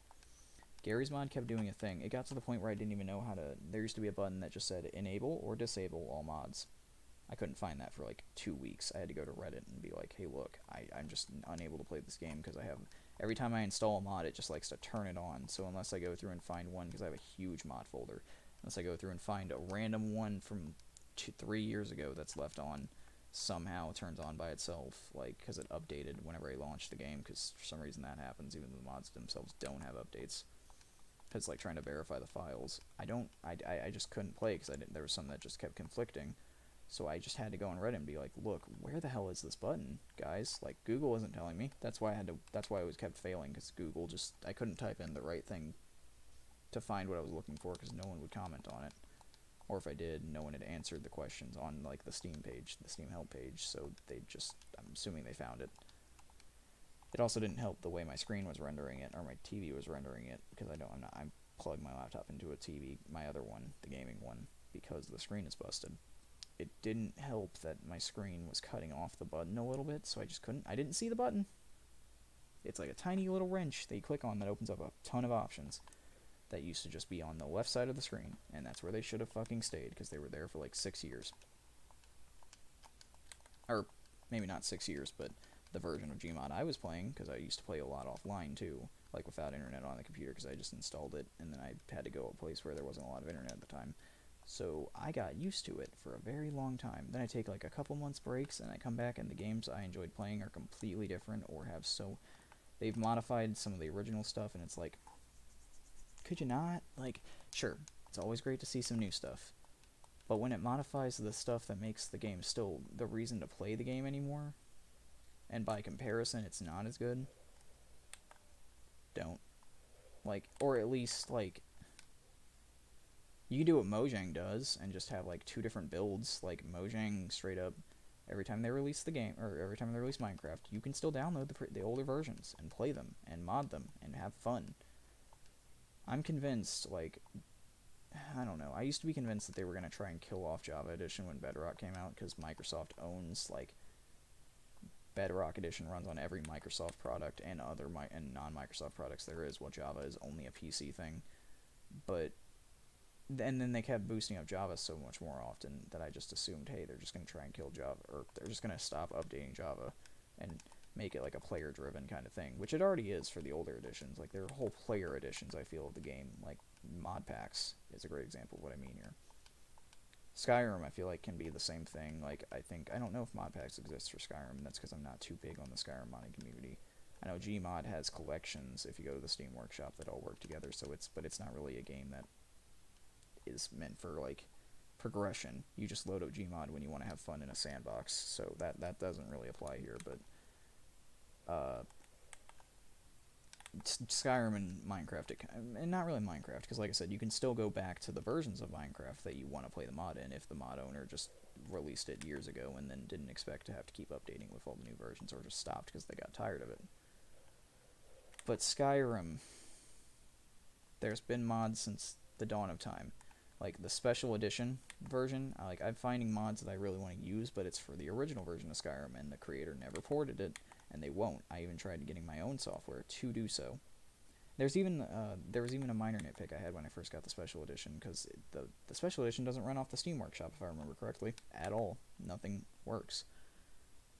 Garry's Mod kept doing a thing. It got to the point where I didn't even know how to. There used to be a button that just said enable or disable all mods. I couldn't find that for like 2 weeks. I had to go to Reddit and be like, hey, look, I'm just unable to play this game because I have. Every time I install a mod, it just likes to turn it on. So unless I go through and find one, because I have a huge mod folder, unless I go through and find a random one from 3 years ago that's left on, somehow turns on by itself, like, because it updated whenever I launched the game, because for some reason that happens, even though the mods themselves don't have updates. Because, like, trying to verify the files. I just couldn't play, because there was some that just kept conflicting. So I just had to go on Reddit and be like, look, where the hell is this button, guys? Like, Google isn't telling me. That's why I always kept failing, because Google just, I couldn't type in the right thing to find what I was looking for, because no one would comment on it. Or if I did, no one had answered the questions on, like, the Steam page, the Steam help page, so I'm assuming they found it. It also didn't help the way my screen was rendering it, or my TV was rendering it, because I plugged my laptop into a TV, my other one, the gaming one, because the screen is busted. It didn't help that my screen was cutting off the button a little bit, so I didn't see the button. It's like a tiny little wrench that you click on that opens up a ton of options that used to just be on the left side of the screen, and that's where they should have fucking stayed, because they were there for like 6 years. Or maybe not 6 years, but the version of Gmod I was playing, because I used to play a lot offline too, like without internet on the computer, because I just installed it, and then I had to go a place where there wasn't a lot of internet at the time. So I got used to it for a very long time. Then I take like a couple months breaks, and I come back, and the games I enjoyed playing are completely different, or they've modified some of the original stuff, and it's like, could you not? Like, sure, it's always great to see some new stuff, but when it modifies the stuff that makes the game still the reason to play the game anymore, and by comparison it's not as good, don't. Like, or at least, like, you can do what Mojang does and just have like 2 different builds. Like, Mojang straight up, every time they release the game, or every time they release Minecraft, you can still download the older versions and play them and mod them and have fun. I'm convinced, like, I don't know, I used to be convinced that they were going to try and kill off Java Edition when Bedrock came out, because Microsoft owns, like, Bedrock Edition runs on every Microsoft product and and non-Microsoft products there is, while Java is only a PC thing. But and then they kept boosting up Java so much more often that I just assumed, hey, they're just going to try and kill Java, or they're just going to stop updating Java and make it like a player-driven kind of thing, which it already is for the older editions. Like, there are whole player editions, I feel, of the game. Like, mod packs is a great example of what I mean here. Skyrim, I feel like, can be the same thing. Like, I don't know if mod packs exist for Skyrim, and that's because I'm not too big on the Skyrim modding community. I know Gmod has collections if you go to the Steam Workshop that all work together, but it's not really a game that is meant for, like, progression. You just load up Gmod when you want to have fun in a sandbox, so that doesn't really apply here. But Skyrim and Minecraft, and not really Minecraft, because like I said, you can still go back to the versions of Minecraft that you want to play the mod in if the mod owner just released it years ago and then didn't expect to have to keep updating with all the new versions, or just stopped because they got tired of it. But Skyrim, there's been mods since the dawn of time. Like the special edition version, I'm finding mods that I really want to use, but it's for the original version of Skyrim, and the creator never ported it, and they won't. I even tried getting my own software to do so. There was even a minor nitpick I had when I first got the special edition, because the special edition doesn't run off the Steam Workshop, if I remember correctly, at all. Nothing works.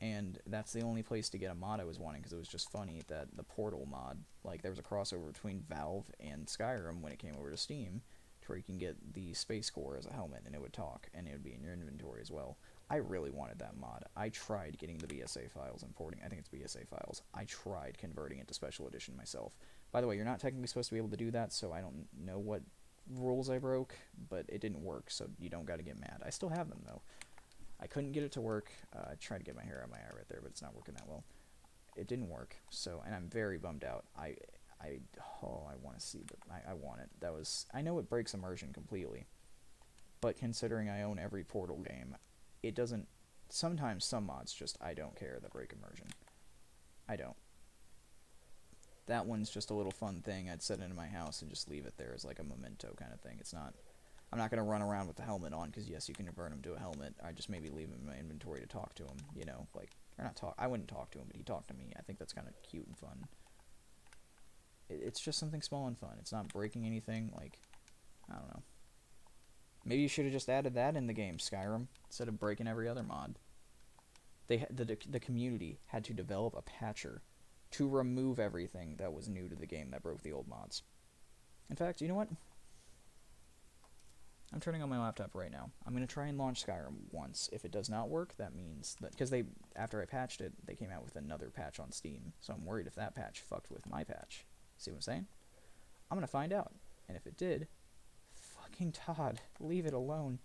And that's the only place to get a mod I was wanting, because it was just funny that the Portal mod, like, there was a crossover between Valve and Skyrim when it came over to Steam, to where you can get the Space Core as a helmet, and it would talk, and it would be in your inventory as well. I really wanted that mod. I tried getting the BSA files and porting. I think it's BSA files. I tried converting it to Special Edition myself. By the way, you're not technically supposed to be able to do that, so I don't know what rules I broke, but it didn't work, so you don't gotta get mad. I still have them, though. I couldn't get it to work. I tried to get my hair out of my eye right there, but it's not working that well. It didn't work, so, and I'm very bummed out. I want to see, but I want it. I know it breaks immersion completely, but considering I own every Portal game, it doesn't, sometimes some mods just, I don't care, that break immersion. I don't. That one's just a little fun thing I'd set into my house and just leave it there as like a memento kind of thing. It's not, I'm not going to run around with the helmet on, because yes, you can convert him to a helmet. I just maybe leave him in my inventory to talk to him, you know, like, or not talk, I wouldn't talk to him, but he talked to me. I think that's kind of cute and fun. It's just something small and fun. It's not breaking anything, like, I don't know. Maybe you should have just added that in the game, Skyrim, instead of breaking every other mod. The community had to develop a patcher to remove everything that was new to the game that broke the old mods. In fact, you know what? I'm turning on my laptop right now. I'm going to try and launch Skyrim once. If it does not work, that means that, because after I patched it, they came out with another patch on Steam, so I'm worried if that patch fucked with my patch. See what I'm saying? I'm going to find out. And if it did, fucking Todd, leave it alone.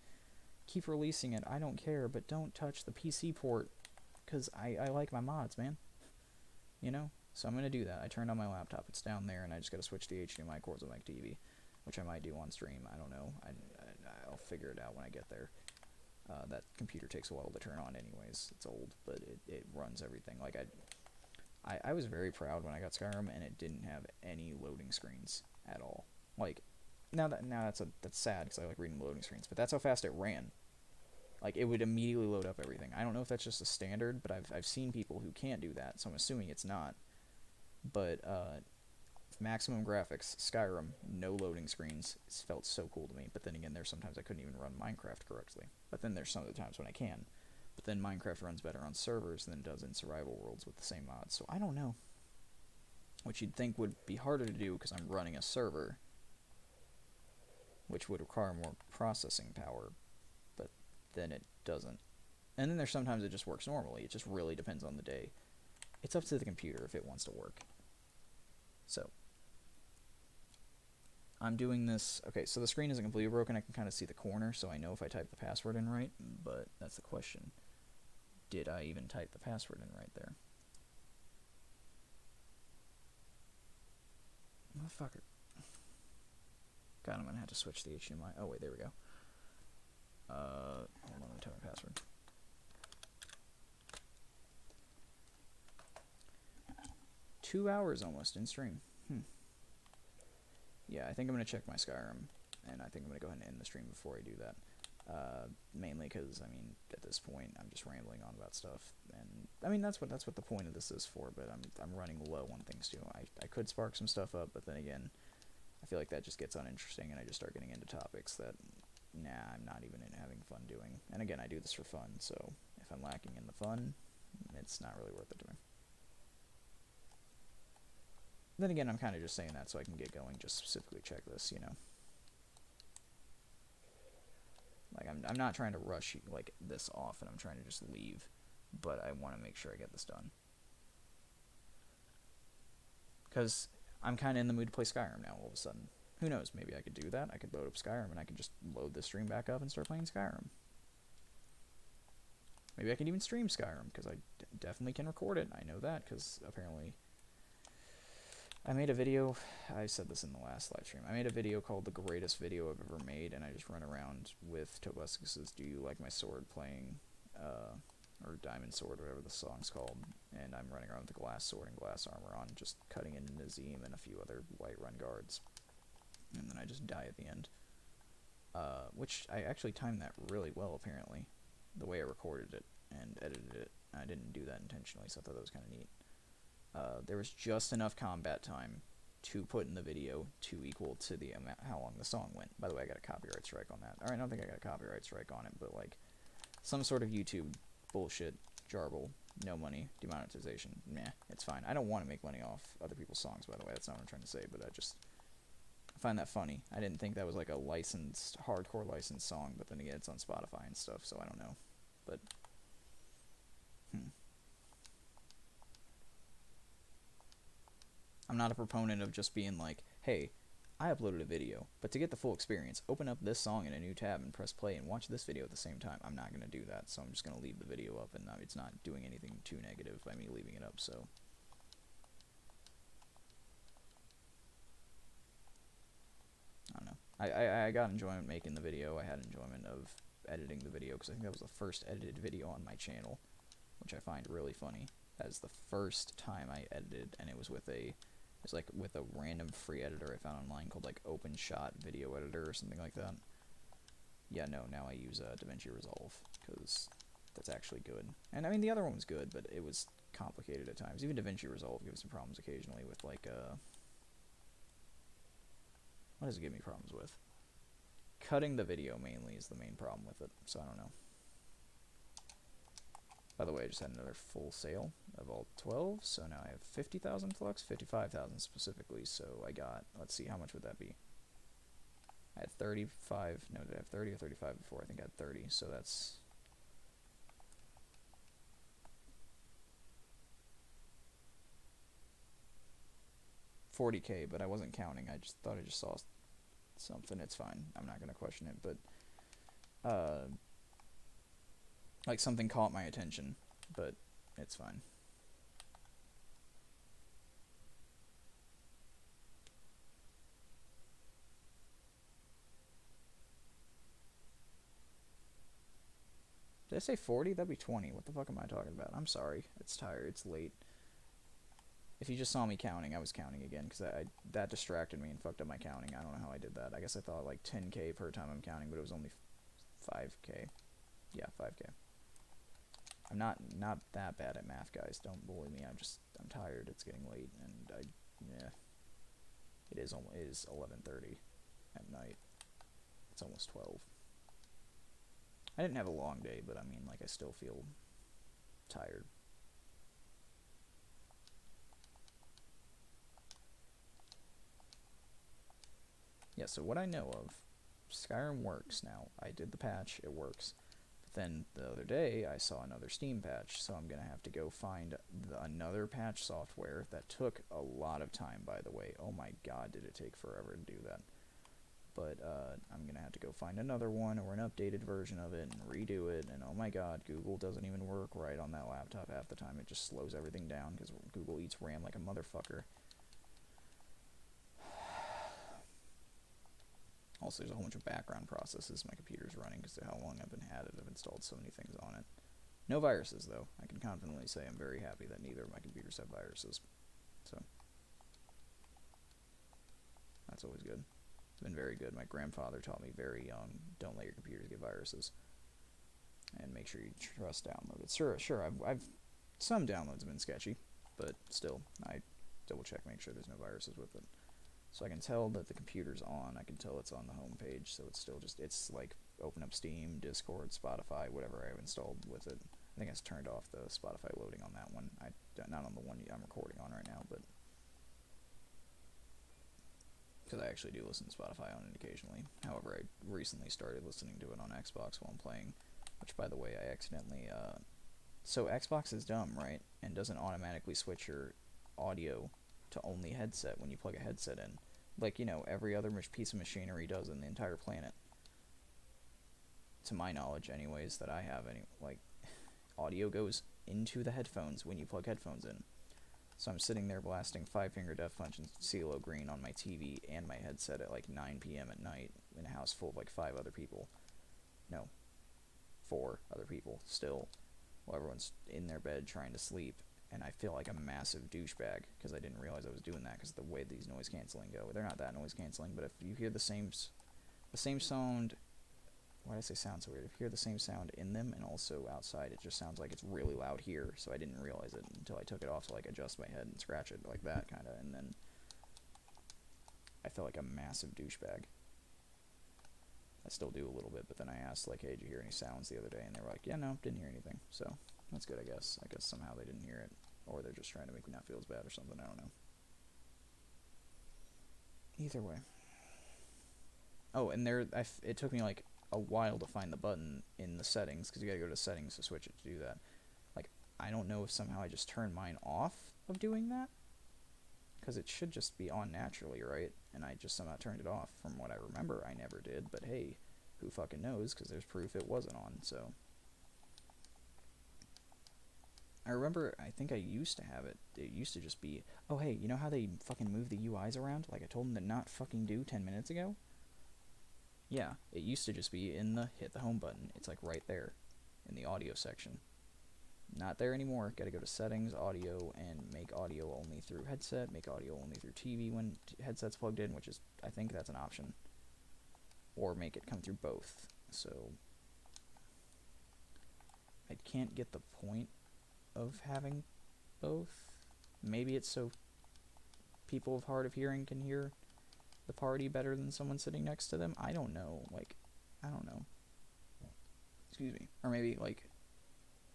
Keep releasing it. I don't care, but don't touch the PC port, because I like my mods, man. You know? So I'm going to do that. I turned on my laptop. It's down there, and I just got to switch the HDMI cords on my TV, which I might do on stream. I don't know. I'll figure it out when I get there. That computer takes a while to turn on anyways. It's old, but it runs everything. Like, I was very proud when I got Skyrim, and it didn't have any loading screens at all. Like, now that's sad, because I like reading loading screens, but that's how fast it ran. Like, it would immediately load up everything. I don't know if that's just a standard, but I've seen people who can't do that, so I'm assuming it's not. But maximum graphics, Skyrim, no loading screens. It's felt so cool to me. But then again, there's sometimes I couldn't even run Minecraft correctly. But then there's some of the times when I can. But then Minecraft runs better on servers than it does in survival worlds with the same mods. So I don't know. Which you'd think would be harder to do because I'm running a server, which would require more processing power. But then it doesn't. And then there's sometimes it just works normally. It just really depends on the day. It's up to the computer if it wants to work. So I'm doing this. Okay, so the screen isn't completely broken. I can kind of see the corner, so I know if I type the password in right, but that's the question. Did I even type the password in right there? Motherfucker. God, I'm gonna have to switch the HDMI. Oh, wait, there we go. Hold on, let me type my password. Two hours almost in stream. Yeah, I think I'm going to check my Skyrim, and I think I'm going to go ahead and end the stream before I do that. Mainly because, I mean, at this point, I'm just rambling on about stuff, and, I mean, that's what the point of this is for, but I'm running low on things, too. I could spark some stuff up, but then again, I feel like that just gets uninteresting, and I just start getting into topics that, nah, I'm not even having fun doing. And again, I do this for fun, so if I'm lacking in the fun, it's not really worth it to me. Then again, I'm kind of just saying that so I can get going, just specifically check this, you know. Like, I'm not trying to rush, like, this off, and I'm trying to just leave, but I want to make sure I get this done. Because I'm kind of in the mood to play Skyrim now, all of a sudden. Who knows? Maybe I could do that. I could load up Skyrim and I could just load the stream back up and start playing Skyrim. Maybe I can even stream Skyrim, because I definitely can record it. I know that, because apparently I made a video. I said this in the last live stream. I made a video called The Greatest Video I've Ever Made, and I just run around with Tobuscus's Do You Like My Sword playing, or Diamond Sword, whatever the song's called, and I'm running around with the glass sword and glass armor on, just cutting into Nazim and a few other Whiterun guards. And then I just die at the end. Which I actually timed that really well, apparently, the way I recorded it and edited it. I didn't do that intentionally, so I thought that was kind of neat. There was just enough combat time to put in the video to equal to the amount how long the song went. By the way, I got a copyright strike on that. Alright, I don't think I got a copyright strike on it, but like some sort of YouTube bullshit, jarble, no money, demonetization. Nah, it's fine. I don't want to make money off other people's songs, by the way. That's not what I'm trying to say, but I find that funny. I didn't think that was like a licensed, hardcore licensed song, but then again, it's on Spotify and stuff, so I don't know. But, I'm not a proponent of just being like, hey, I uploaded a video, but to get the full experience, open up this song in a new tab and press play and watch this video at the same time. I'm not going to do that, so I'm just going to leave the video up, and it's not doing anything too negative by me leaving it up, so. I don't know. I got enjoyment making the video. I had enjoyment of editing the video, because I think that was the first edited video on my channel, which I find really funny. That is the first time I edited, and it was with a random free editor I found online called like OpenShot Video Editor or something like that. Yeah, no, now I use DaVinci Resolve, because that's actually good. And I mean, the other one was good, but it was complicated at times. Even DaVinci Resolve gives me problems occasionally with like, what does it give me problems with? Cutting the video mainly is the main problem with it, so I don't know. By the way, I just had another full sale of all 12, so now I have 50,000 flux, 55,000 specifically, so I got, let's see, how much would that be? I had 35, no, did I have 30 or 35 before? I think I had 30, so that's... $40K, but I wasn't counting. I just thought I just saw something. It's fine. I'm not going to question it, but like something caught my attention, but it's fine. Did I say 40? That'd be 20. What the fuck am I talking about? I'm sorry. It's tired. It's late. If you just saw me counting, I was counting again, because that distracted me and fucked up my counting. I don't know how I did that. I guess I thought like 10K per time I'm counting, but it was only 5K. Yeah, 5K. I'm not that bad at math, guys. Don't bully me. I'm tired. It's getting late, and yeah. It is 11:30 at night. It's almost 12. I didn't have a long day, but I mean, like, I still feel tired. Yeah, so what I know of, Skyrim works now. I did the patch, it works. But then the other day, I saw another Steam patch, so I'm going to have to go find another patch software that took a lot of time, by the way. Oh my god, did it take forever to do that. But I'm going to have to go find another one or an updated version of it and redo it. And oh my god, Google doesn't even work right on that laptop half the time. It just slows everything down because Google eats RAM like a motherfucker. Also, there's a whole bunch of background processes my computer's running because of how long I've had it. I've installed so many things on it. No viruses, though. I can confidently say I'm very happy that neither of my computers have viruses. So, that's always good. It's been very good. My grandfather taught me very young, don't let your computers get viruses. And make sure you trust downloads. Sure, I've some downloads have been sketchy, but still, I double check, make sure there's no viruses with it. So I can tell that the computer's on. I can tell it's on the home page. So it's still just, it's like open up Steam, Discord, Spotify, whatever I have installed with it. I think I turned off the Spotify loading on that one. Not on the one I'm recording on right now, but because I actually do listen to Spotify on it occasionally. However, I recently started listening to it on Xbox while I'm playing, which, by the way, I accidentally, so Xbox is dumb, right? And doesn't automatically switch your audio to only headset when you plug a headset in. Like, you know, every other piece of machinery does in the entire planet. To my knowledge, anyways, that I have any, like, audio goes into the headphones when you plug headphones in. So I'm sitting there blasting Five Finger Death Punch and CeeLo Green on my TV and my headset at like 9 p.m. at night in a house full of like 5 other people. No, 4 other people still. While everyone's in their bed trying to sleep. And I feel like a massive douchebag because I didn't realize I was doing that because of the way these noise canceling go. They're not that noise canceling, but if you hear the same sound, why did I say sound so weird? If you hear the same sound in them and also outside, it just sounds like it's really loud here. So I didn't realize it until I took it off to like adjust my head and scratch it like that kind of, and then I felt like a massive douchebag. I still do a little bit, but then I asked like, hey, did you hear any sounds the other day? And they were like, yeah, no, didn't hear anything. So that's good, I guess. I guess somehow they didn't hear it, or they're just trying to make me not feel as bad or something. I don't know. Either way. Oh, and it took me like a while to find the button in the settings because you gotta go to settings to switch it to do that. Like, I don't know if somehow I just turned mine off of doing that because it should just be on naturally, right? And I just somehow turned it off. From what I remember, I never did, but hey, who fucking knows, because there's proof it wasn't on. So I remember, I think I used to have it. It used to just be, oh hey, you know how they fucking move the UIs around like I told them to not fucking do 10 minutes ago? Yeah, it used to just be in the hit the home button. It's like right there in the audio section. Not there anymore. Gotta go to settings, audio, and make audio only through headset, make audio only through TV when headset's plugged in, which is, I think that's an option. Or make it come through both. So I can't get the point of having both. Maybe it's so people of hard of hearing can hear the party better than someone sitting next to them. I don't know. Like, I don't know. Excuse me. Or maybe, like,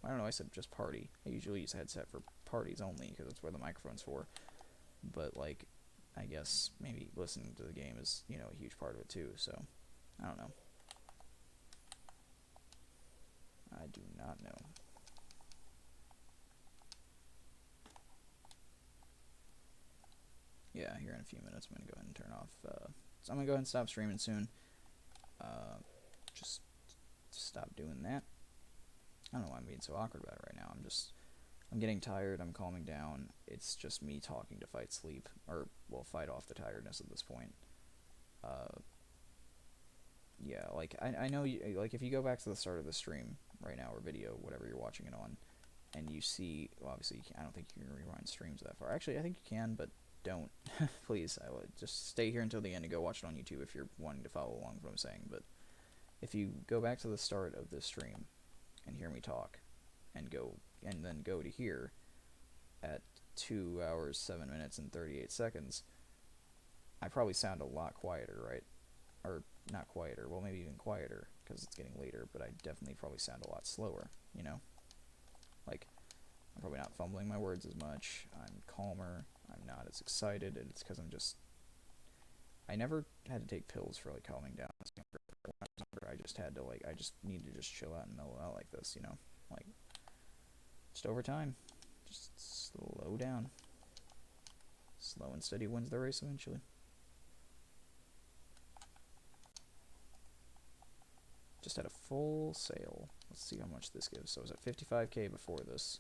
I don't know, I said just party. I usually use a headset for parties only because that's where the microphone's for. But, like, I guess maybe listening to the game is, you know, a huge part of it too, so I don't know. I do not know. Yeah, here in a few minutes I'm going to go ahead and turn off. So I'm going to go ahead and stop streaming soon. Just stop doing that. I don't know why I'm being so awkward about it right now. I'm getting tired, I'm calming down. It's just me talking to fight sleep, or, well, fight off the tiredness at this point. Yeah, like, I know, like, if you go back to the start of the stream right now, or video, whatever you're watching it on, and you see, well, obviously, I don't think you can rewind streams that far. Actually, I think you can, but don't. Please, I would just stay here until the end and go watch it on YouTube if you're wanting to follow along with what I'm saying. But if you go back to the start of this stream and hear me talk, and then go to here at 2 hours, 7 minutes, and 38 seconds, I probably sound a lot quieter, right? Or not quieter, well, maybe even quieter, because it's getting later, but I definitely probably sound a lot slower, you know? Like, I'm probably not fumbling my words as much, I'm calmer, I'm not as excited, and it's because I never had to take pills for, like, calming down. I just had to, like, I just need to just chill out and mellow out like this, you know? Like, just over time, just slow down. Slow and steady wins the race eventually. Just had a full sale. Let's see how much this gives. So I was at 55k before this.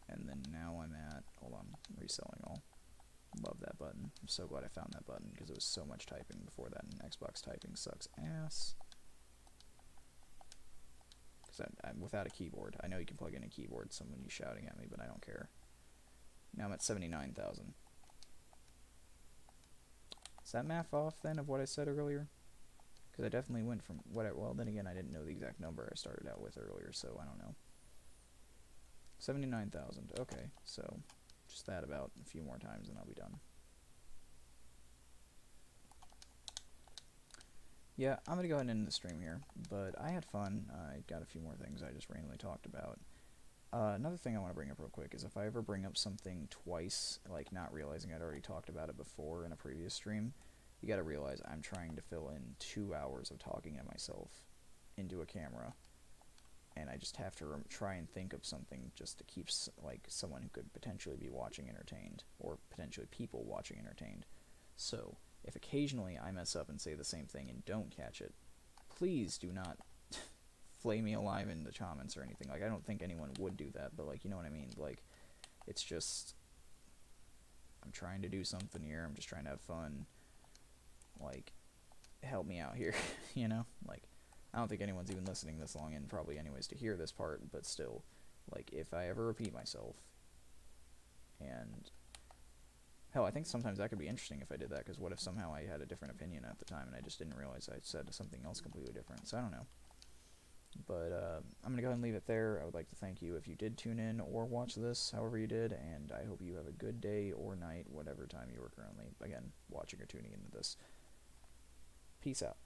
And then now I'm at, hold on, reselling all. Love that button. I'm so glad I found that button because it was so much typing before that, and Xbox typing sucks ass. Because I'm without a keyboard. I know you can plug in a keyboard, someone you shouting at me, but I don't care. Now I'm at 79,000. Is that math off then of what I said earlier? Because I definitely went from well, then again, I didn't know the exact number I started out with earlier, so I don't know. 79,000. Okay, so just that about a few more times and I'll be done. Yeah, I'm going to go ahead and end the stream here, but I had fun. I got a few more things I just randomly talked about. Another thing I want to bring up real quick is if I ever bring up something twice, like not realizing I'd already talked about it before in a previous stream, you got to realize I'm trying to fill in 2 hours of talking to myself into a camera and I just have to try and think of something just to keep like someone who could potentially be watching entertained, or potentially people watching entertained. So if occasionally I mess up and say the same thing and don't catch it, please do not flay me alive in the comments or anything. Like, I don't think anyone would do that, but like, you know what I mean? Like, it's just, I'm trying to do something here. I'm just trying to have fun. Like, help me out here, you know? Like, I don't think anyone's even listening this long in probably anyways to hear this part, but still, like, if I ever repeat myself, and hell, I think sometimes that could be interesting if I did that, because what if somehow I had a different opinion at the time and I just didn't realize I said something else completely different? So I don't know. But I'm going to go ahead and leave it there. I would like to thank you if you did tune in or watch this, however you did, and I hope you have a good day or night, whatever time you are currently, again, watching or tuning into this. Peace out.